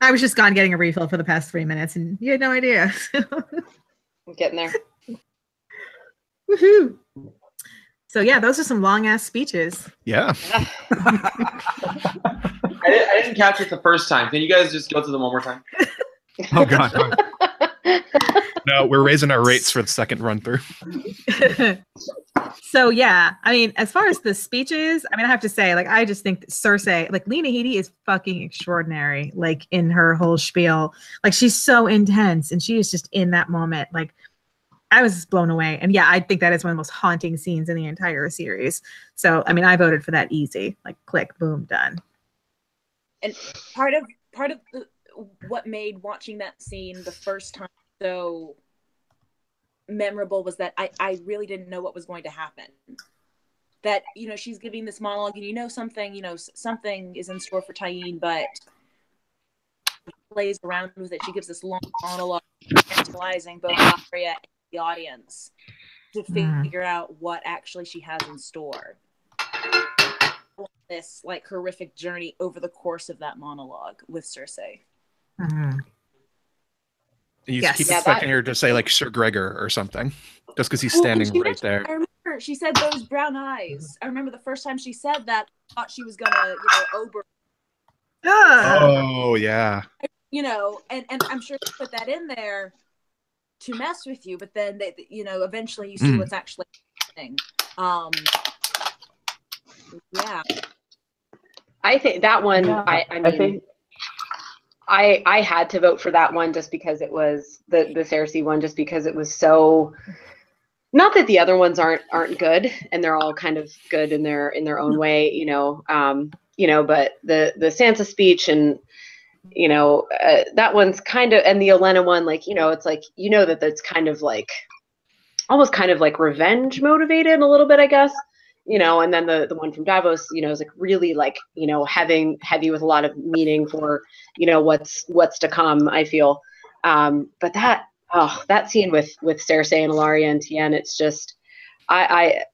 I was just gone getting a refill for the past 3 minutes and you had no idea. I'm getting there. Woohoo. So yeah, those are some long ass speeches. Yeah. I didn't catch it the first time. Can you guys just go through them one more time? Oh God. No, we're raising our rates for the second run through. So yeah, I mean, as far as the speeches, I mean, I have to say, like, I just think that Cersei, like Lena Headey is fucking extraordinary, like in her whole spiel. Like she's so intense and she is just in that moment. Like I was just blown away. And yeah, I think that is one of the most haunting scenes in the entire series. So, I mean, I voted for that easy, like click, boom, done. And part of what made watching that scene the first time so memorable was that I really didn't know what was going to happen. That, you know, she's giving this monologue and something is in store for Tyene, but she plays around with it. She gives this long monologue, tantalizing both Arya and the audience to figure out what actually she has in store. This like horrific journey over the course of that monologue with Cersei. You keep expecting her to say like Sir Gregor or something, just because he's standing right there. I remember she said those brown eyes. I remember the first time she said that, I thought she was gonna, Oberyn. Oh yeah. And I'm sure they put that in there to mess with you, but then they, eventually you see what's actually happening. Yeah. I think that one. I had to vote for that one just because it was the Cersei one, just because it was so. Not that the other ones aren't good, and they're all kind of good in their own way, but the Sansa speech and that one's kind of, and the Olenna one, like it's like that's kind of like almost kind of like revenge motivated a little bit, I guess. And then the one from Davos, is like really like, heavy with a lot of meaning for, what's to come, I feel. But that scene with Cersei and Ilaria and Tien, it's just, I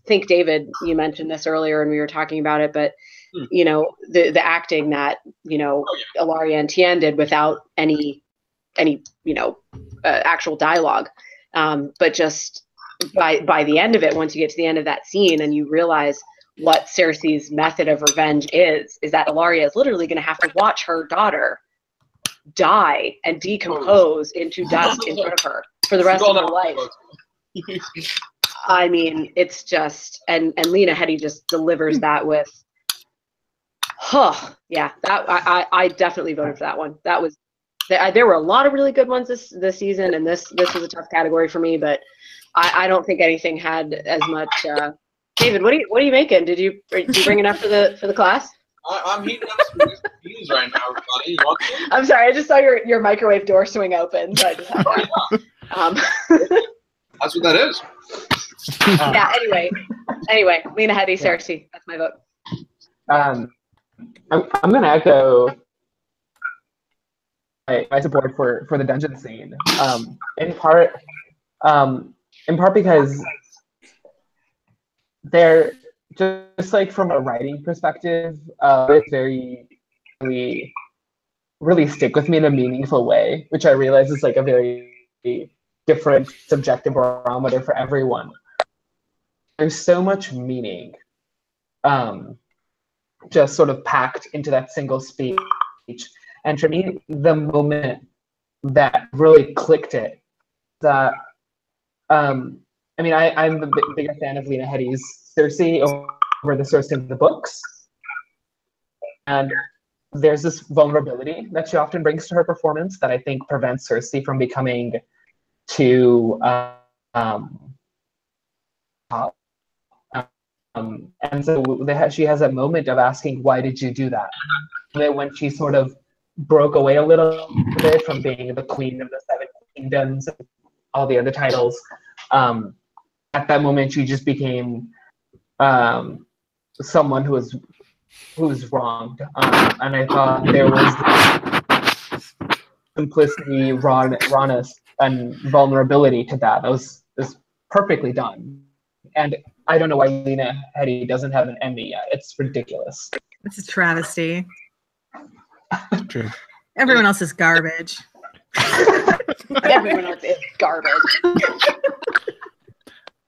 think, David, you mentioned this earlier and we were talking about it, but the acting that, Ilaria and Tien did without any actual dialogue, but just, by the end of it, once you get to the end of that scene and you realize what Cersei's method of revenge is that Ilaria is literally going to have to watch her daughter die and decompose into dust in front of her for the rest of her life. I mean, it's just, and Lena Headey just delivers that with, that I definitely voted for that one. That was, there were a lot of really good ones this season, and this was a tough category for me, but I don't think anything had as much. David, what are you making? Did you bring enough for the class? I'm heating up some beans right now, everybody. You want some? I'm sorry, I just saw your microwave door swing open, so I just had to. That's what that is. Yeah. Anyway, Lena Headey, Cersei. That's my vote. I'm going to echo my support for the dungeon scene. In part because they're just like from a writing perspective, it's very really stick with me in a meaningful way, which I realize is like a very different subjective barometer for everyone. There's so much meaning just sort of packed into that single speech. And for me, the moment that really clicked it, that I'm a bigger fan of Lena Headey's Cersei over the Cersei of the books. And there's this vulnerability that she often brings to her performance that I think prevents Cersei from becoming too top. And so she has that moment of asking, why did you do that? And when she sort of broke away a little bit from being the queen of the Seven Kingdoms and all the other titles, at that moment she just became someone who was wronged. And I thought there was simplicity, rawness, and vulnerability to that. That was perfectly done. And I don't know why Lena Headey doesn't have an Emmy yet. It's ridiculous. It's a travesty. True. Everyone else is garbage. Everyone else is garbage.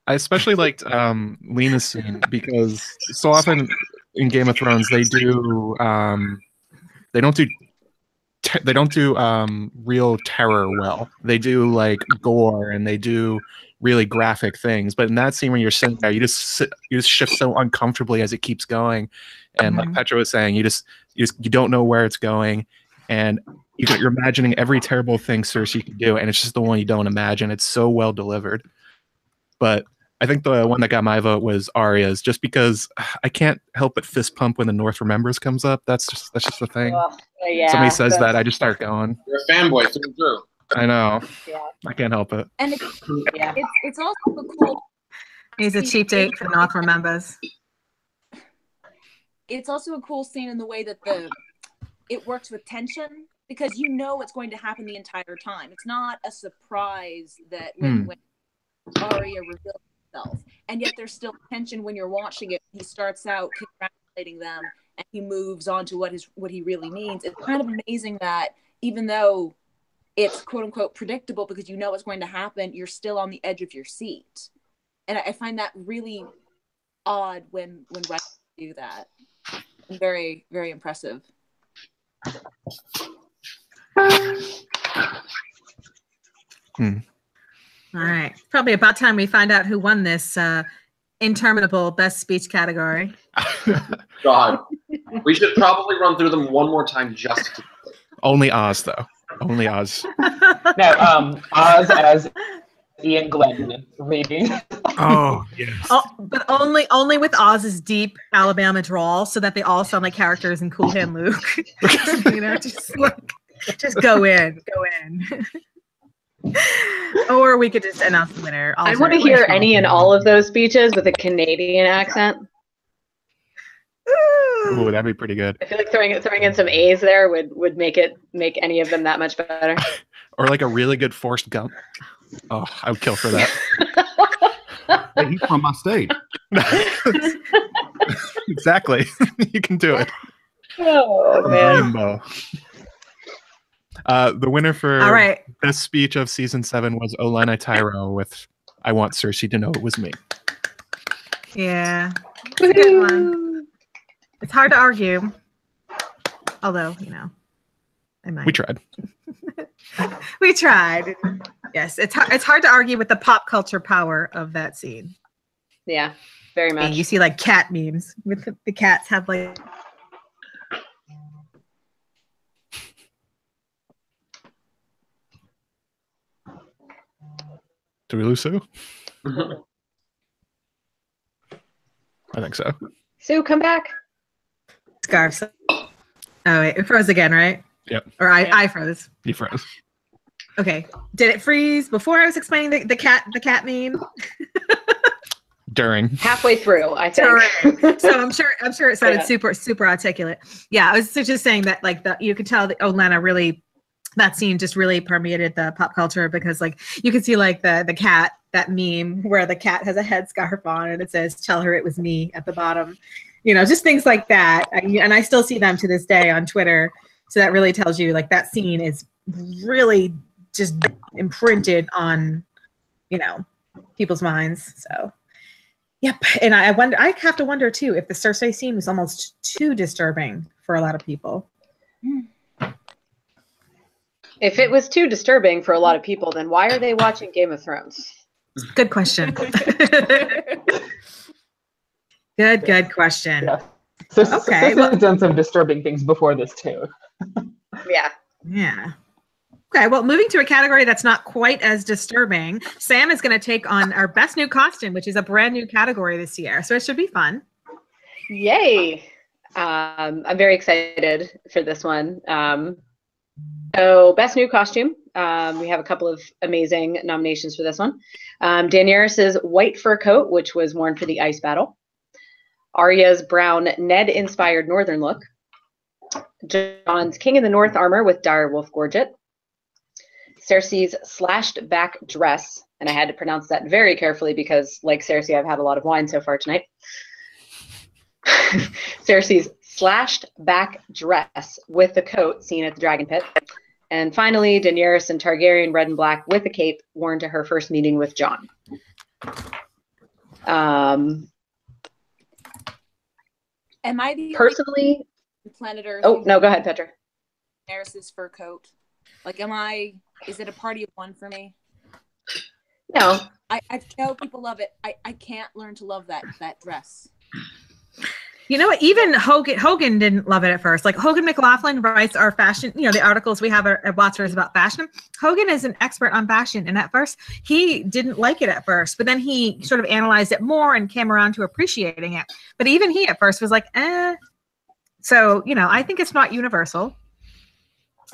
I especially liked Lena's scene because so often in Game of Thrones they don't do real terror well. They do like gore and they do really graphic things. But in that scene when you're sitting there, you just shift so uncomfortably as it keeps going. And like Petra was saying, you don't know where it's going. and you're imagining every terrible thing Cersei could do, and it's just the one you don't imagine. It's so well delivered. But I think the one that got my vote was Arya's, just because I can't help but fist pump when the North Remembers comes up. That's just the thing. Yeah, somebody says that, I just start going. You're a fanboy through and through. I know. Yeah. I can't help it. And it's also a cool. He's a cheap date for North Remembers. It's also a cool scene in the way that it works with tension, because you know what's going to happen the entire time. It's not a surprise that when Arya reveals himself, and yet there's still tension when you're watching it. He starts out congratulating them, and he moves on to what he really means. It's kind of amazing that even though it's quote unquote predictable because you know what's going to happen, you're still on the edge of your seat. And I find that really odd when writers do that. And very, very impressive. All right. Probably about time we find out who won this interminable best speech category. God. We should probably run through them one more time just to... Only Oz, though. Only Oz. No, Oz as Ian Glenn reading. Oh, yes. Oh, but only with Oz's deep Alabama drawl, so that they all sound like characters in Cool Hand Luke. You know, just go in. Or we could just announce the winner. I want to hear any and all of those speeches with a Canadian accent. Ooh, that'd be pretty good. I feel like throwing in some A's there would make any of them that much better. Or like a really good Forrest Gump. Oh, I would kill for that. Hey, he's from my state. Exactly. You can do it. Oh man. Rainbow. The winner for all right. best speech of season 7 was Olenna Tyrell with "I want Cersei to know it was me." Yeah, it's a good one. It's hard to argue, although I might. We tried. We tried. Yes, it's hard to argue with the pop culture power of that scene. Yeah, very much. And you see like cat memes with the cats have like. Do we lose Sue? I think so. Sue, come back. Scarves. Oh wait, it froze again, right? Yep. Or I froze. You froze. Okay. Did it freeze before I was explaining the cat meme? During. Halfway through, I think. So I'm sure it sounded super articulate. Yeah, I was just saying that like you could tell that Olenna really, that scene just really permeated the pop culture, because like you could see like the cat, that meme where the cat has a headscarf on and it says "Tell her it was me" at the bottom. Just things like that. And I still see them to this day on Twitter. So that really tells you like that scene is really just imprinted on, people's minds. So, yep. And I have to wonder too, if the Cersei scene was almost too disturbing for a lot of people. If it was too disturbing for a lot of people, then why are they watching Game of Thrones? Good question. Good question. Yeah. So okay. Cersei's done some disturbing things before this too. Yeah. Okay, well, moving to a category that's not quite as disturbing, Sam is going to take on our best new costume, which is a brand new category this year. So it should be fun. Yay. I'm very excited for this one. So best new costume, we have a couple of amazing nominations for this one. Daenerys's white fur coat, which was worn for the ice battle. Arya's brown Ned-inspired northern look. Jon's King in the North armor with direwolf gorget. Cersei's slashed back dress, and I had to pronounce that very carefully because, like Cersei, I've had a lot of wine so far tonight. Cersei's slashed back dress with the coat seen at the Dragon Pit. And finally, Daenerys and Targaryen red and black with a cape worn to her first meeting with Jon. Am I the personally Planet Earth? Oh no, go ahead, Petra. Daenerys's fur coat. Like, is it a party of one for me? No. I know people love it. I can't learn to love that dress. You know what? Even Hogan didn't love it at first. Like Hogan McLaughlin writes our fashion, the articles we have at Watchers about fashion. Hogan is an expert on fashion. And at first, he didn't like it at first. But then he sort of analyzed it more and came around to appreciating it. But even he at first was like, eh. So, I think it's not universal.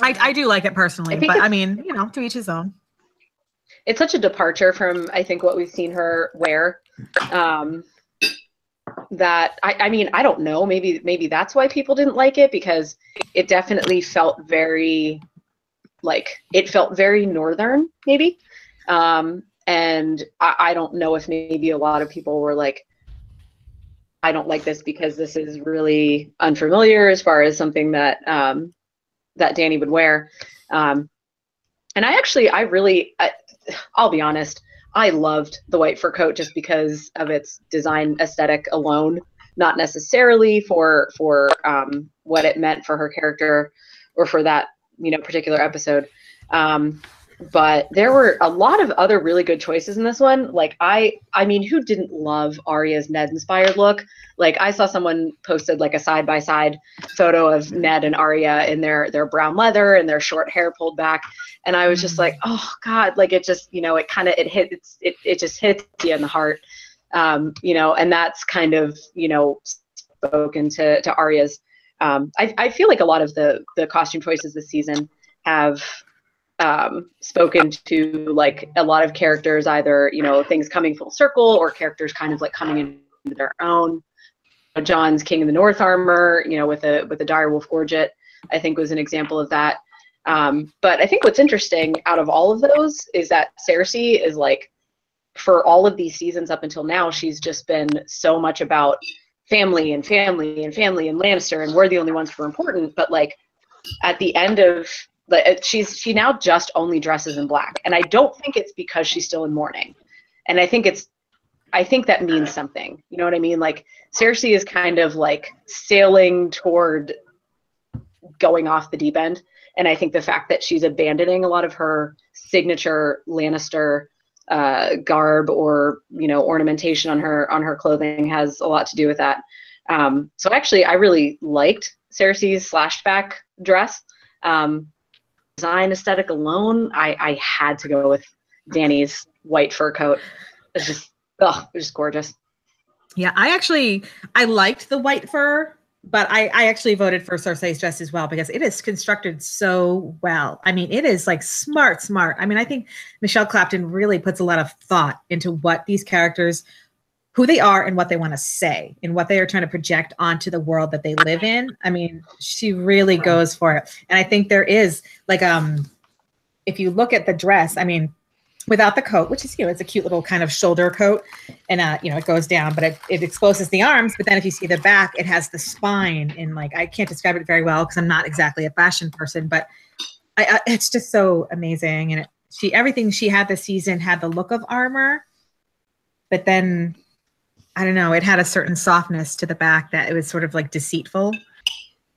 I do like it personally. But I mean, to each his own. It's such a departure from, I think, what we've seen her wear. That I mean, I don't know, maybe that's why people didn't like it, because it definitely felt very northern, maybe. And I don't know if maybe a lot of people were like, I don't like this because this is really unfamiliar as far as something that that Danny would wear. And I'll be honest, I loved the white fur coat just because of its design aesthetic alone, not necessarily for what it meant for her character or for that particular episode. But there were a lot of other really good choices in this one. Like I mean, who didn't love Arya's Ned inspired look? Like I saw someone posted like a side-by-side photo of Ned and Arya in their brown leather and their short hair pulled back. And I was just like, oh God, like it just, it just hits you in the heart. And that's kind of, spoken to Arya's. I feel like a lot of the costume choices this season have spoken to like a lot of characters, either things coming full circle or characters kind of like coming into their own. John's King of the North armor, with a direwolf gorget, I think was an example of that. But I think what's interesting out of all of those is that Cersei is like, for all of these seasons up until now, she's just been so much about family and Lannister, and we're the only ones who are important. But like at the end of she now just only dresses in black, and I don't think it's because she's still in mourning, and I think that means something. You know what I mean? Like Cersei is kind of like sailing toward going off the deep end, and I think the fact that she's abandoning a lot of her signature Lannister garb or ornamentation on her clothing has a lot to do with that. So actually, I really liked Cersei's slashed back dress. Design aesthetic alone, I had to go with Danny's white fur coat. It's just gorgeous. Yeah, I liked the white fur, but I actually voted for Cersei's dress as well because it is constructed so well. I mean, it is like smart. I mean, I think Michelle Clapton really puts a lot of thought into what these characters, who they are and what they want to say and what they are trying to project onto the world that they live in. I mean, she really goes for it. And I think there is like, if you look at the dress, I mean, without the coat, which is, it's a cute little kind of shoulder coat and, it goes down, but it exposes the arms. But then if you see the back, it has the spine and like, I can't describe it very well because I'm not exactly a fashion person, but it's just so amazing. And everything she had this season had the look of armor, but then I don't know, it had a certain softness to the back that it was sort of like deceitful.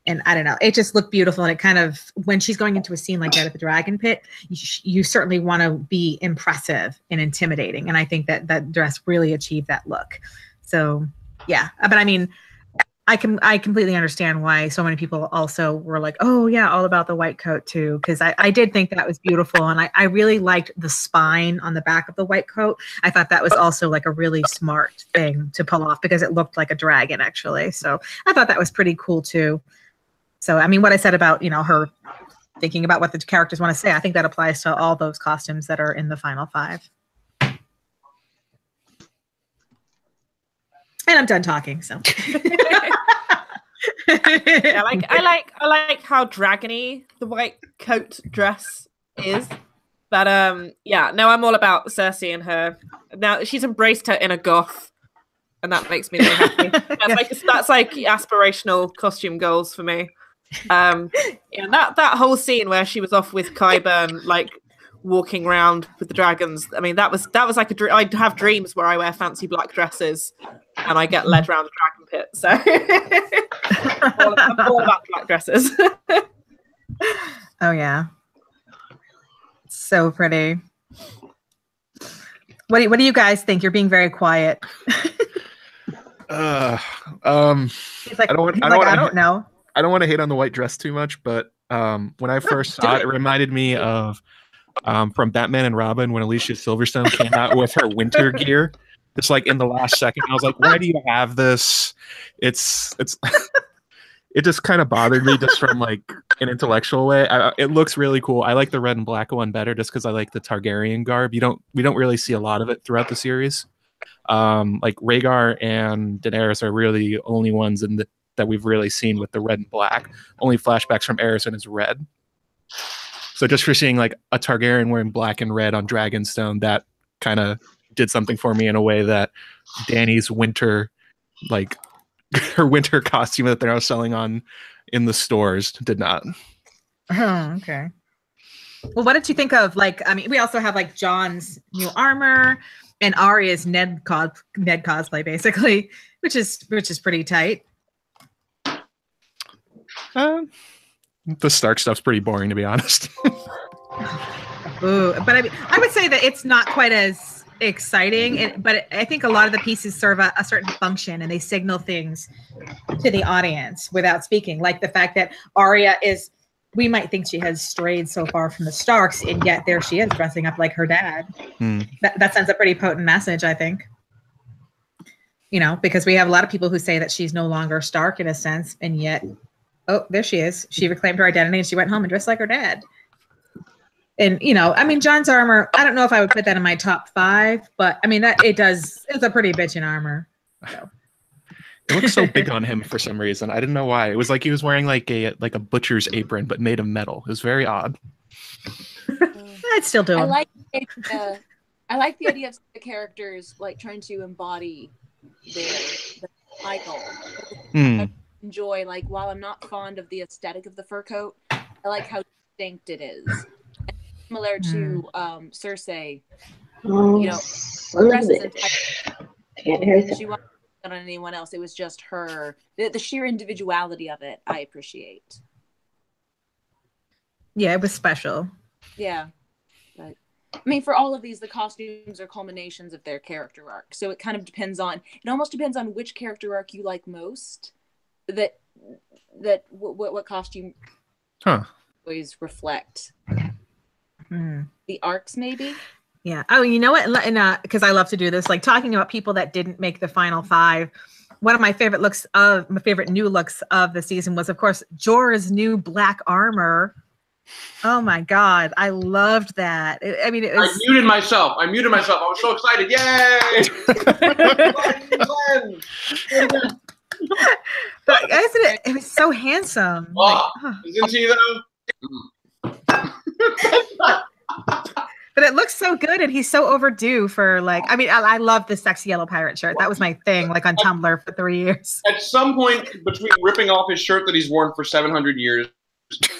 And I don't know, it just looked beautiful. And it kind of, when she's going into a scene like that at the Dragon Pit, you certainly want to be impressive and intimidating. And I think that dress really achieved that look. So yeah, but I mean, I completely understand why so many people also were like, oh yeah, all about the white coat too. Because I did think that was beautiful. And I really liked the spine on the back of the white coat. I thought that was also like a really smart thing to pull off because it looked like a dragon actually. So I thought that was pretty cool too. So, I mean, what I said about, her thinking about what the characters want to say, I think that applies to all those costumes that are in the final 5. And I'm done talking, so. Yeah, I like how dragony the white coat dress is. But yeah, no, I'm all about Cersei and her. Now she's embraced her inner goth, and that makes me really happy. That's like aspirational costume goals for me. Yeah, that whole scene where she was off with Qyburn, like walking around with the dragons. I mean, that was like a dream. I have dreams where I wear fancy black dresses and I get led around the dragon pit. So I'm all about black dresses. Oh yeah, so pretty. What do you guys think? You're being very quiet. He's like, I don't know. I don't want to hate on the white dress too much, but when I first saw it, it reminded me of from Batman and Robin when Alicia Silverstone came out with her winter gear. It's like in the last second, I was like, "Why do you have this?" It's it just kind of bothered me just from like an intellectual way. It looks really cool. I like the red and black one better just because I like the Targaryen garb. We don't really see a lot of it throughout the series. Like Rhaegar and Daenerys are really the only ones that we've really seen with the red and black. Only flashbacks from Aerys is red. So just for seeing like a Targaryen wearing black and red on Dragonstone, that kind of did something for me in a way that Dany's winter, like her winter costume that they're now selling on in the stores, did not. Oh, okay. Well, what did you think of, like, I mean, we also have like Jon's new armor and Arya's Ned cosplay, basically, which is pretty tight. The Stark stuff's pretty boring, to be honest. Ooh, but I mean, I would say that it's not quite as exciting, but I think a lot of the pieces serve a certain function and they signal things to the audience without speaking. Like the fact that Arya we might think she has strayed so far from the Starks, and yet there she is dressing up like her dad. That sends a pretty potent message, I think. You know, because we have a lot of people who say that she's no longer Stark in a sense, and yet, oh, there she is. She reclaimed her identity and she went home and dressed like her dad. And, you know, I mean, Jon's armor, I don't know if I would put that in my top 5, but I mean, it's a pretty bitchin' armor. So. It looks so big on him for some reason. I didn't know why. It was like he was wearing like a butcher's apron, but made of metal. It was very odd. I'd still do it. I like the idea of the characters like trying to embody their cycle. I enjoy, like, while I'm not fond of the aesthetic of the fur coat, I like how distinct it is. And similar to Cersei, you know, she wasn't on anyone else. It was just her. The sheer individuality of it, I appreciate. Yeah, it was special. Yeah. But I mean, for all of these, the costumes are culminations of their character arc. So it kind of depends on, it almost depends on which character arc you like most. What costume always reflect. The arcs, maybe? Yeah. Oh, you know what? Because I love to do this, like talking about people that didn't make the final 5. One of my favorite new looks of the season was, of course, Jorah's new black armor. Oh my God, I loved that. I muted myself. I was so excited. Yay! But isn't it was so handsome. Isn't he though? But it looks so good, and he's so overdue for, like, I mean, I love the sexy yellow pirate shirt. That was my thing, like on Tumblr for 3 years. At some point between ripping off his shirt that he's worn for 700 years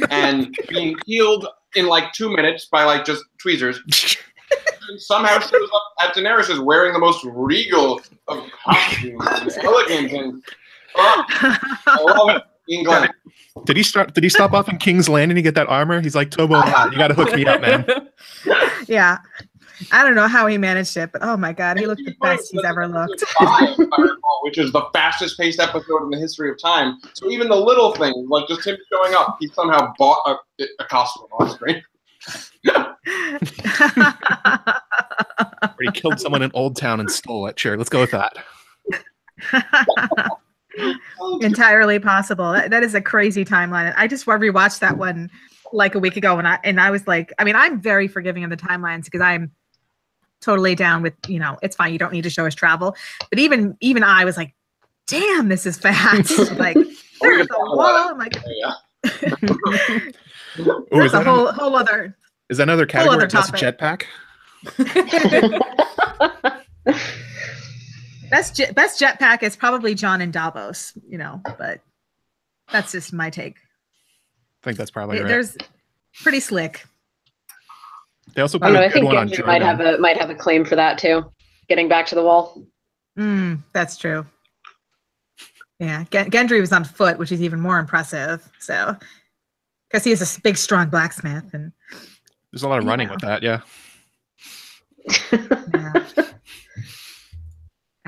and being healed in like 2 minutes by like just tweezers, and somehow shows up at Daenerys as wearing the most regal of costumes and elegant, and I love it. England. Did he stop off in King's Landing to get that armor? He's like, Tobo, you got to hook me up, man. Yeah. I don't know how he managed it, but oh my God, he looked the best he's ever looked. Which is the fastest paced episode in the history of time. So even the little things, like just him showing up, he somehow bought a costume on screen. Or he killed someone in Old Town and stole it. Sure, let's go with that. Entirely possible. That is a crazy timeline. I just rewatched that one like a week ago, and I was like, I mean, I'm very forgiving of the timelines because I'm totally down with, you know, it's fine. You don't need to show us travel. But even I was like, damn, this is fast. Like, there's a wall. I'm like, there's a whole other. Is that another category? Just jetpack. Best jetpack is probably Jon and Davos, you know, but that's just my take. I think that's probably right. There's pretty slick. They also put a good one on Gendry might have a claim for that too. Getting back to the wall. That's true. Yeah, Gendry was on foot, which is even more impressive. So, because he is a big, strong blacksmith, and there's a lot of running with that. Yeah. Yeah.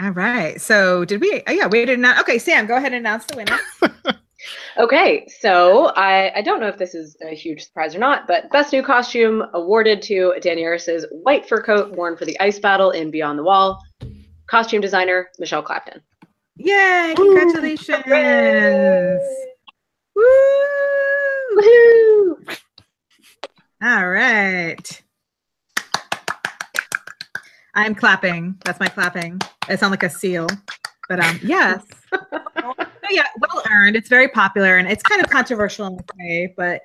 All right. So did we? Oh, yeah, we did not. Okay, Sam, go ahead and announce the winner. Okay, so I don't know if this is a huge surprise or not, but best new costume awarded to Daenerys's white fur coat worn for the ice battle in Beyond the Wall. Costume designer Michelle Clapton. Yay! Congratulations! Woo! Woohoo! All right. I'm clapping. That's my clapping. I sound like a seal, but yes. Yeah, well earned. It's very popular and it's kind of controversial in a way, but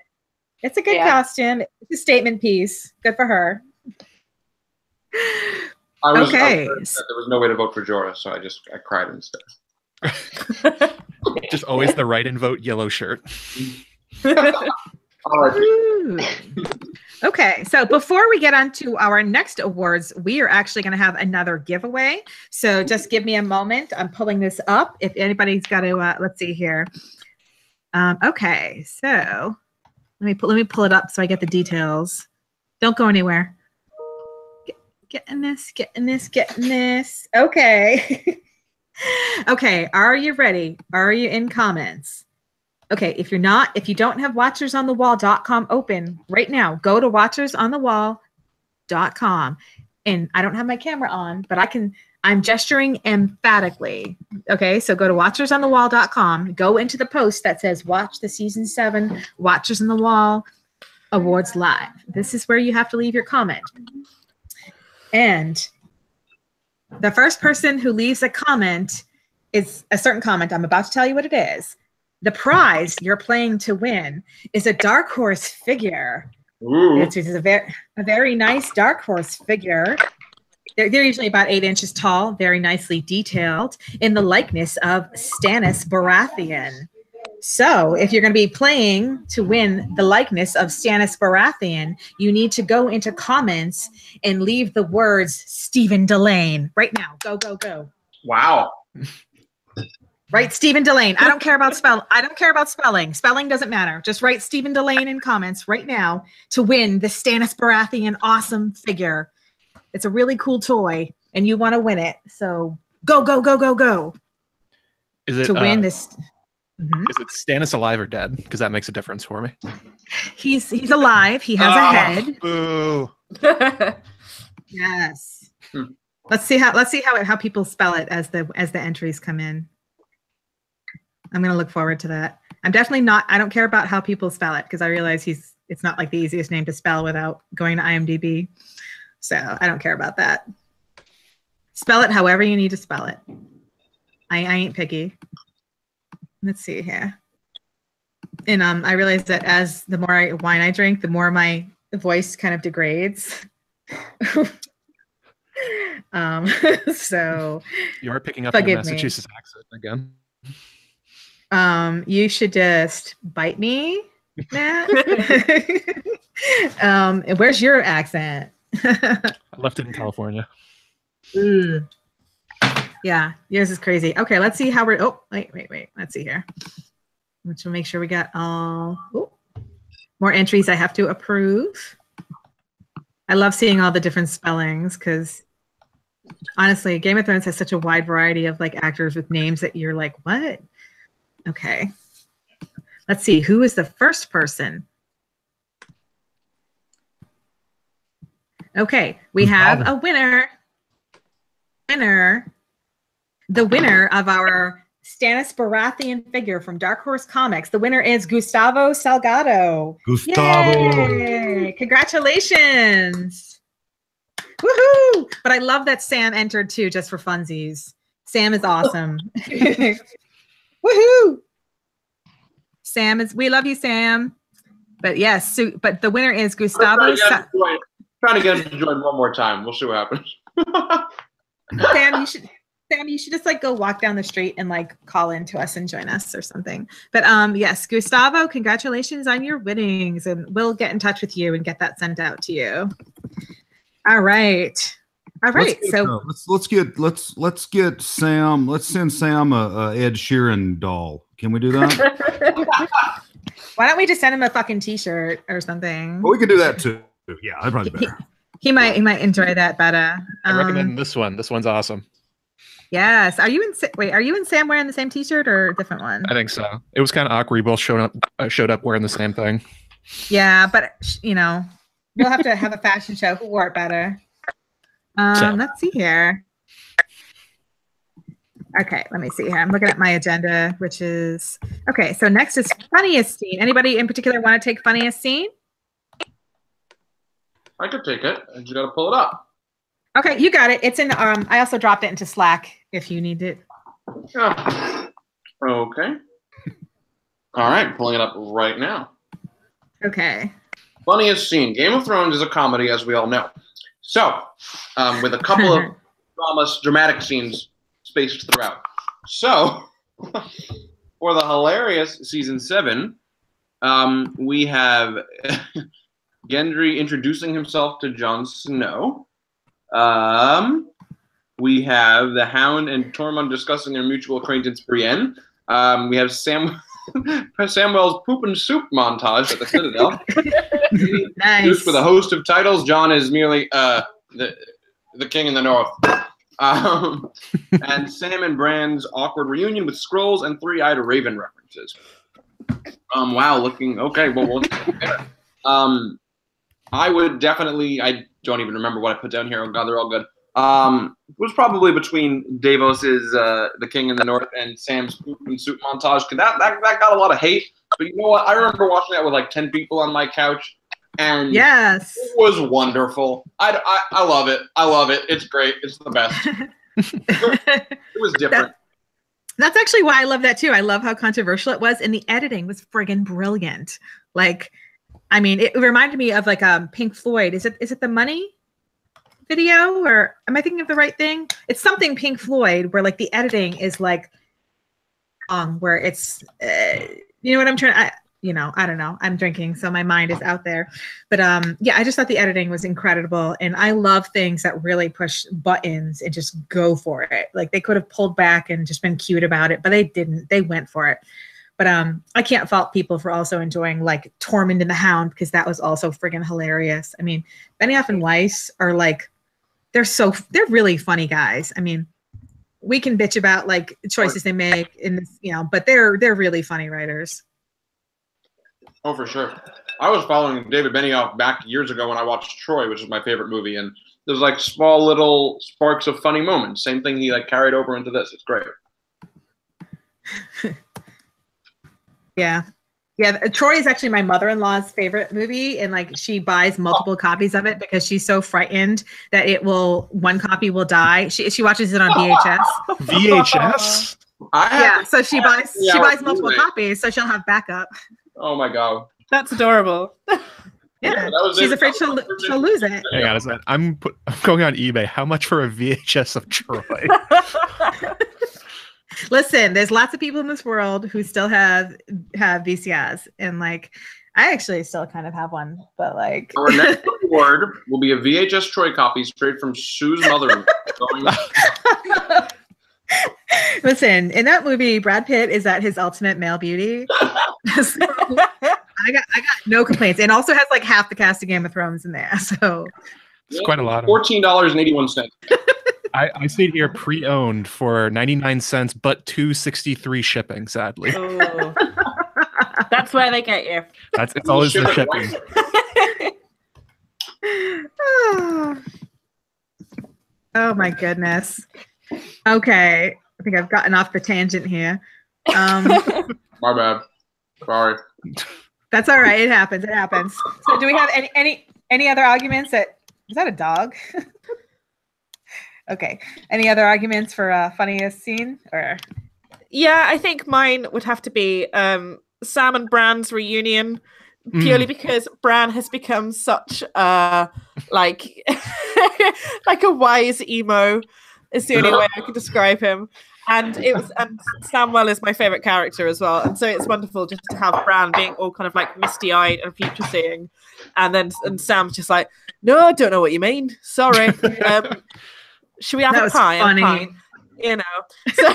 it's a good costume. It's a statement piece. Good for her. Okay. There was no way to vote for Jorah, so I cried instead. Just always the write-in vote yellow shirt. Okay, so before we get on to our next awards, we are actually going to have another giveaway. So just give me a moment. I'm pulling this up. If anybody's got to, let's see here. Okay, so let me pull it up so I get the details. Don't go anywhere. Getting this. Okay. Okay, are you ready? Are you in comments? Okay, if you don't have WatchersOnTheWall.com open right now, go to WatchersOnTheWall.com. And I don't have my camera on, but I'm gesturing emphatically. Okay, so go to WatchersOnTheWall.com, go into the post that says watch the season 7 Watchers on the Wall Awards live. This is where you have to leave your comment. And the first person who leaves a comment is a certain comment. I'm about to tell you what it is. The prize you're playing to win is a dark horse figure. It is a very nice dark horse figure. They're usually about 8 inches tall, very nicely detailed, in the likeness of Stannis Baratheon. So if you're going to be playing to win the likeness of Stannis Baratheon, you need to go into comments and leave the words Stephen Delane right now. Go, go, go. Wow. Write Stephen Delane. I don't care about spelling. Spelling doesn't matter. Just write Stephen Delane in comments right now to win the Stannis Baratheon awesome figure. It's a really cool toy, and you want to win it. So go, go, go, go, go. Is it to win this? Is it Stannis alive or dead? Because that makes a difference for me. He's alive. He has a head. Boo. Yes. Let's see how people spell it as the entries come in. I'm going to look forward to that. I'm definitely not. I don't care about how people spell it because I realize it's not like the easiest name to spell without going to IMDb. So I don't care about that. Spell it however you need to spell it. I ain't picky. Let's see here. And I realize that as the more wine I drink, the more my voice kind of degrades. So you are picking up your Massachusetts accent again. You should just bite me, Matt. Where's your accent? I left it in California. Yeah, yours is crazy. Okay, let's see how we're. Oh, wait. Let's see here. Let's make sure we got all more entries I have to approve. I love seeing all the different spellings because honestly, Game of Thrones has such a wide variety of like actors with names that you're like, what? Okay. Let's see. Who is the first person? Okay, we have a winner. The winner of our Stannis Baratheon figure from Dark Horse Comics. The winner is Gustavo Salgado. Gustavo. Yay! Congratulations. Woohoo! But I love that Sam entered too, just for funsies. Sam is awesome. Woohoo! We love you, Sam. But yes, but the winner is Gustavo. Trying to get him to join one more time. We'll see what happens. Sam, you should just like go walk down the street and like call in to us and join us or something. But yes, Gustavo, congratulations on your winnings, and we'll get in touch with you and get that sent out to you. All right. Let's get Sam. Let's send Sam a Ed Sheeran doll. Can we do that? Why don't we just send him a fucking T-shirt or something? Well, we could do that too. Yeah, that'd probably be better. He might enjoy that better. I recommend this one. This one's awesome. Yes. Are you in? Wait, are you and Sam wearing the same T-shirt or a different one? I think so. It was kind of awkward. We both showed up wearing the same thing. Yeah, but we'll have to have a fashion show. Who wore it better? Let's see here. Okay, let me see here. I'm looking at my agenda, which is okay. So next is funniest scene. Anybody in particular want to take funniest scene? I could take it. I just got to pull it up. Okay, you got it. It's in. I also dropped it into Slack if you need it. Oh. Okay. All right, pulling it up right now. Okay. Funniest scene. Game of Thrones is a comedy, as we all know. So, with a couple of dramatic scenes spaced throughout. So, for the hilarious season 7, we have Gendry introducing himself to Jon Snow. We have the Hound and Tormund discussing their mutual acquaintance Brienne. We have Samwell's poop and soup montage at the Citadel. Nice. With a host of titles, Jon is merely the king in the north. And Sam and Bran's awkward reunion with scrolls and three-eyed raven references. Wow, looking okay. Well, I would definitely. I don't even remember what I put down here. Oh God, they're all good. It was probably between Davos's the King in the North and Sam's poop and soup montage. Cause that got a lot of hate. But you know what? I remember watching that with like 10 people on my couch, and yes, it was wonderful. I love it. I love it. It's great. It's the best. It was different. That's actually why I love that too. I love how controversial it was, and the editing was friggin' brilliant. Like, I mean, it reminded me of like Pink Floyd. Is it the Money video, or am I thinking of the right thing? It's something Pink Floyd where like the editing is like where it's you know what I'm trying I don't know, I'm drinking so my mind is out there, but yeah, I just thought the editing was incredible, and I love things that really push buttons and just go for it. Like they could have pulled back and just been cute about it, but they didn't. They went for it. But I can't fault people for also enjoying like Tormund and the Hound, because that was also friggin' hilarious. I mean, Benioff and Weiss are like, they're really funny guys. I mean, we can bitch about like choices they make in this, but they're really funny writers. Oh, for sure. I was following David Benioff back years ago when I watched Troy, which is my favorite movie, and there's like small little sparks of funny moments. Same thing he like carried over into this. It's great. Yeah. Troy is actually my mother-in-law's favorite movie, and like she buys multiple copies of it because she's so frightened that one copy will die. She watches it on VHS. VHS? Yeah, so she buys multiple copies, so she'll have backup. Oh my God, that's adorable. Yeah, she's afraid she'll lose it. Hang on a second. I'm going on eBay. How much for a VHS of Troy? Listen, there's lots of people in this world who still have VCRs, and like I actually still kind of have one, but like our next award will be a VHS Troy copy straight from Sue's mother. Listen, in that movie, Brad Pitt is at his ultimate male beauty. So, I got no complaints, and also has like half the cast of Game of Thrones in there. So it's quite a lot. $14.81. I see it here pre-owned for 99 cents, but $2.63 shipping. Sadly, that's where they get you. It's always the shipping. Oh my goodness. Okay, I think I've gotten off the tangent here. My bad. Sorry. That's all right. It happens. So, do we have any other arguments? Is that a dog? Okay. Any other arguments for funniest scene? Or yeah, I think mine would have to be Sam and Bran's reunion, purely because Bran has become such like like a wise emo. Is the only way I could describe him. And Samwell is my favorite character as well, and so it's wonderful just to have Bran being all kind of like misty-eyed and future-seeing, and Sam's just like, no, I don't know what you mean. Sorry. Should we have a pie? Funny. You know, so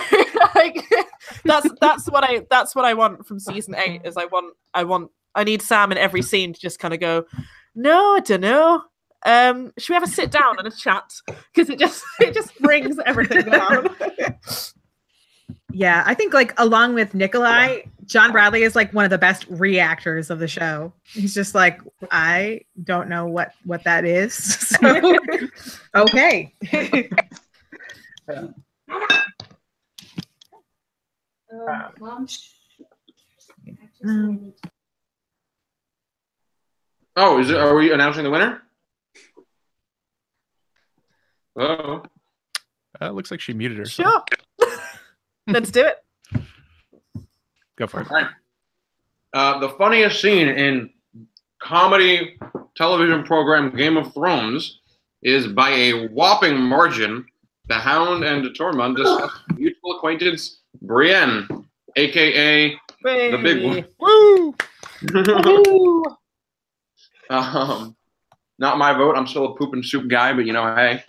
like that's what I want from season 8. Is I need Sam in every scene to just kind of go, no, I don't know. should we have a sit down and a chat? Because it just brings everything down. Yeah, I think like along with Nikolai, John Bradley is like one of the best reactors of the show. He's just like, I don't know what that is. So, okay. Oh, are we announcing the winner? Oh. Looks like she muted herself. Sure. Let's do it. Go for it. All right. The funniest scene in comedy television program Game of Thrones is by a whopping margin. The Hound and Tormund discuss mutual acquaintance Brienne, aka the big one. Woo! Not my vote. I'm still a poop and soup guy, but hey.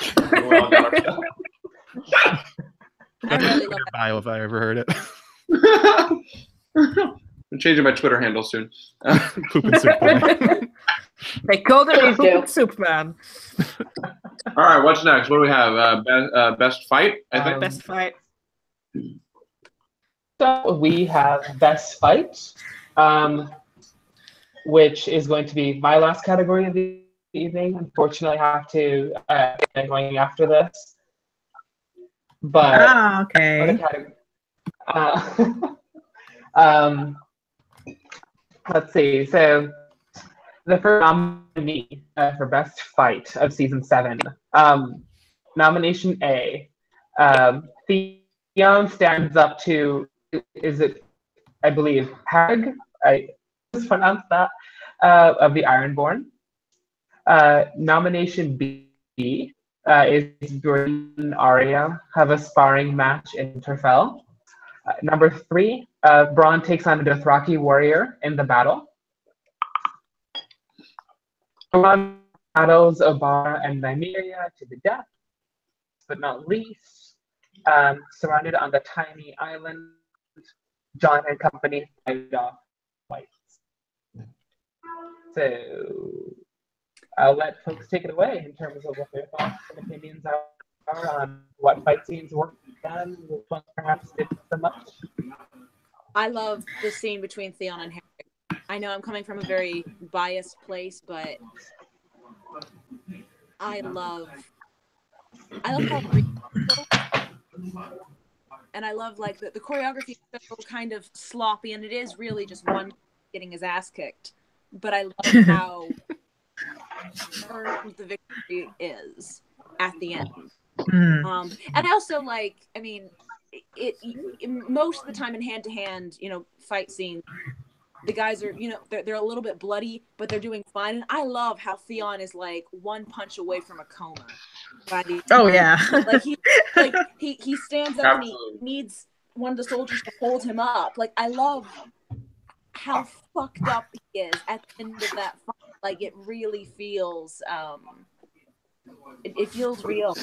That's a Twitter bio if I ever heard it. I'm changing my Twitter handle soon. Poop and soup guy. They called it Poop and Soup Man. All right, what's next? What do we have? Best fight, I think. Best fight. So we have best fight, which is going to be my last category of the evening. Unfortunately, I have to going after this. But okay. Let's see. So the first nominee for best fight of season 7. Nomination A. Theon stands up to, I believe, Hag? I mispronounced that. Of the Ironborn. Nomination B is Jordan and Arya have a sparring match in Winterfell. Number 3, Bronn takes on a Dothraki warrior in the battle. Bronn battles Obara and Nymeria to the death, but not least, surrounded on the tiny island, Jon and company fight off fights. So I'll let folks take it away in terms of what their thoughts and opinions are on what fight scenes worked done, which ones perhaps didn't so much. I love the scene between Theon and Harry. I know I'm coming from a very biased place, but I love how and I love like the choreography is so kind of sloppy, and it is really just one getting his ass kicked. But I love how earned the victory is at the end. And I also like, I mean, it most of the time in hand-to-hand, fight scenes, the guys are, they're a little bit bloody, but they're doing fine. And I love how Theon is like one punch away from a coma. Yeah. he stands up and he needs one of the soldiers to hold him up. Like, I love how fucked up he is at the end of that fight. Like, it really feels it feels real.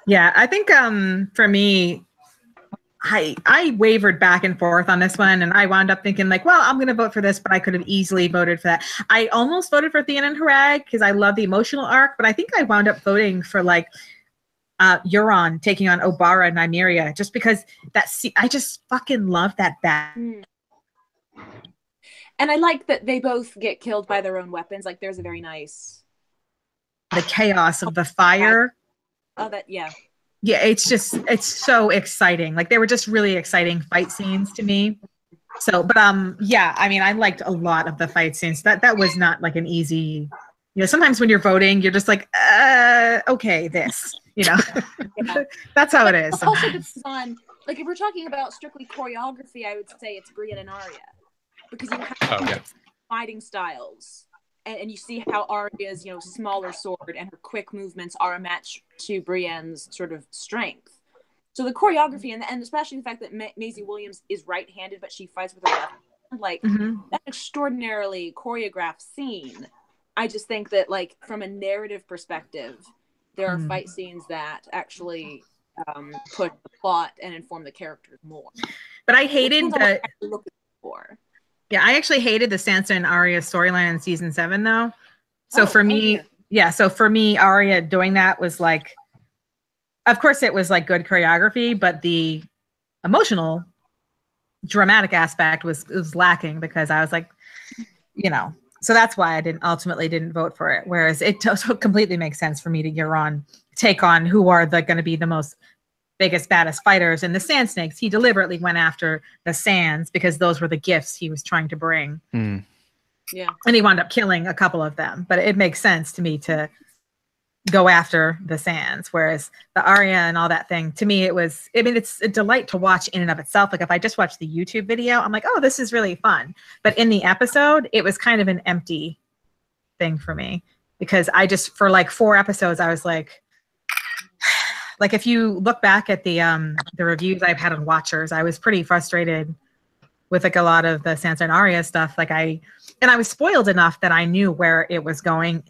Yeah, I think for me, I wavered back and forth on this one, and I wound up thinking like, well, I'm going to vote for this, but I could have easily voted for that. I almost voted for Theon and Harag because I love the emotional arc, but I think I wound up voting for like Euron taking on Obara and Nymeria, just because I just fucking love that battle. And I like that they both get killed by their own weapons. Like, there's a very nice the chaos of the fire. Oh, that yeah. Yeah, it's so exciting. Like, they were just really exciting fight scenes to me. So, but yeah, I mean, I liked a lot of the fight scenes. That was not like an easy. Sometimes when you're voting, you're just like, okay, this. Yeah. That's how it is. Also depends on, like, if we're talking about strictly choreography, I would say it's Brienne and Arya, because you have fighting styles, and you see how Arya's smaller sword and her quick movements are a match to Brienne's sort of strength. So the choreography and especially the fact that Maisie Williams is right-handed, but she fights with her left hand, like that extraordinarily choreographed scene. I just think that, like, from a narrative perspective, there are fight scenes that actually push the plot and inform the characters more. But I hated that. Looking for. Yeah, I actually hated the Sansa and Arya storyline in season 7, though. So for me, Arya doing that was like, of course, it was like good choreography, but the emotional, dramatic aspect was lacking because I was like, so that's why I ultimately didn't vote for it. Whereas it completely makes sense for me to take on who are going to be the most biggest, baddest fighters. And the Sand Snakes, he deliberately went after the Sands because those were the gifts he was trying to bring. Mm. Yeah. And he wound up killing a couple of them. But it makes sense to me to go after the Sands. Whereas the Arya and all that thing, to me, it's a delight to watch in and of itself. Like if I just watch the YouTube video, I'm like, oh, this is really fun. But in the episode, it was kind of an empty thing for me because for like 4 episodes, I was like if you look back at the reviews I've had on Watchers, I was pretty frustrated with like a lot of the Sansa and Arya stuff. I was spoiled enough that I knew where it was going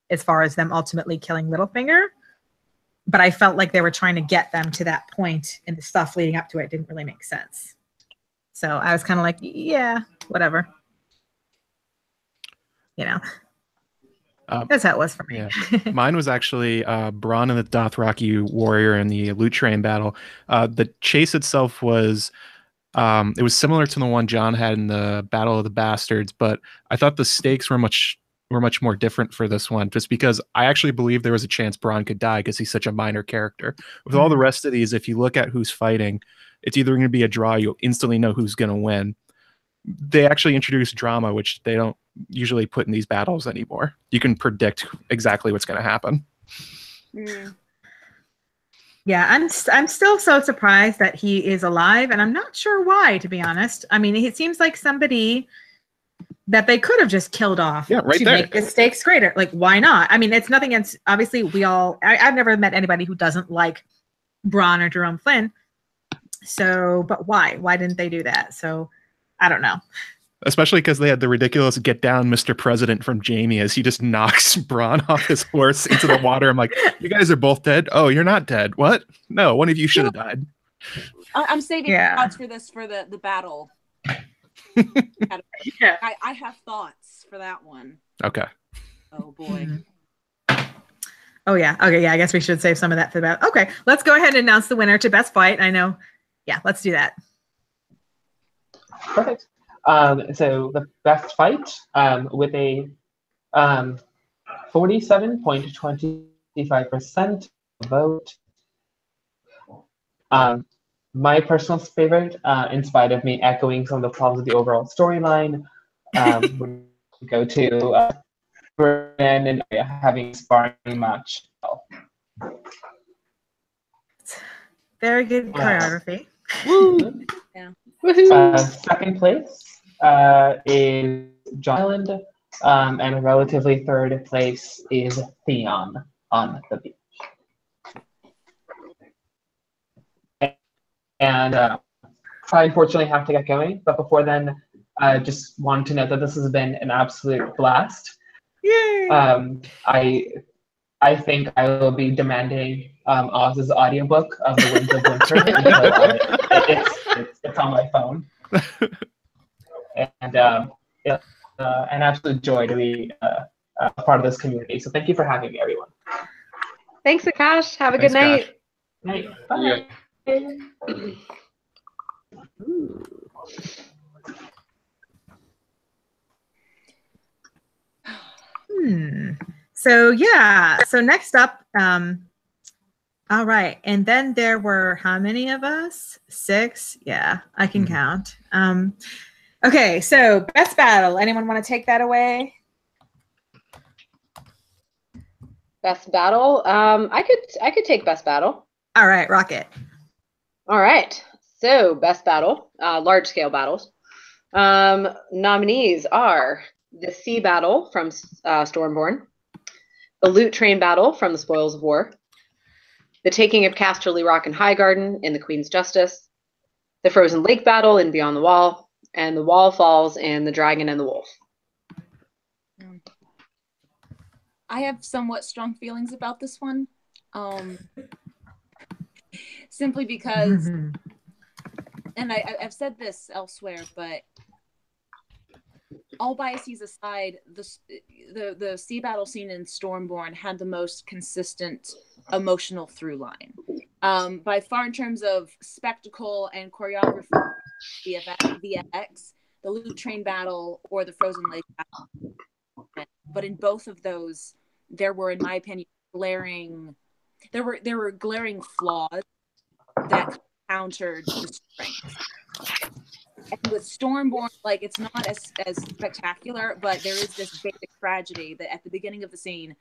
as far as them ultimately killing Littlefinger, but I felt like they were trying to get them to that point, and the stuff leading up to it didn't really make sense. So I was kind of like, yeah, whatever. That's how it was for me. Yeah. Mine was actually Bronn and the Dothraki warrior in the loot train battle. The chase itself was it was similar to the one John had in the Battle of the Bastards, but I thought the stakes were much more different for this one, just because I actually believe there was a chance Bronn could die because he's such a minor character. With all the rest of these, if you look at who's fighting, it's either going to be a draw, you'll instantly know who's going to win. They actually introduced drama, which they don't usually put in these battles anymore. You can predict exactly what's going to happen. Yeah, I'm still so surprised that he is alive, and I'm not sure why, to be honest. I mean, it seems like somebody that they could have just killed off to make the stakes greater. Like, why not? I mean, it's nothing against, obviously, I've never met anybody who doesn't like Bronn or Jerome Flynn. So, but why? Why didn't they do that? So, I don't know. Especially because they had the ridiculous "Get down, Mr. President" from Jaime as he just knocks Bronn off his horse into the water. I'm like, you guys are both dead? Oh, you're not dead. What? No, one of you should have died. I'm saving thoughts for this for the battle. Yeah. I have thoughts for that one. Okay. Oh boy. Oh yeah. Okay. Yeah. I guess we should save some of that for the battle. Okay. Let's go ahead and announce the winner to best fight. I know. Yeah. Let's do that. Perfect. So the best fight with a 47.25% vote. My personal favorite, in spite of me echoing some of the problems with the overall storyline, would go to Bran and Arya having a sparring match. Very good choreography. Yeah. Second place is John Island, and relatively third place is Theon on the beach. And I unfortunately have to get going, but before then, I just wanted to note that this has been an absolute blast. Yay! I think I will be demanding Oz's audiobook of The Winds of Winter until it's on my phone. And an absolute joy to be a part of this community. So thank you for having me, everyone. Thanks, Akash. Have a good night. Night. Bye. So yeah. So next up, all right. And then there were how many of us? 6. Yeah, I can count. Okay. So best battle. Anyone want to take that away? Best battle. I could take best battle. All right, Rocket. All right. So best battle, large scale battles. Nominees are the sea battle from Stormborn, the loot train battle from the Spoils of War, the taking of Casterly Rock and Highgarden in the Queen's Justice, the Frozen Lake battle in Beyond the Wall, and the Wall Falls in the Dragon and the Wolf. I have somewhat strong feelings about this one. Simply because, and I've said this elsewhere, but all biases aside, the sea battle scene in Stormborn had the most consistent emotional through line. By far, in terms of spectacle and choreography, VFX, the Loot Train battle or the Frozen Lake battle. But in both of those, there were, in my opinion, glaring flaws that countered the strengths. And with Stormborn, like, it's not as spectacular, but there is this basic tragedy that at the beginning of the scene,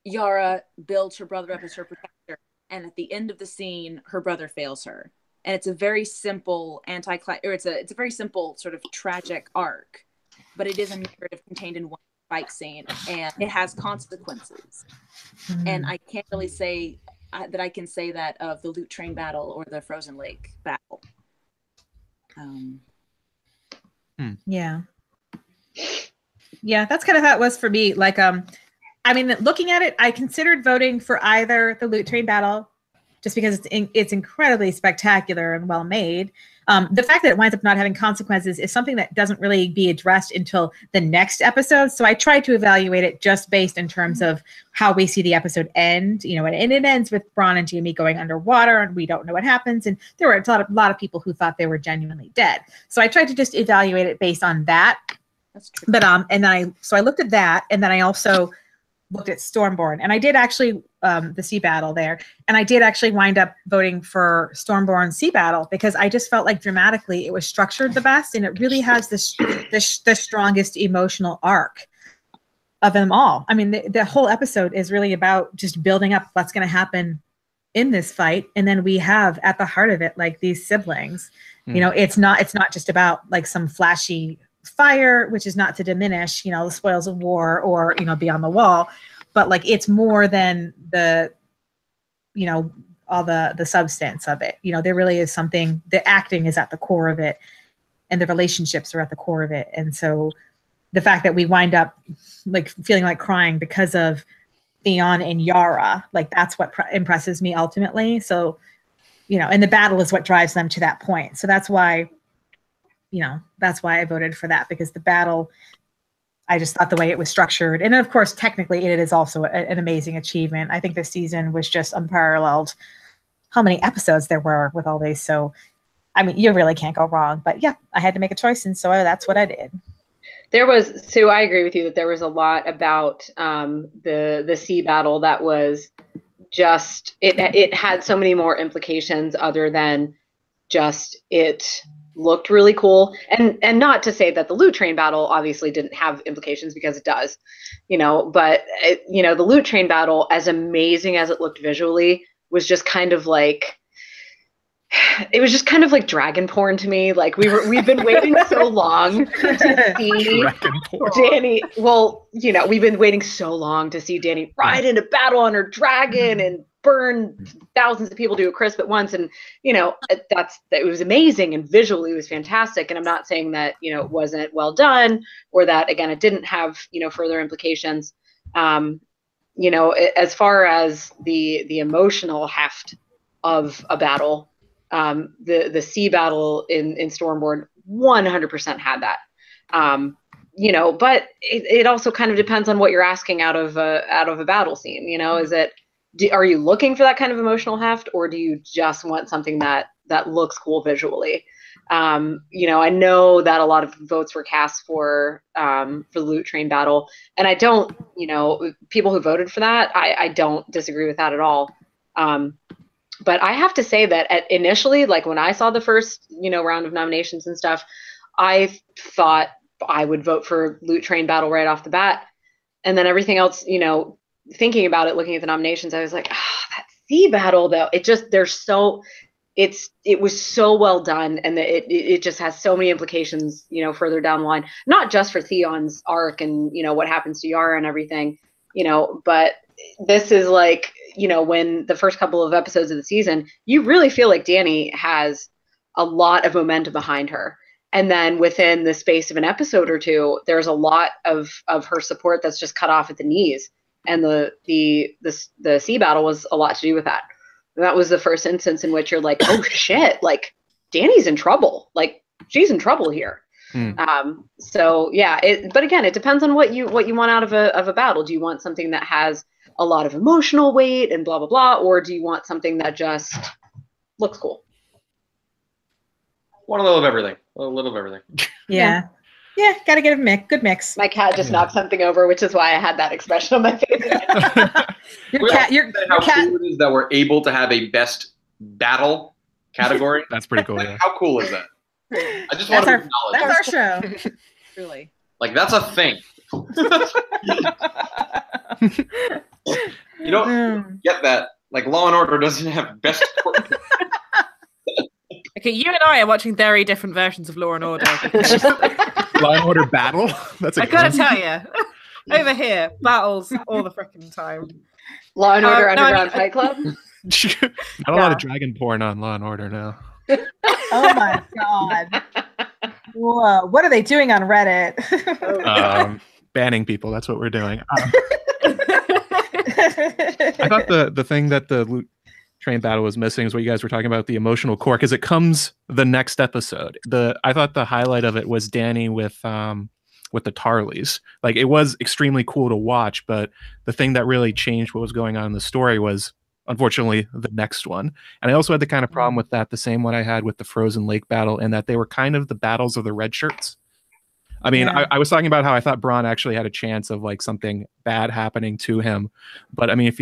Yara builds her brother up as her protector, and at the end of the scene, her brother fails her. And it's a very simple it's a very simple sort of tragic arc, but it is a narrative contained in one fight scene, and it has consequences. And I can't really say that I can say that of the Loot Train battle or the Frozen Lake battle. Yeah, that's kind of how it was for me. Like, I mean, looking at it, I considered voting for either the Loot Train battle, just because it's incredibly spectacular and well made. The fact that it winds up not having consequences is something that doesn't really be addressed until the next episode. So I tried to evaluate it just based in terms of how we see the episode end, and it ends with Bronn and Jaime going underwater, and we don't know what happens. And there were a lot of people who thought they were genuinely dead. So I tried to just evaluate it based on that. That's true. But I looked at that, and then I also looked at Stormborn, and I did actually the sea battle there, and I did actually wind up voting for Stormborn sea battle because I just felt like dramatically it was structured the best, and it really has the strongest emotional arc of them all. I mean, the whole episode is really about just building up what's going to happen in this fight, and then we have at the heart of it like these siblings. It's not just about like some flashy fire, which is not to diminish the spoils of war or Beyond the Wall, but like it's more than the all the substance of it. There really is something. The acting is at the core of it, and the relationships are at the core of it. And so the fact that we wind up like feeling like crying because of Theon and Yara, like that's what impresses me ultimately. So and the battle is what drives them to that point. So that's why I voted for that, because the battle, I just thought the way it was structured. And of course, technically it is also an amazing achievement. I think this season was just unparalleled. How many episodes there were with all these. So, I mean, you really can't go wrong, but yeah, I had to make a choice. And so that's what I did. Sue, I agree with you that there was a lot about the sea battle that was just, it had so many more implications other than just it looked really cool, and not to say that the Loot Train battle obviously didn't have implications, because it does, but the Loot Train battle, as amazing as it looked visually, was just kind of like, it was just kind of like dragon porn to me. Like we've been waiting so long to see Dany. Well, we've been waiting so long to see Dany ride into battle on her dragon and burn thousands of people to a crisp at once. And it was amazing, and visually it was fantastic. And I'm not saying that it wasn't well done, or that again it didn't have further implications. As far as the emotional heft of a battle, the sea battle in Stormborn 100% had that. But it also kind of depends on what you're asking out of a battle scene. Is it, are you looking for that kind of emotional heft, or do you just want something that looks cool visually? I know that a lot of votes were cast for the Loot Train battle, and I don't, people who voted for that, I don't disagree with that at all. But I have to say that initially, like when I saw the first, round of nominations and stuff, I thought I would vote for Loot Train battle right off the bat. And then everything else, thinking about it, looking at the nominations, I was like, that sea battle though, it was so well done, and it just has so many implications, further down the line, not just for Theon's arc and, what happens to Yara and everything, but this is like, when the first couple of episodes of the season, you really feel like Dany has a lot of momentum behind her. And then within the space of an episode or two, there's a lot of her support that's just cut off at the knees. And the sea battle was a lot to do with that. And that was the first instance in which you're like, oh shit, like Dany's in trouble. Like she's in trouble here. So yeah, but again, it depends on what you want out of a battle. Do you want something that has a lot of emotional weight and blah blah blah, or do you want something that just looks cool? Want a little of everything. A little of everything. Yeah, gotta get a good mix. My cat just knocked something over, which is why I had that expression on my face. Your cat. Cool it is that we're able to have a best battle category. That's pretty cool. Yeah. How cool is that? I just want to acknowledge. That's our show. Really. Like that's a thing. You don't get that. Like Law and Order doesn't have best. Okay, you and I are watching very different versions of Law and Order. Law and Order battle. That's. I gotta tell you, over here, battles all the freaking time. Law and Order Underground Fight Club. Not a lot of dragon porn on Law and Order now. Oh my god! Whoa! What are they doing on Reddit? Banning people. That's what we're doing. I thought the thing that the loot train battle was missing is what you guys were talking about, the emotional core, because it comes the next episode. I thought the highlight of it was Danny with the Tarleys. Like, it was extremely cool to watch, but the thing that really changed what was going on in the story was, unfortunately, the next one. And I also had the kind of problem with that, the same one I had with the Frozen Lake battle, and that they were kind of the battles of the red shirts. I mean, I was talking about how I thought Bronn actually had a chance of like something bad happening to him, but I mean, if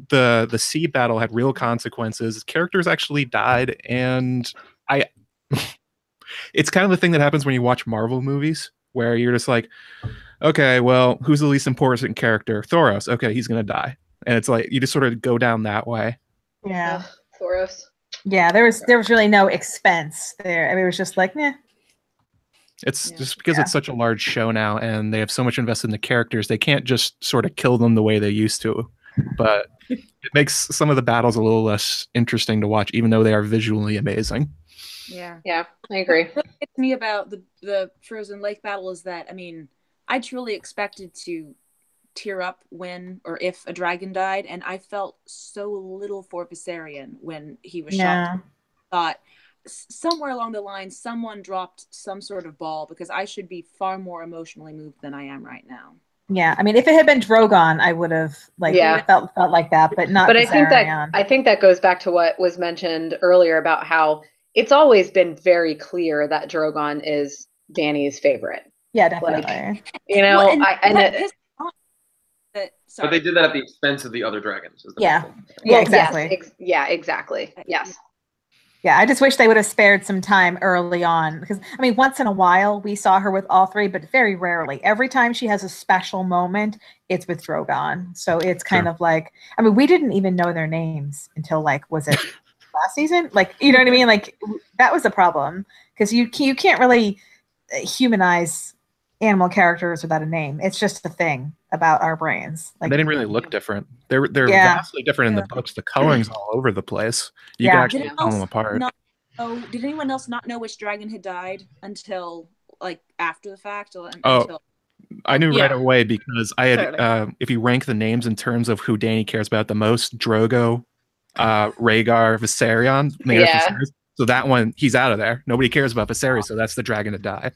the sea battle had real consequences, characters actually died, and it's kind of the thing that happens when you watch Marvel movies, where you're just like, okay, well, who's the least important character? Thoros. Okay, he's gonna die, and it's like you just sort of go down that way. Yeah, Thoros. Yeah, there was really no expense there. I mean, it was just like, nah. It's just because it's such a large show now, and they have so much invested in the characters, they can't just sort of kill them the way they used to. But it makes some of the battles a little less interesting to watch, even though they are visually amazing. Yeah, I agree. What gets me about the Frozen Lake battle is that, I mean, I truly expected to tear up when or if a dragon died, and I felt so little for Viserion when he was shot. Thought somewhere along the line someone dropped some sort of ball, because I should be far more emotionally moved than I am right now. Yeah, I mean, if it had been Drogon, I would have felt like that, but not. But I think that goes back to what was mentioned earlier about how it's always been very clear that Drogon is Dany's favorite. Yeah, definitely. Like, you know, but they did that at the expense of the other dragons. Yeah, exactly. Exactly. Yes. Yeah, I just wish they would have spared some time early on, because I mean, once in a while we saw her with all three, but very rarely. Every time she has a special moment, it's with Drogon. So it's kind of like, I mean, we didn't even know their names until like, was it last season? Like, you know what I mean? Like, that was a problem, because you can't really humanize animal characters without a name. It's just a thing about our brains. Like, they didn't really look different. They're vastly different in the books. The coloring's all over the place. You can actually tell them apart. Did anyone else not know which dragon had died until like after the fact? I knew right away, because I had if you rank the names in terms of who Dany cares about the most, Drogo, Rhaegar, Viserion, so that one, he's out of there. Nobody cares about Viserys, so that's the dragon to die.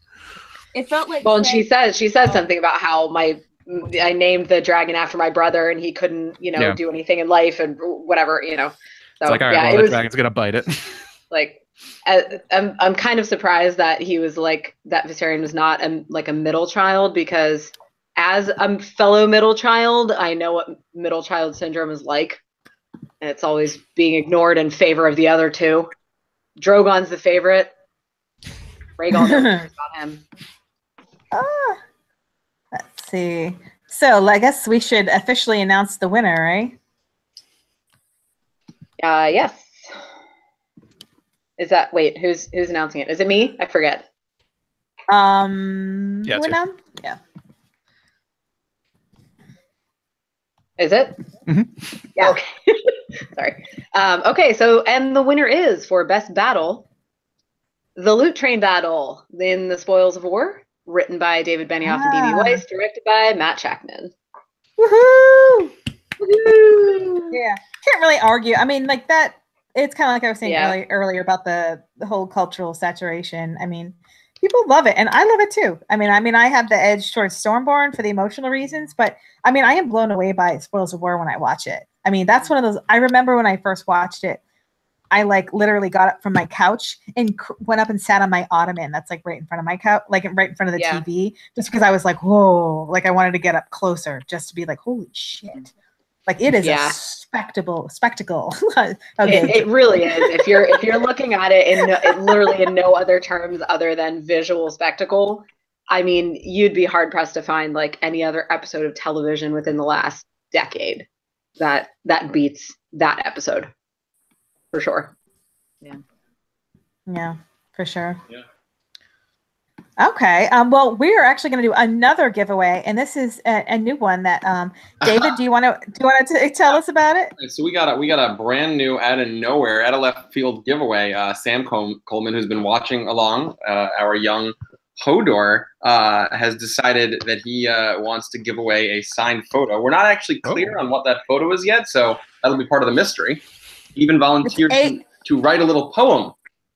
It felt like, well, and she said something about how I named the dragon after my brother, and he couldn't, do anything in life and whatever, So it's like, all right, well, the dragon's gonna bite it. Like, I'm kind of surprised that he was like that. Viserion was not a middle child, because as a fellow middle child, I know what middle child syndrome is like, and it's always being ignored in favor of the other two. Drogon's the favorite. Rhaegar cares about him. Let's see. So I guess we should officially announce the winner, right? Yes. Is that, wait, who's announcing it? Is it me? I forget. Yeah. Yeah. Is it? Mm-hmm. Yeah. Okay. Sorry. Okay. So, and the winner is, for best battle, the Loot Train battle in the Spoils of War, written by David Benioff and D.B. Weiss, directed by Matt Shackman. Woohoo! Woohoo! Yeah, can't really argue. I mean, like that. It's kind of like I was saying earlier about the whole cultural saturation. I mean, People love it, and I love it too. I mean, I have the edge towards Stormborn for the emotional reasons, but I mean, I am blown away by Spoils of War when I watch it. I mean, that's one of those. I remember when I first watched it, I like literally got up from my couch and went up and sat on my ottoman. That's like right in front of my couch, like right in front of the TV, just because I was like, whoa, like I wanted to get up closer just to be like, holy shit. Like it is a spectacle. Okay. It really is. If you're looking at it literally in no other terms other than visual spectacle, I mean, you'd be hard pressed to find like any other episode of television within the last decade that beats that episode. For sure. Yeah, for sure. Yeah. Okay. Well, we are actually going to do another giveaway, and this is a new one that David, do you want to tell us about it? So we got a brand new out of nowhere, out of left field giveaway. Sam Coleman, who's been watching along, our young Hodor, has decided that he wants to give away a signed photo. We're not actually clear on what that photo is yet, so that'll be part of the mystery. He even volunteered to write a little poem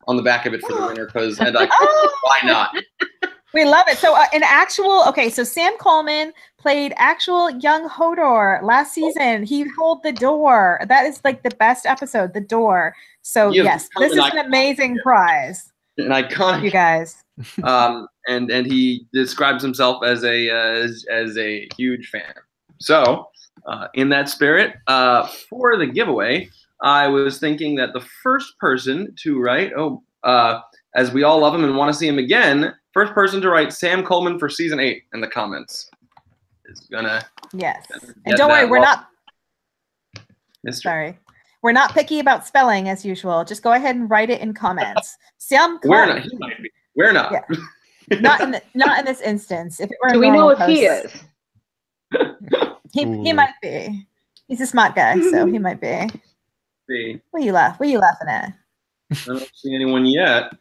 on the back of it for the winner, because why not? We love it. So so Sam Coleman played actual young Hodor last season. He held the door. That is like the best episode, the door. So yes, this is an amazing prize. An iconic, you guys. And he describes himself as a huge fan. So in that spirit, for the giveaway, I was thinking that the first person to write, as we all love him and want to see him again, first person to write Sam Coleman for season 8 in the comments is gonna. Yes, and don't worry, we're not. Sorry, we're not picky about spelling as usual. Just go ahead and write it in comments. Sam Coleman. We're not. He might be. We're not. Yeah. not in this instance. If it were do we know if he is? He might be. He's a smart guy, so he might be. See. What are you laughing at? I don't see anyone yet.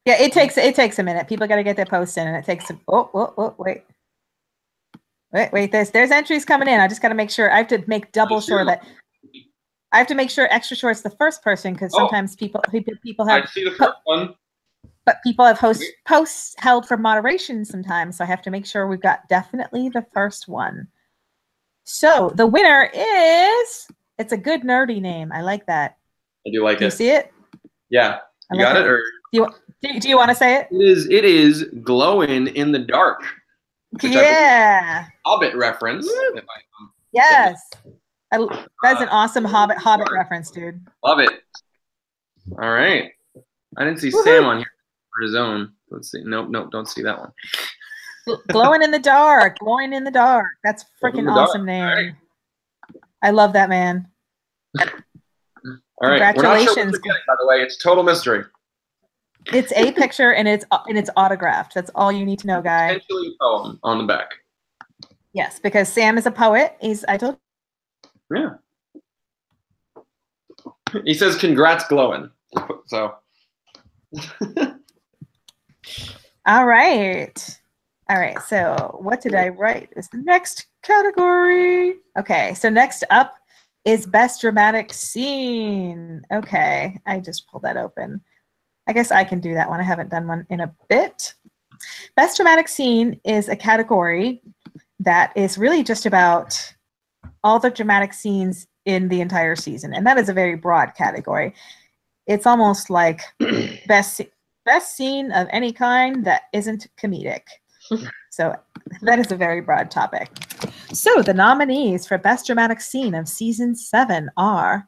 Yeah, it takes a minute. People got to get their posts in, and it takes wait. There's entries coming in. I just got to make sure. I have to make double sure that. I have to make sure extra sure it's the first person, because sometimes people have. I see the first one. But people have posts held for moderation sometimes, so I have to make sure we've got definitely the first one. So the winner is. It's a good nerdy name. I like that. I do like it. You see it? Yeah. You got it? Or do you want to say it? It is glowing in the dark. Yeah. Hobbit reference. Yes. That's an awesome Hobbit reference, dude. Love it. All right. I didn't see Sam on here for his own. Let's see. Nope, don't see that one. Glowing in the dark. Glowing in the dark. That's a freaking awesome name. Right. I love that, man. All right. Congratulations. We're not sure what you're getting, by the way. It's total mystery. It's a picture and it's autographed. That's all you need to know, guy. Potentially a poem on the back. Yes, because Sam is a poet. I told. Yeah. He says, "Congrats, glowing." So. All right. So what did I write? Is the next category? Okay. So next up is best dramatic scene. Okay. I just pulled that open. I guess I can do that one. I haven't done one in a bit. Best dramatic scene is a category that is really just about all the dramatic scenes in the entire season. And that is a very broad category. It's almost like best scene of any kind that isn't comedic. So that is a very broad topic. So the nominees for best dramatic scene of season 7 are: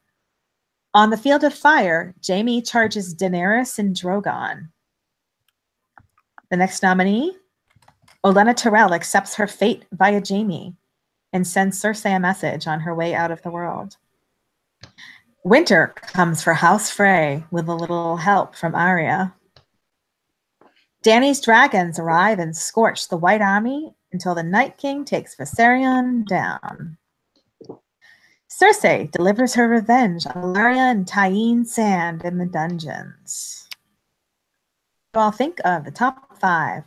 on the field of fire, Jaime charges Daenerys and Drogon. The next nominee, Olenna Tyrell accepts her fate via Jaime and sends Cersei a message on her way out of the world. Winter comes for House Frey with a little help from Arya. Dany's dragons arrive and scorch the White Army until the Night King takes Viserion down. Cersei delivers her revenge on Ellaria and Tyene Sand in the dungeons. So I'll think of the top 5.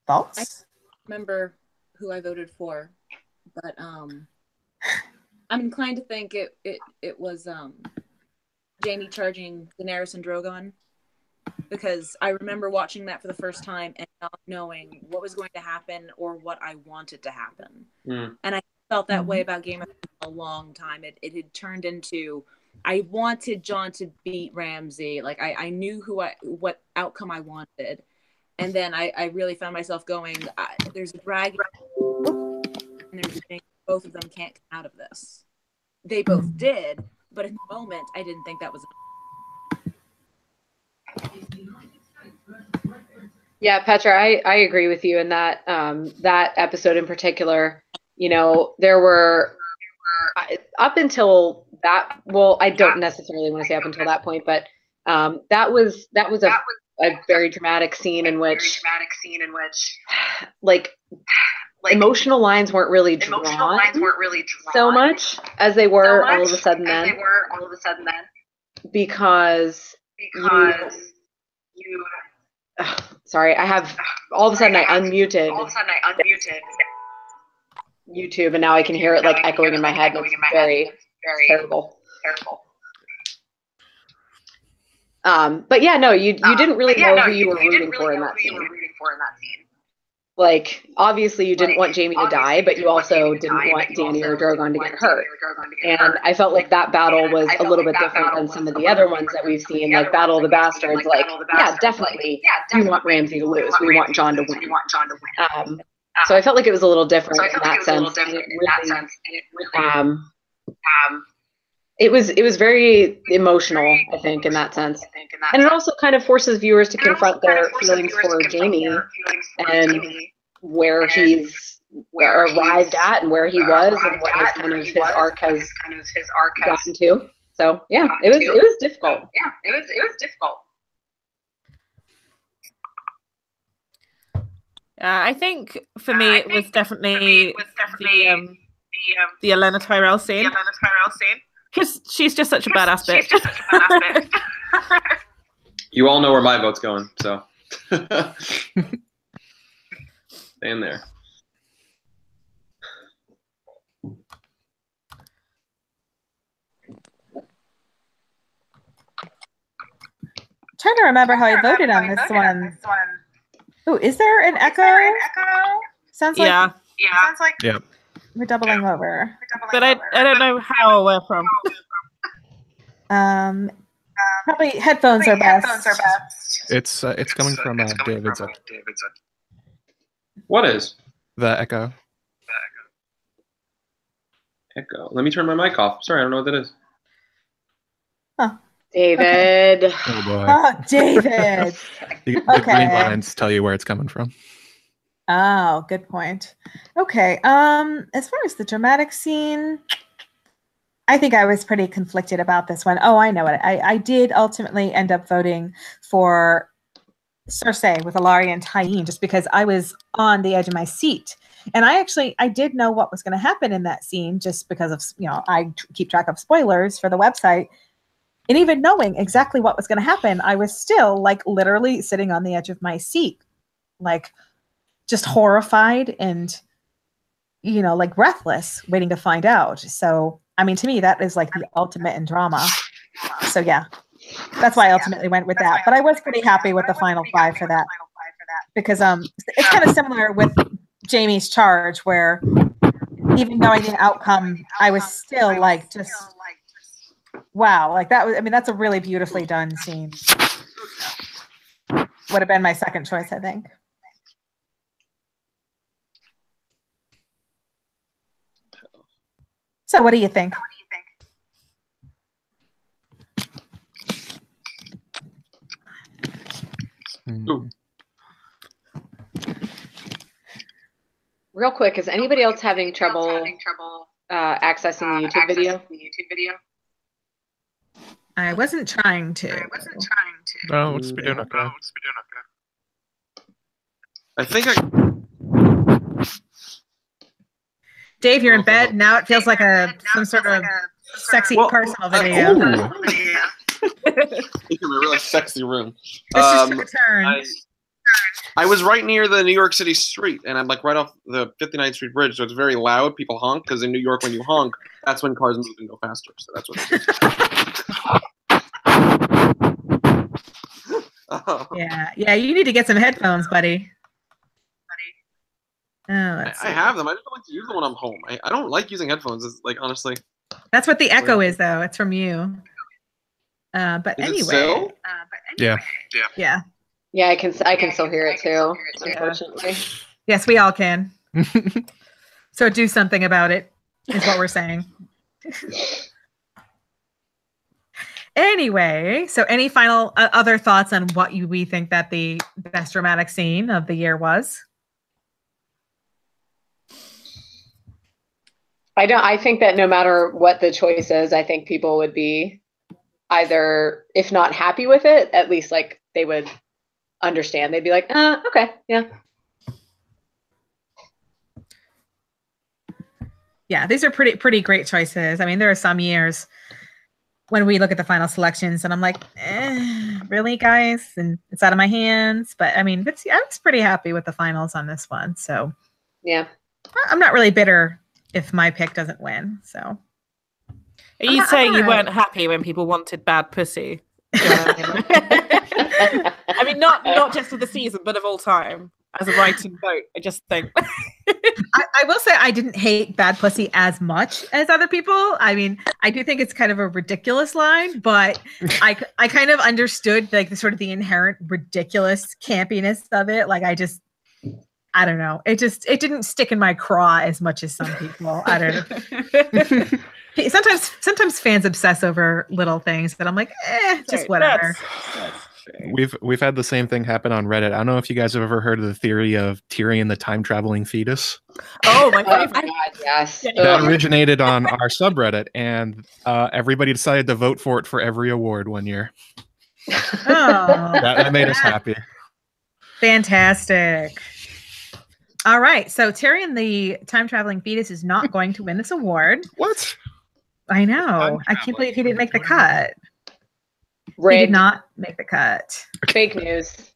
Thoughts? I remember who I voted for, but I'm inclined to think it was Jaime charging Daenerys and Drogon, because I remember watching that for the first time and not knowing what was going to happen or what I wanted to happen. And I felt that way about Game of Thrones a long time. It had turned into, I wanted Jon to beat Ramsay. Like I knew what outcome I wanted. And then I really found myself going, there's a dragon and there's a thing, both of them can't come out of this. They both did, but in the moment, I didn't think that was enough. Yeah, Petra, I agree with you in that that episode in particular. You know, there were up until that. Well, I don't necessarily want to say up until that point, but that was a very dramatic scene in which like emotional lines weren't really drawn so much as they were all of a sudden then. Because you sorry, I have all of a sudden I unmuted YouTube, and now I can hear it like echoing in my head. It's very terrible. But yeah, no, you didn't really know who you were rooting for in that scene. Like, obviously you didn't want Jaime to die, but you also didn't want Dany or Drogon to get hurt. And I felt like that battle was a little bit different than some of the other ones that we've seen, like Battle of the Bastards. Like, yeah, definitely, we want Ramsay to lose. We want Jon to win. So I felt like it was a little different in that sense. It was very emotional, I think, in that sense. And it also kind of forces viewers to confront their feelings for Jaime and where he's arrived at and where he was and what his arc has gotten to. So yeah, it was difficult. I think for me it was definitely the Olenna Tyrell scene. Because she's just such a badass bitch. You all know where my vote's going, so stay in there. Trying to remember how I voted on this one. Oh, is there an echo? Sounds like yeah. We're doubling over. But I don't know how or where from. Probably headphones are best. It's coming from David's. What is? The echo. Echo. Let me turn my mic off. Sorry, I don't know what that is. Huh. David. Okay. Oh boy. Oh, David. The green lines tell you where it's coming from. Oh, good point. Okay. As far as the dramatic scene, I think I was pretty conflicted about this one. Oh, I know it. I did ultimately end up voting for Cersei with Ilaria and Tyene just because I was on the edge of my seat. And I did know what was going to happen in that scene just because of, I keep track of spoilers for the website. And even knowing exactly what was going to happen, I was still like literally sitting on the edge of my seat, like just horrified and, like breathless, waiting to find out. So, I mean, to me, that is like the ultimate in drama. So yeah, that's why I ultimately went with that. But I was pretty happy with the final five for that because it's kind of similar with Jaime's charge, where even knowing the outcome, I was still like just wow, like that was. I mean, that's a really beautifully done scene. Would have been my second choice, I think. So, what do you think? Ooh. Real quick, is anybody else having trouble accessing the YouTube video? I wasn't trying to. No, it's been doing okay. I think Dave, you're in bed now. It feels like some sort of sexy personal video. It's a really sexy room. This just took a turn. I was right near the New York City street, and I'm like right off the 59th Street Bridge, so it's very loud. People honk, because in New York, when you honk, that's when cars move and go faster. So that's what it is. Oh. Yeah. You need to get some headphones, buddy. Oh, I have them. I just don't like to use them when I'm home. I don't like using headphones. It's like, honestly. That's what the echo is, though. It's from you. But Is anyway. it still? Yeah. Yeah, I can still hear it too, unfortunately. Yes, we all can. So do something about it, is what we're saying. Anyway, so any final other thoughts on what we think that the best dramatic scene of the year was? I think that no matter what the choice is, I think people would be either, if not happy with it, at least like they would understand. They'd be like, okay, yeah. Yeah, these are pretty great choices. I mean, there are some years when we look at the final selections and I'm like, really, guys? And it's out of my hands. But I mean, I was pretty happy with the finals on this one. So yeah, I'm not really bitter if my pick doesn't win. So are you saying you weren't happy when people wanted bad pussy? I mean, not just of the season, but of all time. As a writing vote, I just think. I will say I didn't hate bad pussy as much as other people. I mean, I do think it's kind of a ridiculous line, but I kind of understood like the sort of the inherent ridiculous campiness of it. Like I don't know. It didn't stick in my craw as much as some people. I don't know. Sometimes fans obsess over little things, but I'm like, just whatever. We've had the same thing happen on Reddit. I don't know if you guys have ever heard of the theory of Tyrion the time traveling fetus. Oh my god! Yes. That originated on our subreddit, and everybody decided to vote for it for every award one year. Oh, that made us happy. Fantastic. All right, so Tyrion the time traveling fetus is not going to win this award. What? I know. I can't believe he didn't make the cut. Rigged. He did not make the cut. Fake news.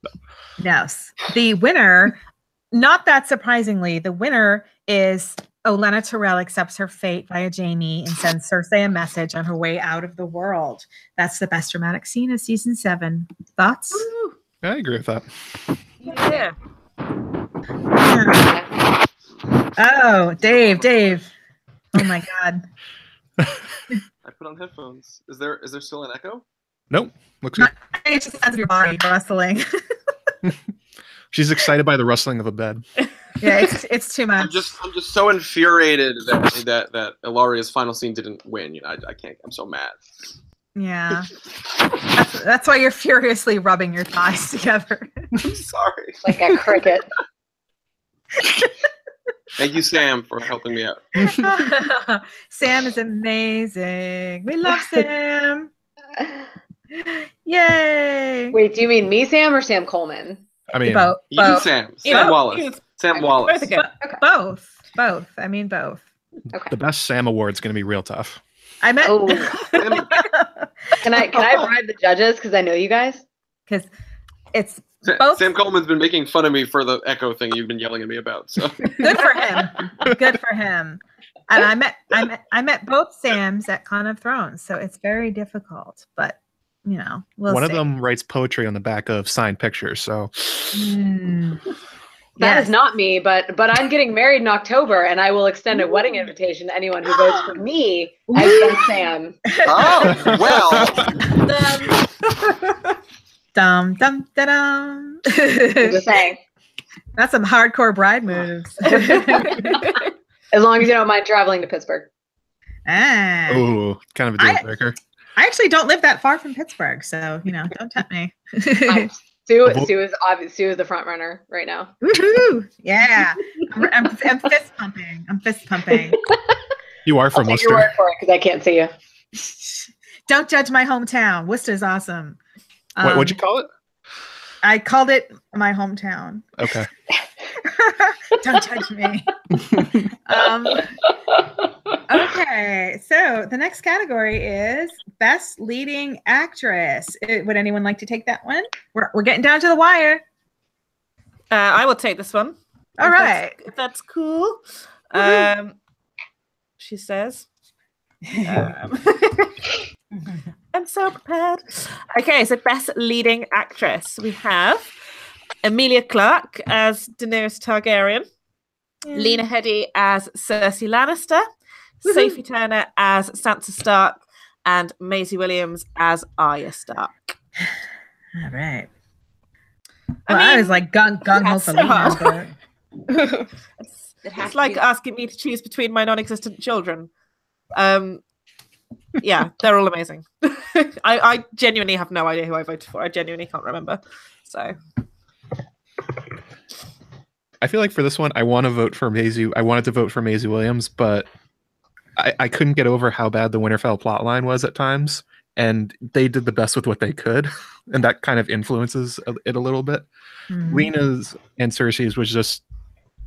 Yes. The winner, not that surprisingly, the winner is Olenna Tyrell accepts her fate via Jaime and sends Cersei a message on her way out of the world. That's the best dramatic scene of season 7. Thoughts? I agree with that. Yeah. Oh, Dave. Oh my God. I put on headphones. Is there still an echo? Nope. Looks good. It's just sounds of your body rustling. She's excited by the rustling of a bed. Yeah, it's too much. I'm just so infuriated that Ilaria's final scene didn't win. You know, I can't. I'm so mad. Yeah. That's why you're furiously rubbing your thighs together. I'm sorry. Like a cricket. Thank you, Sam, for helping me out. Sam is amazing. We love Sam. Yay! Wait, do you mean me, Sam, or Sam Coleman? I mean, both. Sam Wallace. Sam Wallace. Both. I mean both. Okay. The best Sam award's going to be real tough. I meant. Oh. Can I bribe the judges because I know you guys? Because it's both. Sam Coleman's been making fun of me for the echo thing you've been yelling at me about. So good for him. Good for him. And I met both Sams at Con of Thrones, so it's very difficult. But you know, one of them writes poetry on the back of signed pictures. So that is not me, but I'm getting married in October, and I will extend a wedding invitation to anyone who votes for me as Sam. Oh well. Dum dum da dum. Just saying. That's some hardcore bride moves. As long as you don't mind traveling to Pittsburgh. Oh, kind of a deal breaker. I actually don't live that far from Pittsburgh, so you know, don't tempt me. Sue is obvious. Sue is the front runner right now. Woohoo! Yeah, I'm fist pumping. You are from I'll take Worcester. your word for it because I can't see you. Don't judge my hometown. Worcester's awesome. What'd you call it? I called it my hometown. Okay. Don't judge me. Okay, so the next category is Best Leading Actress. Would anyone like to take that one? We're getting down to the wire. I will take this one. All right. If that's cool. She says. I'm so prepared. Okay, so best leading actress. We have Emilia Clarke as Daenerys Targaryen, Lena Headey as Cersei Lannister, Sophie Turner as Sansa Stark, and Maisie Williams as Arya Stark. All right. Well, I was like gung ho for Lena. It's like asking me to choose between my non-existent children. Yeah, they're all amazing. I genuinely have no idea who I voted for. I genuinely can't remember. So I feel like for this one, I want to vote for Maisie. I wanted to vote for Maisie Williams, but I couldn't get over how bad the Winterfell plotline was at times, and they did the best with what they could, and that kind of influences it a little bit. Lena's and Cersei's was just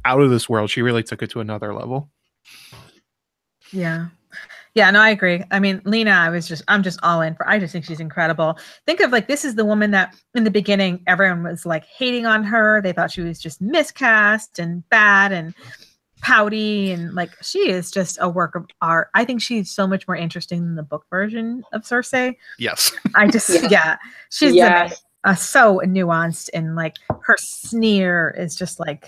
out of this world. She really took it to another level. Yeah. Yeah, no, I agree. I mean, Lena, I'm just all in for. I just think she's incredible. Think of like, this is the woman that in the beginning, everyone was like hating on her. They thought she was just miscast and bad and pouty. And like, she is just a work of art. I think she's so much more interesting than the book version of Cersei. Yes. I just, she's so nuanced, and like her sneer is just like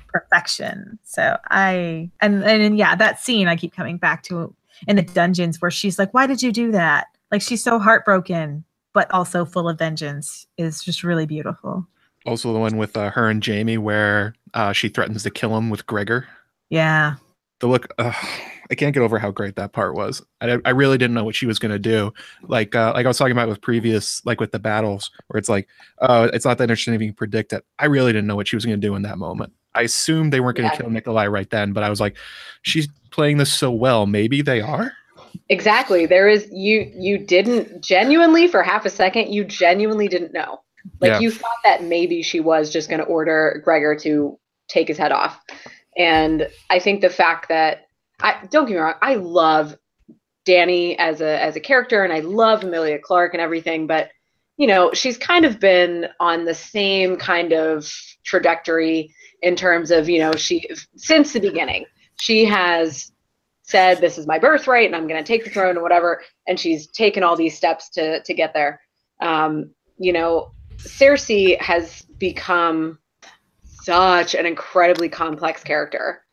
perfection. So and that scene I keep coming back to in the dungeons where she's like, why did you do that? Like, she's so heartbroken, but also full of vengeance, is just really beautiful. Also the one with her and Jaime where she threatens to kill him with Gregor. Yeah. The look, I can't get over how great that part was. I really didn't know what she was going to do. Like I was talking about with previous, like with the battles where it's like, it's not that interesting if you can predict it. I really didn't know what she was going to do in that moment. I assumed they weren't going to kill Nikolai right then, but I was like, she's playing this so well. Maybe they are. Exactly. There is, you didn't genuinely, for half a second, you genuinely didn't know. Like you thought that maybe she was just going to order Gregor to take his head off. And I think the fact that, don't get me wrong, I love Dany as a character, and I love Emilia Clarke and everything, but you know, she's kind of been on the same kind of trajectory in terms of, you know, since the beginning, she has said, this is my birthright and I'm going to take the throne or whatever. And she's taken all these steps to get there. You know, Cersei has become such an incredibly complex character.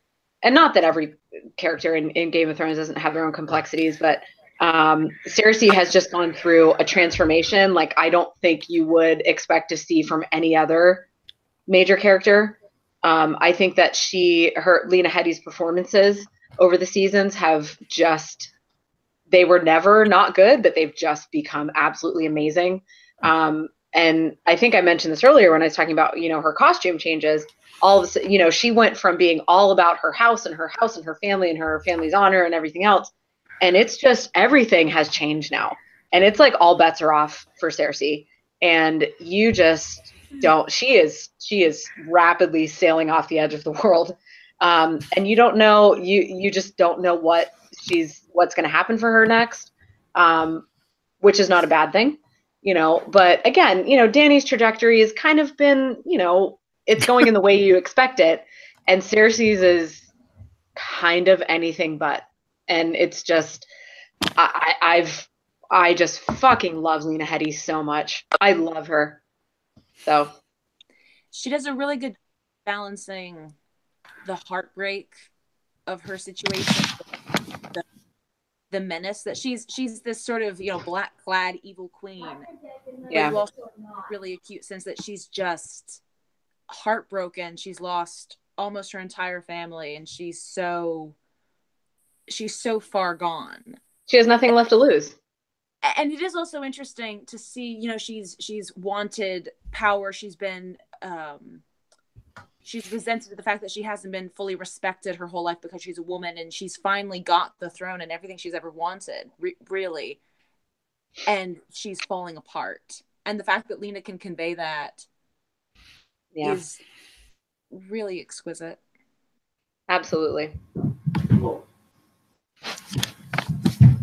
And not that every character in Game of Thrones doesn't have their own complexities, but Cersei has just gone through a transformation like I don't think you would expect to see from any other major character. I think that Lena Headey's performances over the seasons they were never not good, but they've just become absolutely amazing. And I think I mentioned this earlier when I was talking about, you know, her costume changes. All of a sudden, you know, she went from being all about her house and her family and her family's honor and everything else. And it's just, everything has changed now. And it's like all bets are off for Cersei. And you just don't, she is rapidly sailing off the edge of the world. And you don't know, you just don't know what's going to happen for her next, which is not a bad thing, you know. But again, you know, Dany's trajectory has kind of been, you know, it's going in the way you expect it. And Cersei's is kind of anything but. And it's just, I just fucking love Lena Headey so much. I love her. So she does a really good balancing the heartbreak of her situation, the menace that she's this sort of, you know, black clad evil queen. Yeah. But also really acute sense that she's just heartbroken. She's lost almost her entire family, and she's so far gone. She has nothing left to lose. And it is also interesting to see, you know, she's wanted power. She's been she's resented the fact that she hasn't been fully respected her whole life because she's a woman, and she's finally got the throne and everything she's ever wanted, really. And she's falling apart. And the fact that Lena can convey that is really exquisite. Absolutely.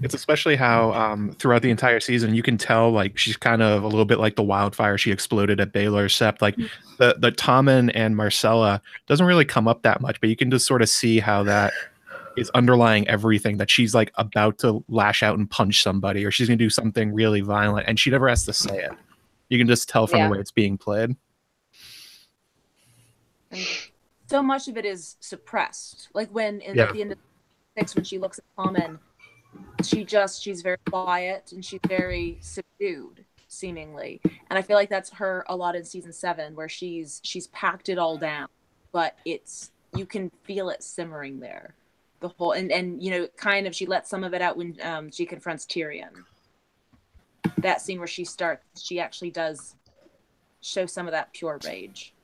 It's especially how throughout the entire season you can tell like she's kind of a little bit like the wildfire she exploded at Baylor Sept. Like the Tommen and Marcella doesn't really come up that much, but you can just sort of see how that is underlying everything, that she's like about to lash out and punch somebody, or she's gonna do something really violent, and she never has to say it. You can just tell from the way it's being played. And so much of it is suppressed. Like when at the end of 6, when she looks at Common, she's very quiet and she's very subdued, seemingly. And I feel like that's her a lot in season 7, where she's packed it all down, but you can feel it simmering there. The whole and you know, kind of she lets some of it out when she confronts Tyrion. That scene where she actually does show some of that pure rage.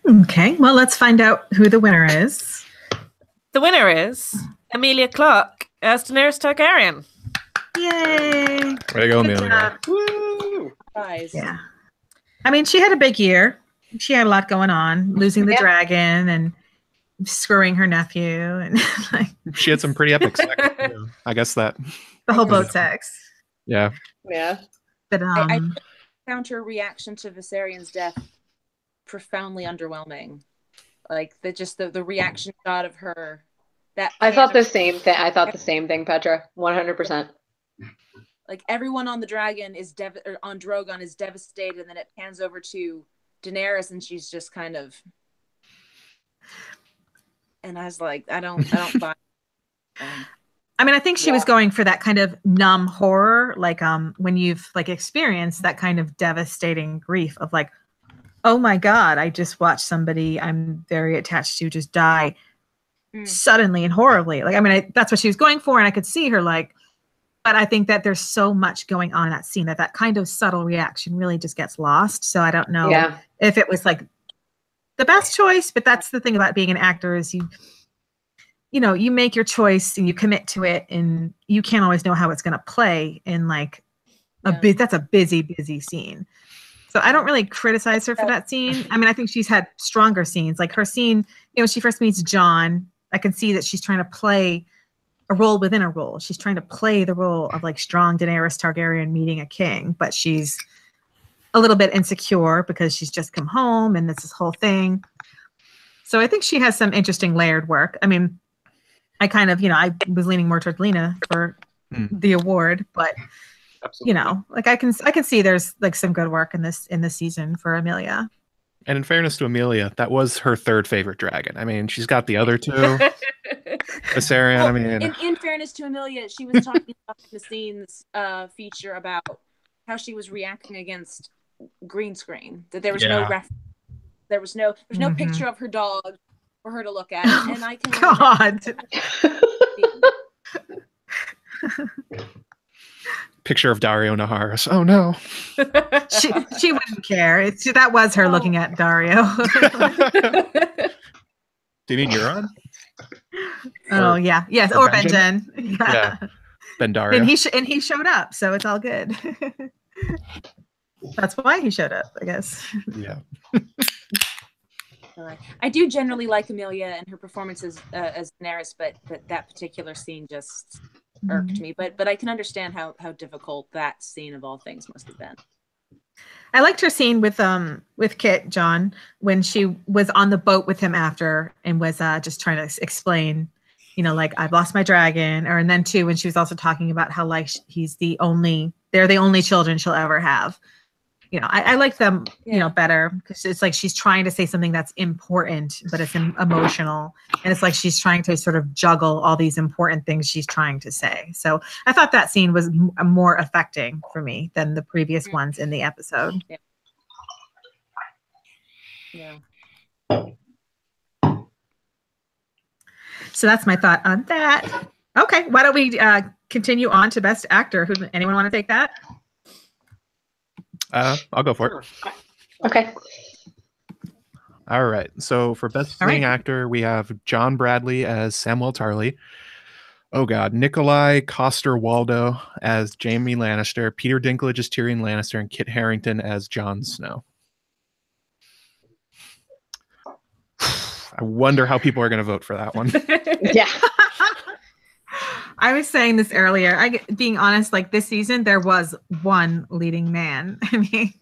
Okay, well, let's find out who the winner is. The winner is Emilia Clarke as Daenerys Targaryen. Yay! Way to go, Emilia. Woo! Guys. Yeah. I mean, she had a big year. She had a lot going on, losing the dragon and screwing her nephew, and like she had some pretty epic sex. I guess that the whole boat sex. Yeah. But I found her reaction to Viserion's death profoundly underwhelming. Like the reaction shot of her. That I thought the same thing. I thought the same thing, Petra. 100%. Like everyone on the dragon on Drogon is devastated, and then it pans over to Daenerys, and she's just kind of. And I was like, I don't buy. I mean, I think she was going for that kind of numb horror, like when you've like experienced that kind of devastating grief of like, oh my God, I just watched somebody I'm very attached to just die suddenly and horribly. Like, I mean, that's what she was going for, and I could see her like, but I think that there's so much going on in that scene that kind of subtle reaction really just gets lost. So I don't know if it was like the best choice, but that's the thing about being an actor is you know, you make your choice and you commit to it, and you can't always know how it's going to play in like that's a busy scene. So I don't really criticize her for that scene. I mean, I think she's had stronger scenes. Like her scene, you know, when she first meets Jon, I can see that she's trying to play a role within a role. She's trying to play the role of like strong Daenerys Targaryen meeting a king, but she's a little bit insecure because she's just come home and it's this whole thing. So I think she has some interesting layered work. I mean, I kind of, you know, I was leaning more towards Lena for the award, but you know, like I can see there's like some good work in this season for Emilia. And in fairness to Emilia, that was her third favorite dragon. I mean, she's got the other two. Viserion, well, I mean, in fairness to Emilia, she was talking about the scenes feature about how she was reacting against green screen. That there was no reference. There's no picture of her dog for her to look at, and I can. God. Picture of Dario Naharis. Oh no. she wouldn't care. That was her looking at Dario. Do you mean Euron? Oh yeah, yes, or Benjen. Yeah, Ben Dario. And he showed up, so it's all good. That's why he showed up, I guess. Yeah. I do generally like Emilia and her performances as Daenerys, but that particular scene just irked me. But I can understand how difficult that scene of all things must have been. I liked her scene with Kit John when she was on the boat with him after and was just trying to explain, you know, like I've lost my dragon, and then too when she was also talking about how like they're the only children she'll ever have. You know, I like them, you know, better because it's like she's trying to say something that's important, but it's emotional. And it's like she's trying to sort of juggle all these important things she's trying to say. So I thought that scene was more affecting for me than the previous ones in the episode. Yeah. So that's my thought on that. Okay, why don't we continue on to Best Actor? Anyone want to take that? I'll go for it. Okay. All right. So for Best Supporting Actor, we have John Bradley as Samwell Tarly. Oh God, Nikolai Coster-Waldau as Jaime Lannister, Peter Dinklage as Tyrion Lannister, and Kit Harington as Jon Snow. I wonder how people are going to vote for that one. Yeah. I was saying this earlier. Being honest, like this season, there was one leading man. I mean,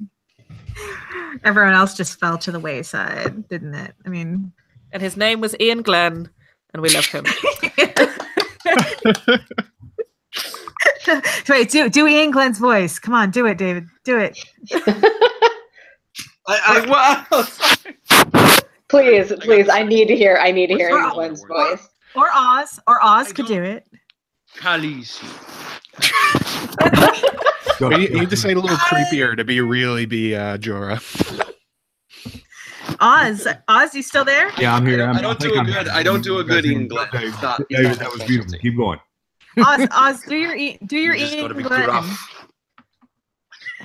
everyone else just fell to the wayside, didn't it? I mean, and his name was Ian Glenn, and we love him. Wait, do Ian Glenn's voice. Come on, do it, David. Do it. Please, I need to hear Ian Glenn's voice. Or Oz could do it. Khaleesi. You need to say it a little creepier to really be Jorah. Oz, you still there? Yeah, I'm here. I don't do a good Ian Glenn. David, that was beautiful. Keep going. Oz, do your Ian Glenn.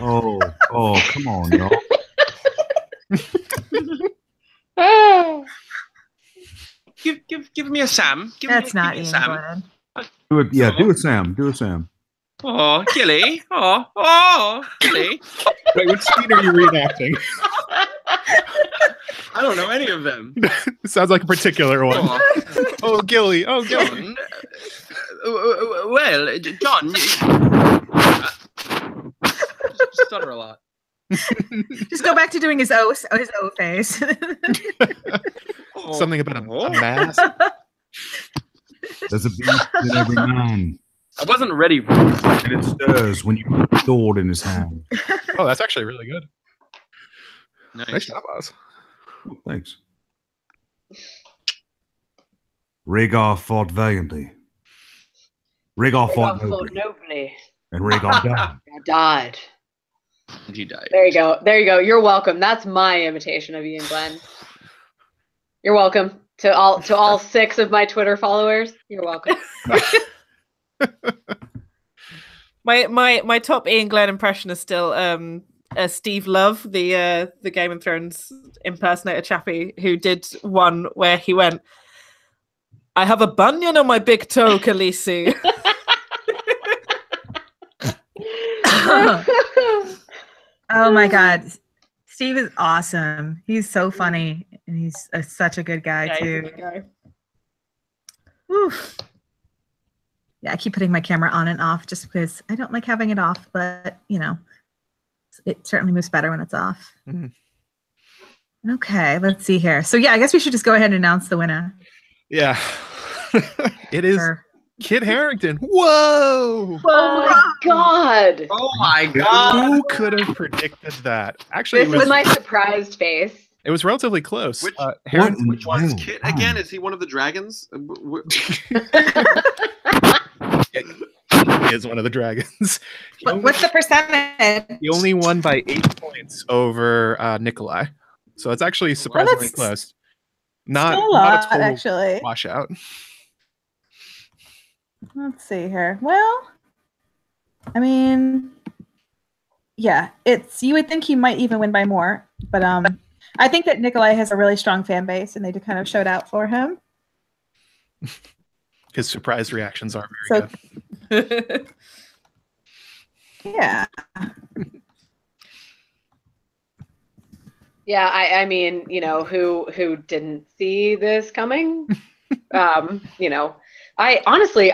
Oh, come on, y'all. Give me a Sam. That's not give me Ian Sam. Glenn. Do it. Yeah, do it, Sam. Do it, Sam. Oh, Gilly. Oh, Gilly. Wait, what scene are you reenacting? I don't know any of them. It sounds like a particular one. Oh, Gilly. Oh, Gilly. Well, John. Stutter a lot. Just go back to doing his O face. Something about a mask. There's a beast in every man. I wasn't ready. And it stirs when you put the sword in his hand. Oh, that's actually really good. Nice job, Oz. Thanks. Rhaegar fought valiantly. Rhaegar fought nobly. And Rhaegar died. And he died. There you go. You're welcome. That's my imitation of Ian Glenn. You're welcome to all 6 of my Twitter followers. You're welcome. My top Ian Glenn impression is still Steve Love, the Game of Thrones impersonator chappie, who did one where he went, "I have a bunion on my big toe, Khaleesi." Oh my God. Steve is awesome. He's so funny, and he's such a good guy too. He's a good guy. Whew. Yeah, I keep putting my camera on and off just because I don't like having it off, but it certainly moves better when it's off. Mm-hmm. Okay, let's see here. So yeah, I guess we should just go ahead and announce the winner. Yeah. It is Kit Harington. Whoa! Oh my God! Who could have predicted that? Actually, this was my surprised face. It was relatively close. Which Harington, one's Kit again? Is he one of the dragons? He is one of the dragons. What's the percentage? He only won by 8 points over Nikolai, so it's actually surprisingly close. Not a total actually washout. Let's see here. Well, I mean, yeah, you would think he might even win by more, but I think that Nikolai has a really strong fan base, and they kind of showed out for him. His surprise reactions are very good. Yeah. Yeah, I mean, who didn't see this coming? I honestly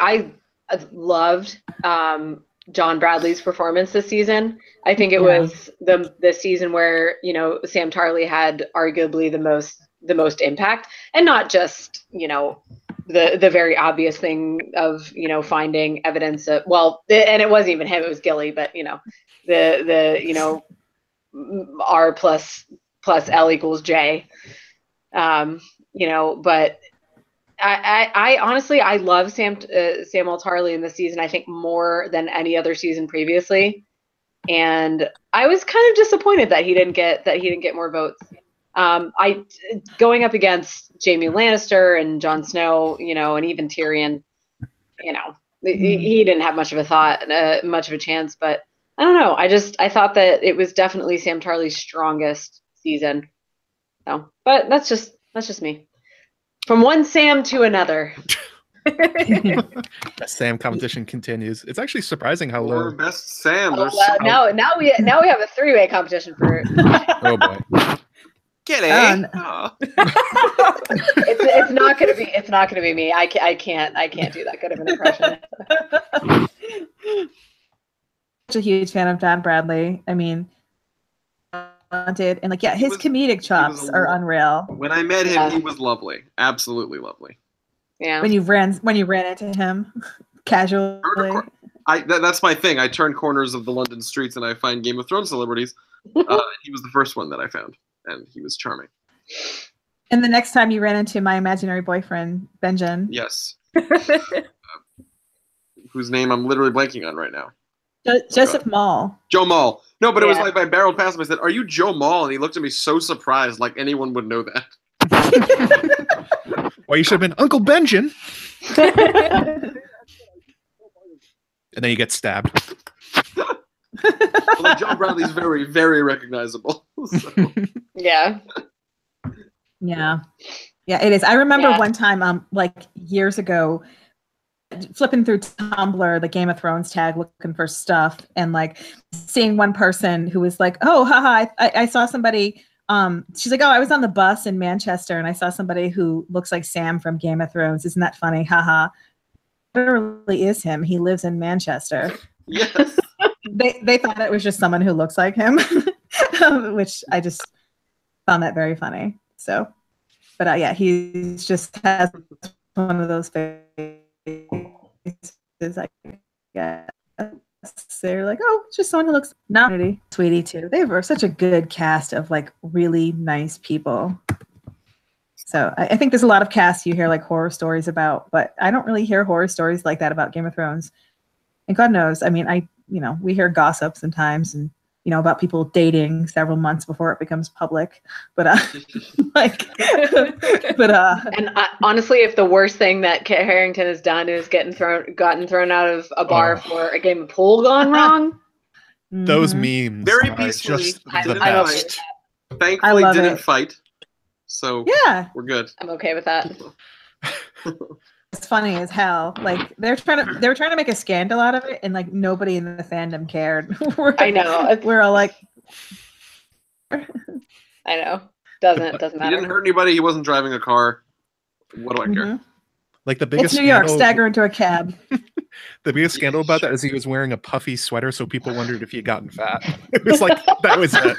loved John Bradley's performance this season. I think it was the season where Sam Tarly had arguably the most impact, and not just the very obvious thing of finding evidence of, and it wasn't even him, it was Gilly, but the R plus L equals J, but I honestly, I love Samwell Tarly in this season, I think more than any other season previously. And I was kind of disappointed that he didn't get more votes. Going up against Jaime Lannister and Jon Snow, and even Tyrion, he didn't have much of a chance, but I don't know. I thought that it was definitely Sam Tarly's strongest season. So, but that's just me. From one Sam to another. Best Sam competition continues. It's actually surprising how low. Best Sam. Now we have a 3-way competition for. Oh boy. Get it. It's not gonna be me. I can't do that good of an impression. Such a huge fan of John Bradley. I mean, talented, and like his comedic chops are unreal. When I met him, he was lovely, absolutely lovely. Yeah. When you ran into him casually. That's my thing. I turn corners of the London streets and I find Game of Thrones celebrities. He was the first one that I found, and he was charming. And the next time you ran into my imaginary boyfriend, Benjamin. Yes. Whose name I'm literally blanking on right now. Joseph Mall. Joe Mall. No, but it was like I barreled past him. I said, "Are you Joe Mall?" And he looked at me so surprised, like anyone would know that. Well, you should have been Uncle Benjamin. And then you get stabbed. Well, John Bradley's very, very recognizable. So. Yeah. Yeah, it is. I remember one time, like years ago, flipping through Tumblr, the Game of Thrones tag, looking for stuff, and like seeing one person who was like, "Oh, haha, I saw somebody." She's like, "Oh, I was on the bus in Manchester, and I saw somebody who looks like Sam from Game of Thrones. Isn't that funny? Haha." It really is him. He lives in Manchester. Yes. They thought it was just someone who looks like him, which I just found that very funny. So, but he just has one of those faces. I guess they're like, oh, it's just someone who looks not pretty. Sweetie too. They were such a good cast of like really nice people. So I think there's a lot of casts you hear like horror stories about, but I don't really hear horror stories like that about Game of Thrones. And God knows, I mean, we hear gossip sometimes, and about people dating several months before it becomes public. But honestly, if the worst thing that Kit Harington has done is gotten thrown out of a bar for a game of pool gone wrong, those memes very are peacefully. just the best. Thankfully, didn't fight. So we're good. I'm okay with that. It's funny as hell. Like they were trying to make a scandal out of it, and like nobody in the fandom cared. I know. We're all like, I know. Doesn't matter. He didn't hurt anybody. He wasn't driving a car. What do I care? Like the biggest. It's New York. Stagger into a cab. The biggest scandal about that is he was wearing a puffy sweater, so people wondered if he had gotten fat. It was like that was it.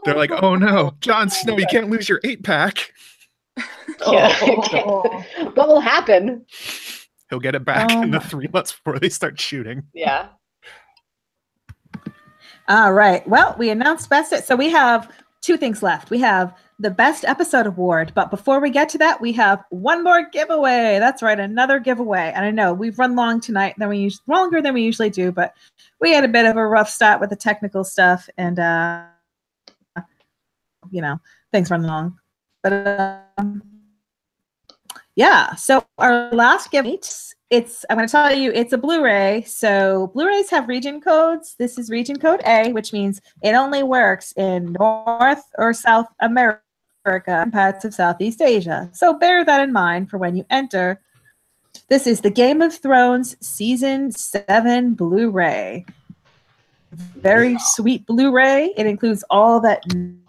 They're like, oh no, Jon Snow, you can't lose your 8-pack. What will happen? He'll get it back in the 3 months before they start shooting. Yeah. All right. Well, we announced best. So we have 2 things left. We have the best episode award, but before we get to that, we have one more giveaway. That's right, another giveaway. And I know we've run longer than we usually do, but we had a bit of a rough start with the technical stuff, and things run long. But so our last giveaway, I'm going to tell you, it's a Blu-ray. So Blu-rays have region codes. This is region code A, which means it only works in North or South America and parts of Southeast Asia. So bear that in mind for when you enter. This is the Game of Thrones Season 7 Blu-ray. Very sweet Blu-ray. It includes all that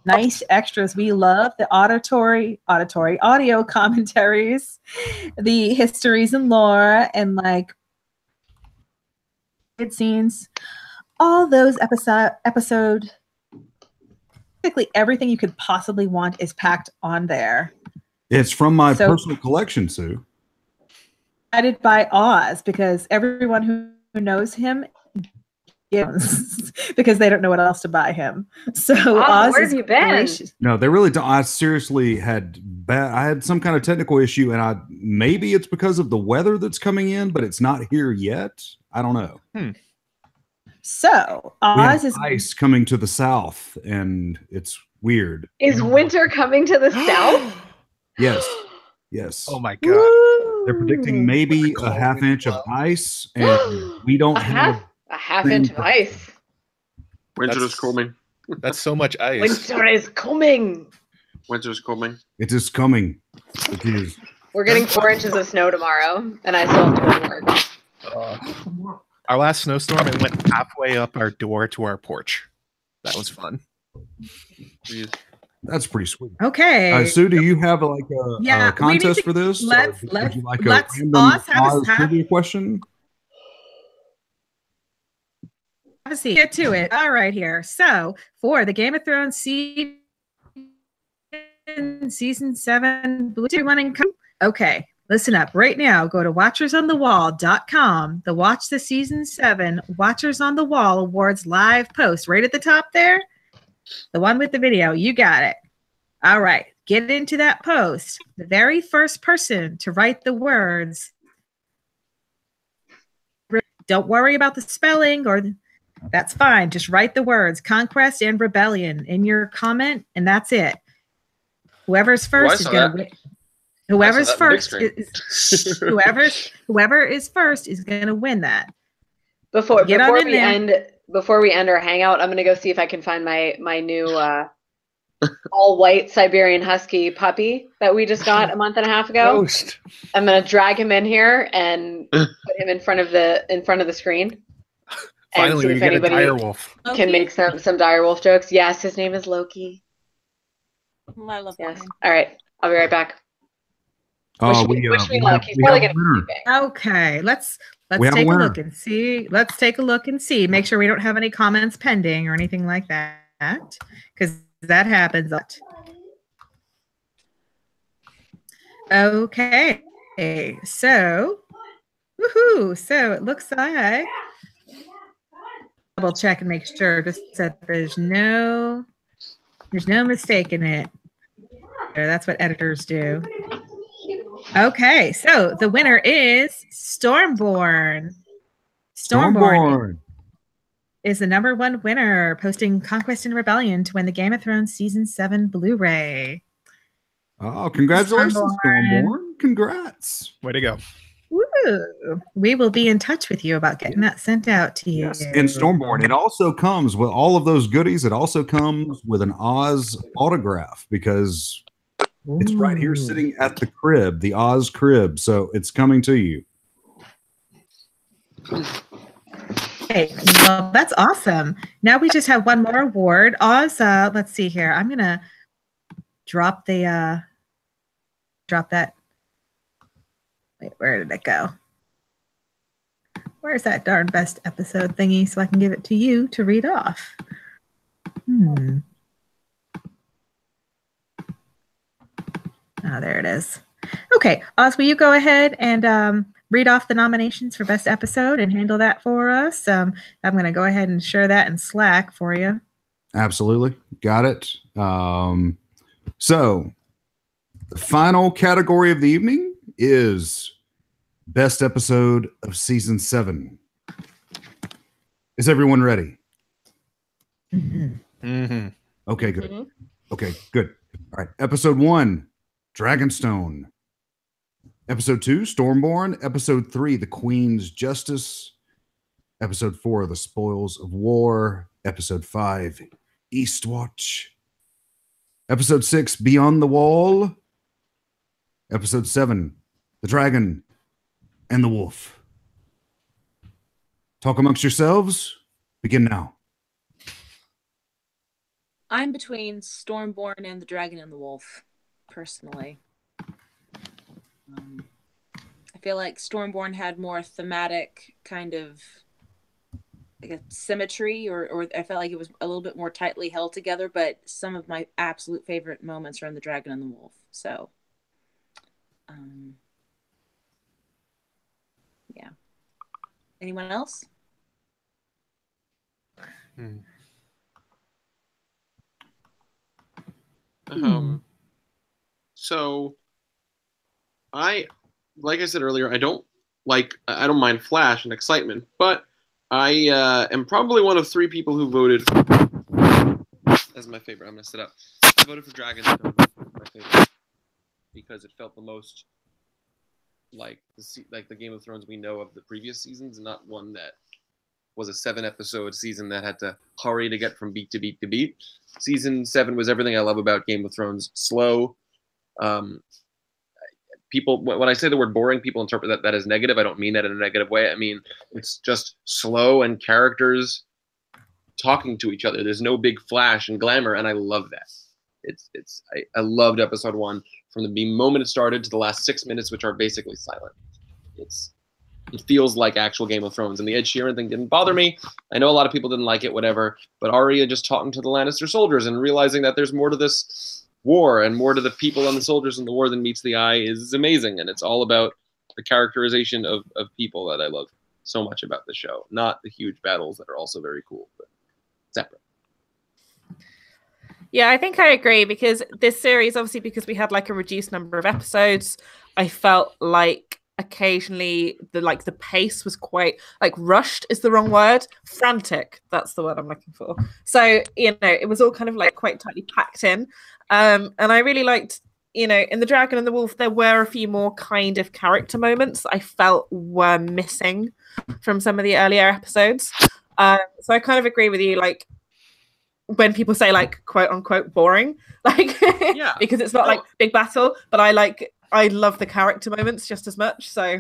nice extras we love, the audio commentaries, the histories and lore, and like scenes. All those episode basically everything you could possibly want is packed on there. It's from my personal collection, Sue. Added by Oz, because everyone who knows him gives because they don't know what else to buy him. So Oz, where have you been? Gracious. No, they really don't. I seriously had I had some kind of technical issue, and maybe it's because of the weather that's coming in, but it's not here yet. I don't know. So Oz is ice coming to the south, and it's weird. Is winter coming to the south? Yes. Oh my god! Woo! They're predicting maybe a half inch of ice, and we don't have a half inch of ice. Winter is coming. That's so much ice. Winter is coming. Winter is coming. It is coming. It is. We're getting 4 inches of snow tomorrow, and I still have to go to work. Our last snowstorm, it went halfway up our door to our porch. That was fun. That's pretty sweet. Okay. Sue, do you have like a contest for this? Let's Oz have trivia question? a seat. Get to it. All right, here. So for the Game of Thrones season 7, Blue 1 and okay. Listen up right now. Go to WatchersOnTheWall.com. The Watch the Season 7 Watchers on the Wall Awards live post right at the top there. The one with the video. You got it. All right. Get into that post. The very first person to write the words. Don't worry about the spelling or that's fine. Just write the words Conquest and Rebellion in your comment, and that's it. Whoever's first is going to win. Whoever is first is going to win that. Before we end our hangout, I'm going to go see if I can find my new all white Siberian Husky puppy that we just got a month and a half ago. Ghost. I'm going to drag him in here and put him in front of the screen. Finally, we get a direwolf. Can make some direwolf jokes. Yes, his name is Loki. I love that. All right, I'll be right back. Oh, wish me luck. He's probably going to be sleeping. Okay, let's take a look and see. Let's take a look and see. Make sure we don't have any comments pending or anything like that, because that happens. Okay, so woohoo! So it looks like double check and make sure just that there's no mistake in it. That's what editors do. Okay, so the winner is Stormborn. Stormborn is the #1 winner, posting Conquest and Rebellion to win the Game of Thrones Season 7 Blu-ray. Oh, congratulations, Stormborn. Congrats. Way to go. Woo. We will be in touch with you about getting that sent out to you. Yes. And Stormborn, it also comes with all of those goodies. It also comes with an Oz autograph because it's right here sitting at the crib, the Oz crib. So it's coming to you. Okay, well, that's awesome. Now we just have one more award. Oz, let's see here. I'm going to drop that. Wait, where did it go? Where's that darn best episode thingy so I can give it to you to read off? Oh, there it is. Okay, Oz, will you go ahead and read off the nominations for best episode and handle that for us? I'm going to go ahead and share that in Slack for you. Absolutely. Got it. So the final category of the evening is best episode of season 7. Is everyone ready? Mm-hmm. Okay, good. Mm-hmm. Okay, good. All right. Episode 1, Dragonstone. Episode 2, Stormborn. Episode 3, The Queen's Justice. Episode 4, The Spoils of War. Episode 5, Eastwatch. Episode 6, Beyond the Wall. Episode 7, The Dragon and the Wolf. Talk amongst yourselves. Begin now. I'm between Stormborn and The Dragon and the Wolf, personally. I feel like Stormborn had more thematic kind of like a symmetry, or I felt like it was a little bit more tightly held together, but some of my absolute favorite moments are in The Dragon and the Wolf. So, yeah. Anyone else? So like I said earlier, I don't mind Flash and excitement, but I am probably one of 3 people who voted as my favorite. I'm gonna sit up. I voted for Dragonstone, my favorite, because it felt the most like the Game of Thrones we know of the previous seasons, not one that was a 7-episode season that had to hurry to get from beat to beat to beat. Season 7 was everything I love about Game of Thrones. Slow. People, when I say the word boring, people interpret that as negative. I don't mean that in a negative way. I mean, it's just slow and characters talking to each other. There's no big flash and glamour, and I love that. I loved episode 1 from the moment it started to the last 6 minutes, which are basically silent. it feels like actual Game of Thrones. And the Ed Sheeran thing didn't bother me. I know a lot of people didn't like it, whatever. But Arya just talking to the Lannister soldiers and realizing that there's more to this war and more to the people and the soldiers in the war than meets the eye is amazing. And it's all about the characterization of people that I love so much about the show. Not the huge battles that are also very cool, but separate. Yeah, I think I agree, because this series, obviously, because we had like a reduced number of episodes, I felt like occasionally the pace was quite like rushed is the wrong word, frantic, that's the word I'm looking for. So it was all kind of like quite tightly packed in, and I really liked, in The Dragon and the Wolf there were a few more kind of character moments that I felt were missing from some of the earlier episodes. So I kind of agree with you, like when people say like quote unquote boring, like because it's not like big battle, but I love the character moments just as much. So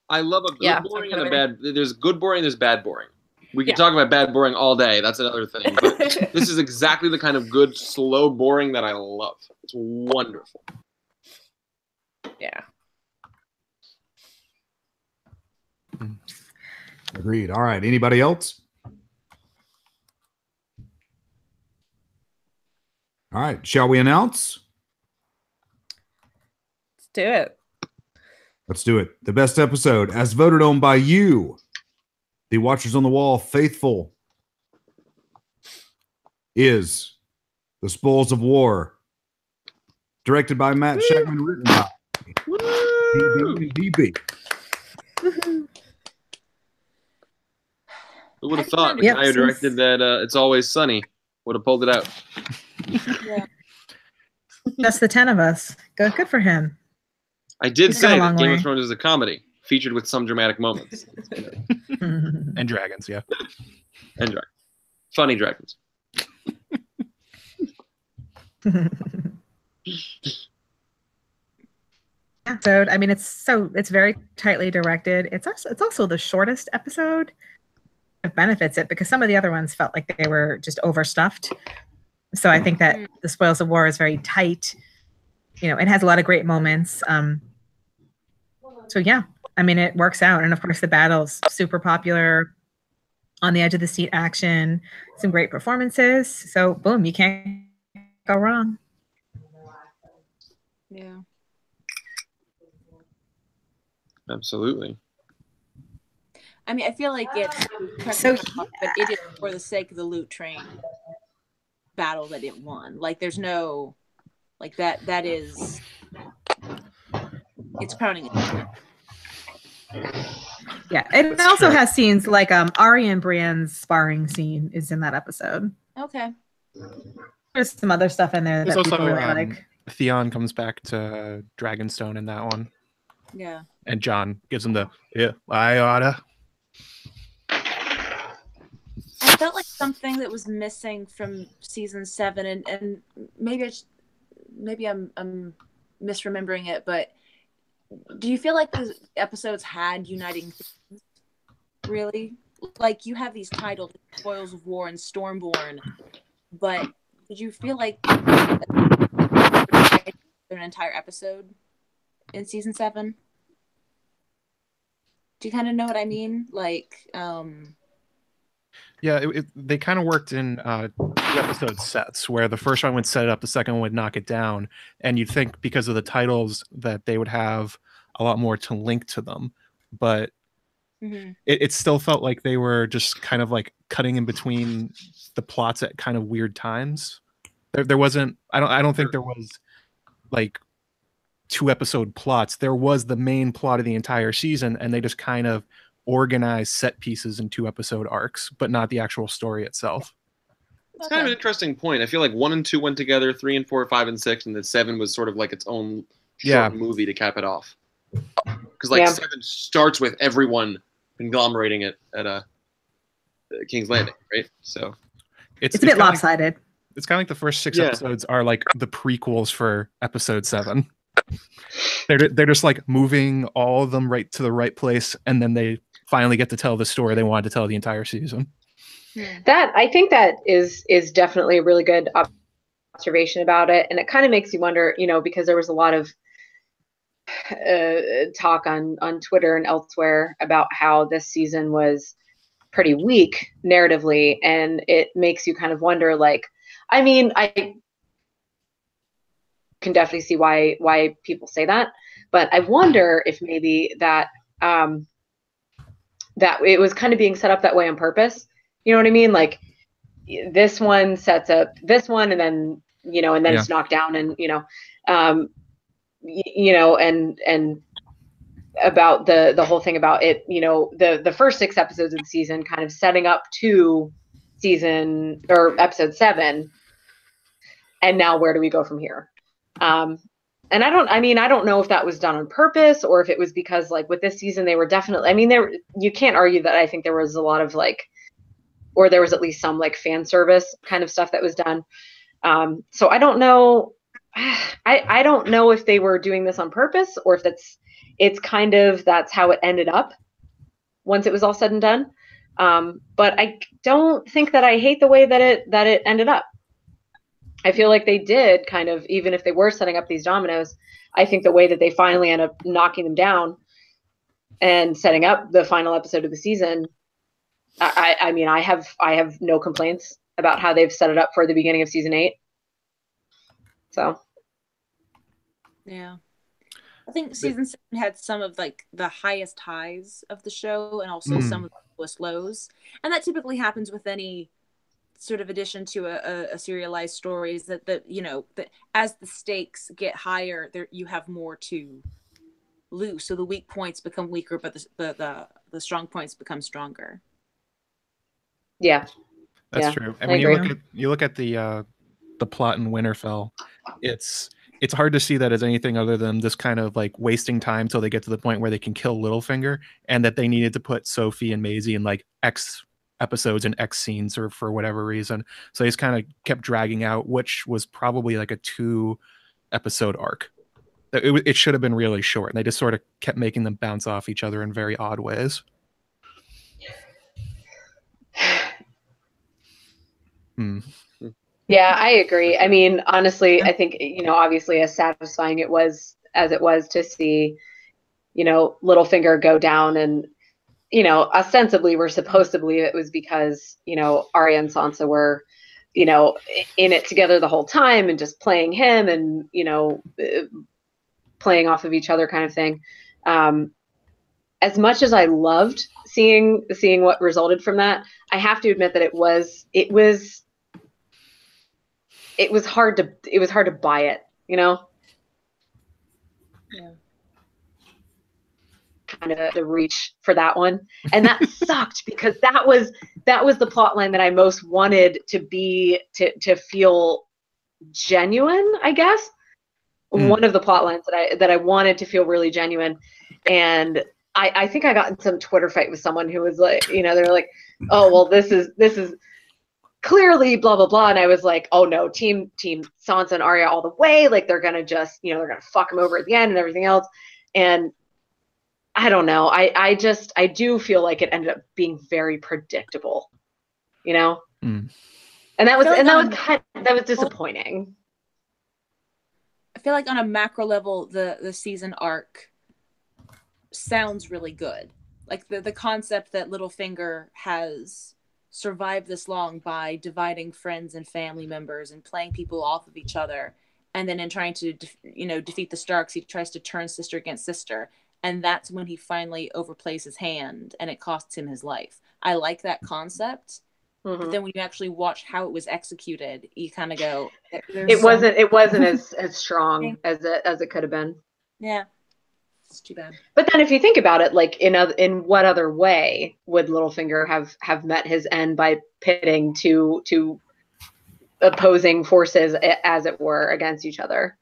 I love a good boring and a bad. There's good boring, there's bad boring. We can talk about bad boring all day. That's another thing. But this is exactly the kind of good, slow boring that I love. It's wonderful. Yeah. Agreed. All right. Anybody else? All right. Shall we announce? Let's do it. Let's do it. The best episode, as voted on by you, the Watchers on the Wall faithful, is The Spoils of War, directed by Matt Shagman, written by DB. Who would have thought the guy who directed that It's Always Sunny would have pulled it out? Yeah. Just the 10 of us. Good for him. I did He's say come a that long Game way. of Thrones is a comedy, featured with some dramatic moments. And dragons, yeah. And dragons. Funny dragons. Episode. I mean, it's very tightly directed. It's also the shortest episode. It benefits it because some of the other ones felt like they were just overstuffed. So I think that The Spoils of War is very tight. It has a lot of great moments. So yeah, I mean, it works out. And of course, the battle's super popular, on the edge of the seat action, some great performances. So boom, you can't go wrong. Yeah. Absolutely. I mean, I feel like it's but it is for the sake of the loot train battle that it won. Like, there's no like that is it's crowning it. Yeah, it also has scenes like Arya and Brienne's sparring scene is in that episode. Okay. There's some other stuff in there There's that people also really like. Theon comes back to Dragonstone in that one. Yeah. And Jon gives him the I oughta. I felt like something that was missing from season 7, and maybe I'm misremembering it, but do you feel like the episodes had uniting themes? Really? Like, you have these titles, Spoils of War and Stormborn, but did you feel like an entire episode in season 7? Do you kind of know what I mean? Like, Yeah, they kind of worked in 2 episode sets where the first one would set it up, the second one would knock it down. And you'd think because of the titles that they would have a lot more to link to them. But it still felt like they were just kind of like cutting in between the plots at kind of weird times. There wasn't, I don't think there was like 2 episode plots. There was the main plot of the entire season, and they just kind of organized set pieces in 2 episode arcs, but not the actual story itself. It's kind of an interesting point. I feel like 1 and 2 went together, 3 and 4, 5 and 6, and then 7 was sort of like its own short movie to cap it off. Because 7 starts with everyone conglomerating it at King's Landing, right? So it's a bit lopsided. It's kind of like the first 6 episodes are like the prequels for episode 7. They're just like moving all of them right to the right place, and then they finally get to tell the story they wanted to tell the entire season. That, I think, that is definitely a really good observation about it, and it kind of makes you wonder, because there was a lot of talk on Twitter and elsewhere about how this season was pretty weak narratively, and it makes you kind of wonder, like, I mean, I can definitely see why people say that, but I wonder if maybe that that it was kind of being set up that way on purpose. You know what I mean? Like, this one sets up this one, and then it's knocked down, and and about the whole thing about it, the first 6 episodes of the season kind of setting up to season or episode 7, and now where do we go from here? And I don't know if that was done on purpose, or if it was because, like, with this season they were definitely, you can't argue that. I think there was a lot of, like, or there was at least some, like, fan service kind of stuff that was done. So I don't know. I don't know if they were doing this on purpose, or if it's kind of, that's how it ended up once it was all said and done. But I don't think that I hate the way that it ended up. I feel like they did kind of, even if they were setting up these dominoes, I think the way that they finally end up knocking them down and setting up the final episode of the season, I have no complaints about how they've set it up for the beginning of season 8. So. Yeah. I think season 7 had some of, like, the highest highs of the show, and also some of the lowest lows. And that typically happens with any sort of addition to a serialized story, is that that as the stakes get higher, there you have more to lose. So the weak points become weaker, but the strong points become stronger. Yeah. That's true. And when you look at the plot in Winterfell, it's hard to see that as anything other than this kind of, like, wasting time till they get to the point where they can kill Littlefinger, and that they needed to put Sophie and Maisie in, like, X episodes and X scenes, or for whatever reason. So they just kind of kept dragging out, which was probably like a 2-episode arc. It should have been really short, and they just sort of kept making them bounce off each other in very odd ways. Yeah, I agree. I mean, honestly, I think, obviously, as satisfying as it was to see, Littlefinger go down, and, ostensibly we're supposed to believe it was because, Arya and Sansa were, in it together the whole time, and just playing him, and, playing off of each other kind of thing. As much as I loved seeing what resulted from that, I have to admit that it was hard to buy it, Yeah. Kind of the reach for that one. And that sucked, because that was the plot line that I most wanted to feel genuine, I guess. One of the plot lines that I wanted to feel really genuine. And I think I got in some Twitter fight with someone who was like, they were like, oh, well, this is clearly blah blah blah, and I was like, oh no, team Sansa and Arya all the way, like, they're gonna just, they're gonna fuck him over at the end and everything else. And I don't know, I do feel like it ended up being very predictable, and that was disappointing. I feel like on a macro level, the season arc sounds really good. Like, the concept that Littlefinger has survived this long by dividing friends and family members and playing people off of each other, and then in trying to defeat the Starks, he tries to turn sister against sister, and that's when he finally overplays his hand, and it costs him his life. I like that concept, but then when you actually watch how it was executed, you kind of go, it wasn't as strong as it could have been. Yeah. It's too bad. But then if you think about it, like, in what other way would Littlefinger have met his end by pitting two opposing forces, as it were, against each other?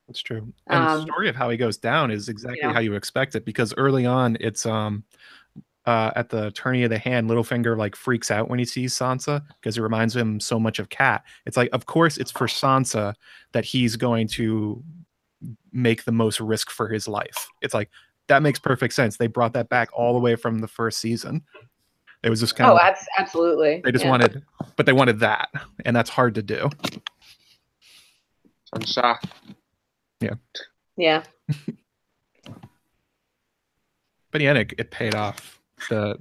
That's true. And the story of how he goes down is exactly how you expect it, because early on it's at the tourney of the hand, Littlefinger, like, freaks out when he sees Sansa, because it reminds him so much of Kat. It's like, of course it's for Sansa that he's going to make the most risk for his life. It's like, that makes perfect sense. They brought that back all the way from the first season. It was just kind of absolutely. They just wanted that, and that's hard to do. I'm shocked. Yeah. Yeah. But yeah, it paid off. The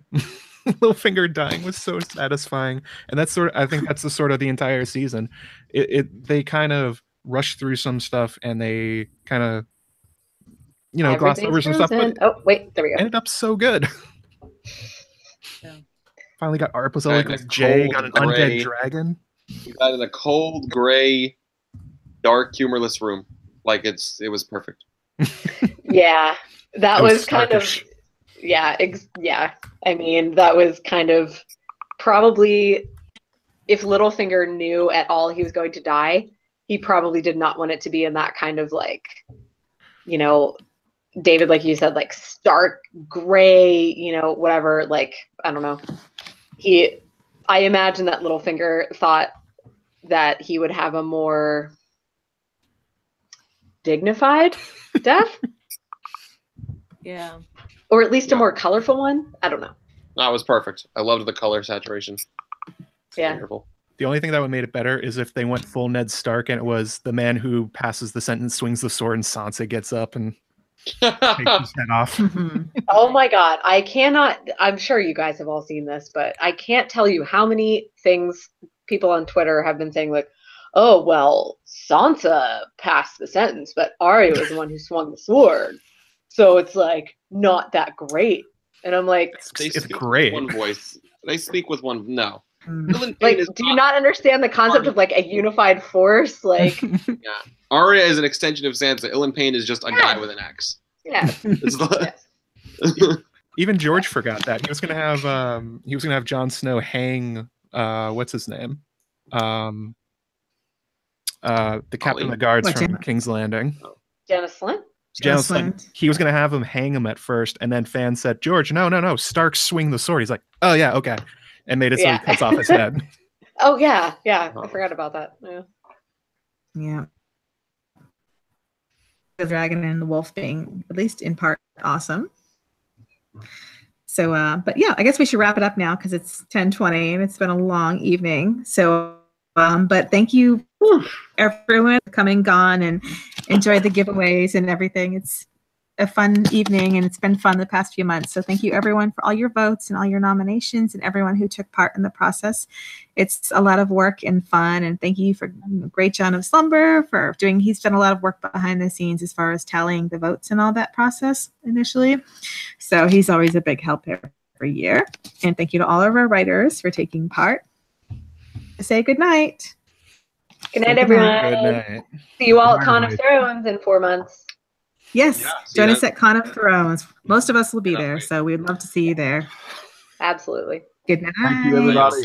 Littlefinger dying was so satisfying, and that's I think that's the sort of the entire season. They kind of rushed through some stuff, and they kind of glossed over some stuff. But oh wait, there we go. Ended up so good. Yeah. Finally got Arp was like Jay got an undead dragon. You got in a cold, gray, dark, humorless room. Like it was perfect. Yeah, that was kind of. Yeah, yeah. I mean, that was kind of probably, if Littlefinger knew at all he was going to die, he probably did not want it to be in that kind of like, David, like you said, like stark gray, whatever. Like, I don't know. I imagine that Littlefinger thought that he would have a more dignified death. Yeah. Or at least a more colorful one. I don't know. That was perfect. I loved the color saturation. Yeah. Wonderful. The only thing that would have made it better is if they went full Ned Stark and it was the man who passes the sentence, swings the sword, and Sansa gets up and takes his head off. Oh my God. I'm sure you guys have all seen this, but I can't tell you how many things people on Twitter have been saying, like, oh, well, Sansa passed the sentence, but Arya was the one who swung the sword. So it's like not that great. And I'm like, it's great. One voice. They speak with one. No. Like, do you not understand the concept of like a unified force? Like, yeah. Arya is an extension of Sansa. Ilyn Payne is just a guy with an axe. Yeah. Even George forgot that. He was gonna have Jon Snow hang what's his name? The captain of the guards from King's Landing. Janos Slynt? Janos Slynt. He was going to have him hang him at first, and then fans said, George, no, Stark swing the sword. He's like, oh, yeah, okay. And made it so he cuts off his head. Oh, yeah. I forgot about that. Yeah. The dragon and the wolf being, at least in part, awesome. So, but yeah, I guess we should wrap it up now because it's 10:20 and it's been a long evening. So, but thank you everyone for coming, gone, and enjoyed the giveaways and everything. It's a fun evening and it's been fun the past few months. So thank you everyone for all your votes and all your nominations and everyone who took part in the process. It's a lot of work and fun, and thank you for Great John of Slumber for doing, he's done a lot of work behind the scenes as far as tallying the votes and all that process initially. So he's always a big help every year. And thank you to all of our writers for taking part. Say good night. Good night, everyone. Good night. See you all at Con of Thrones in 4 months. Yes, join us at Con of Thrones. Most of us will be there, so we'd love to see you there. Absolutely. Good night. Thank you, everybody.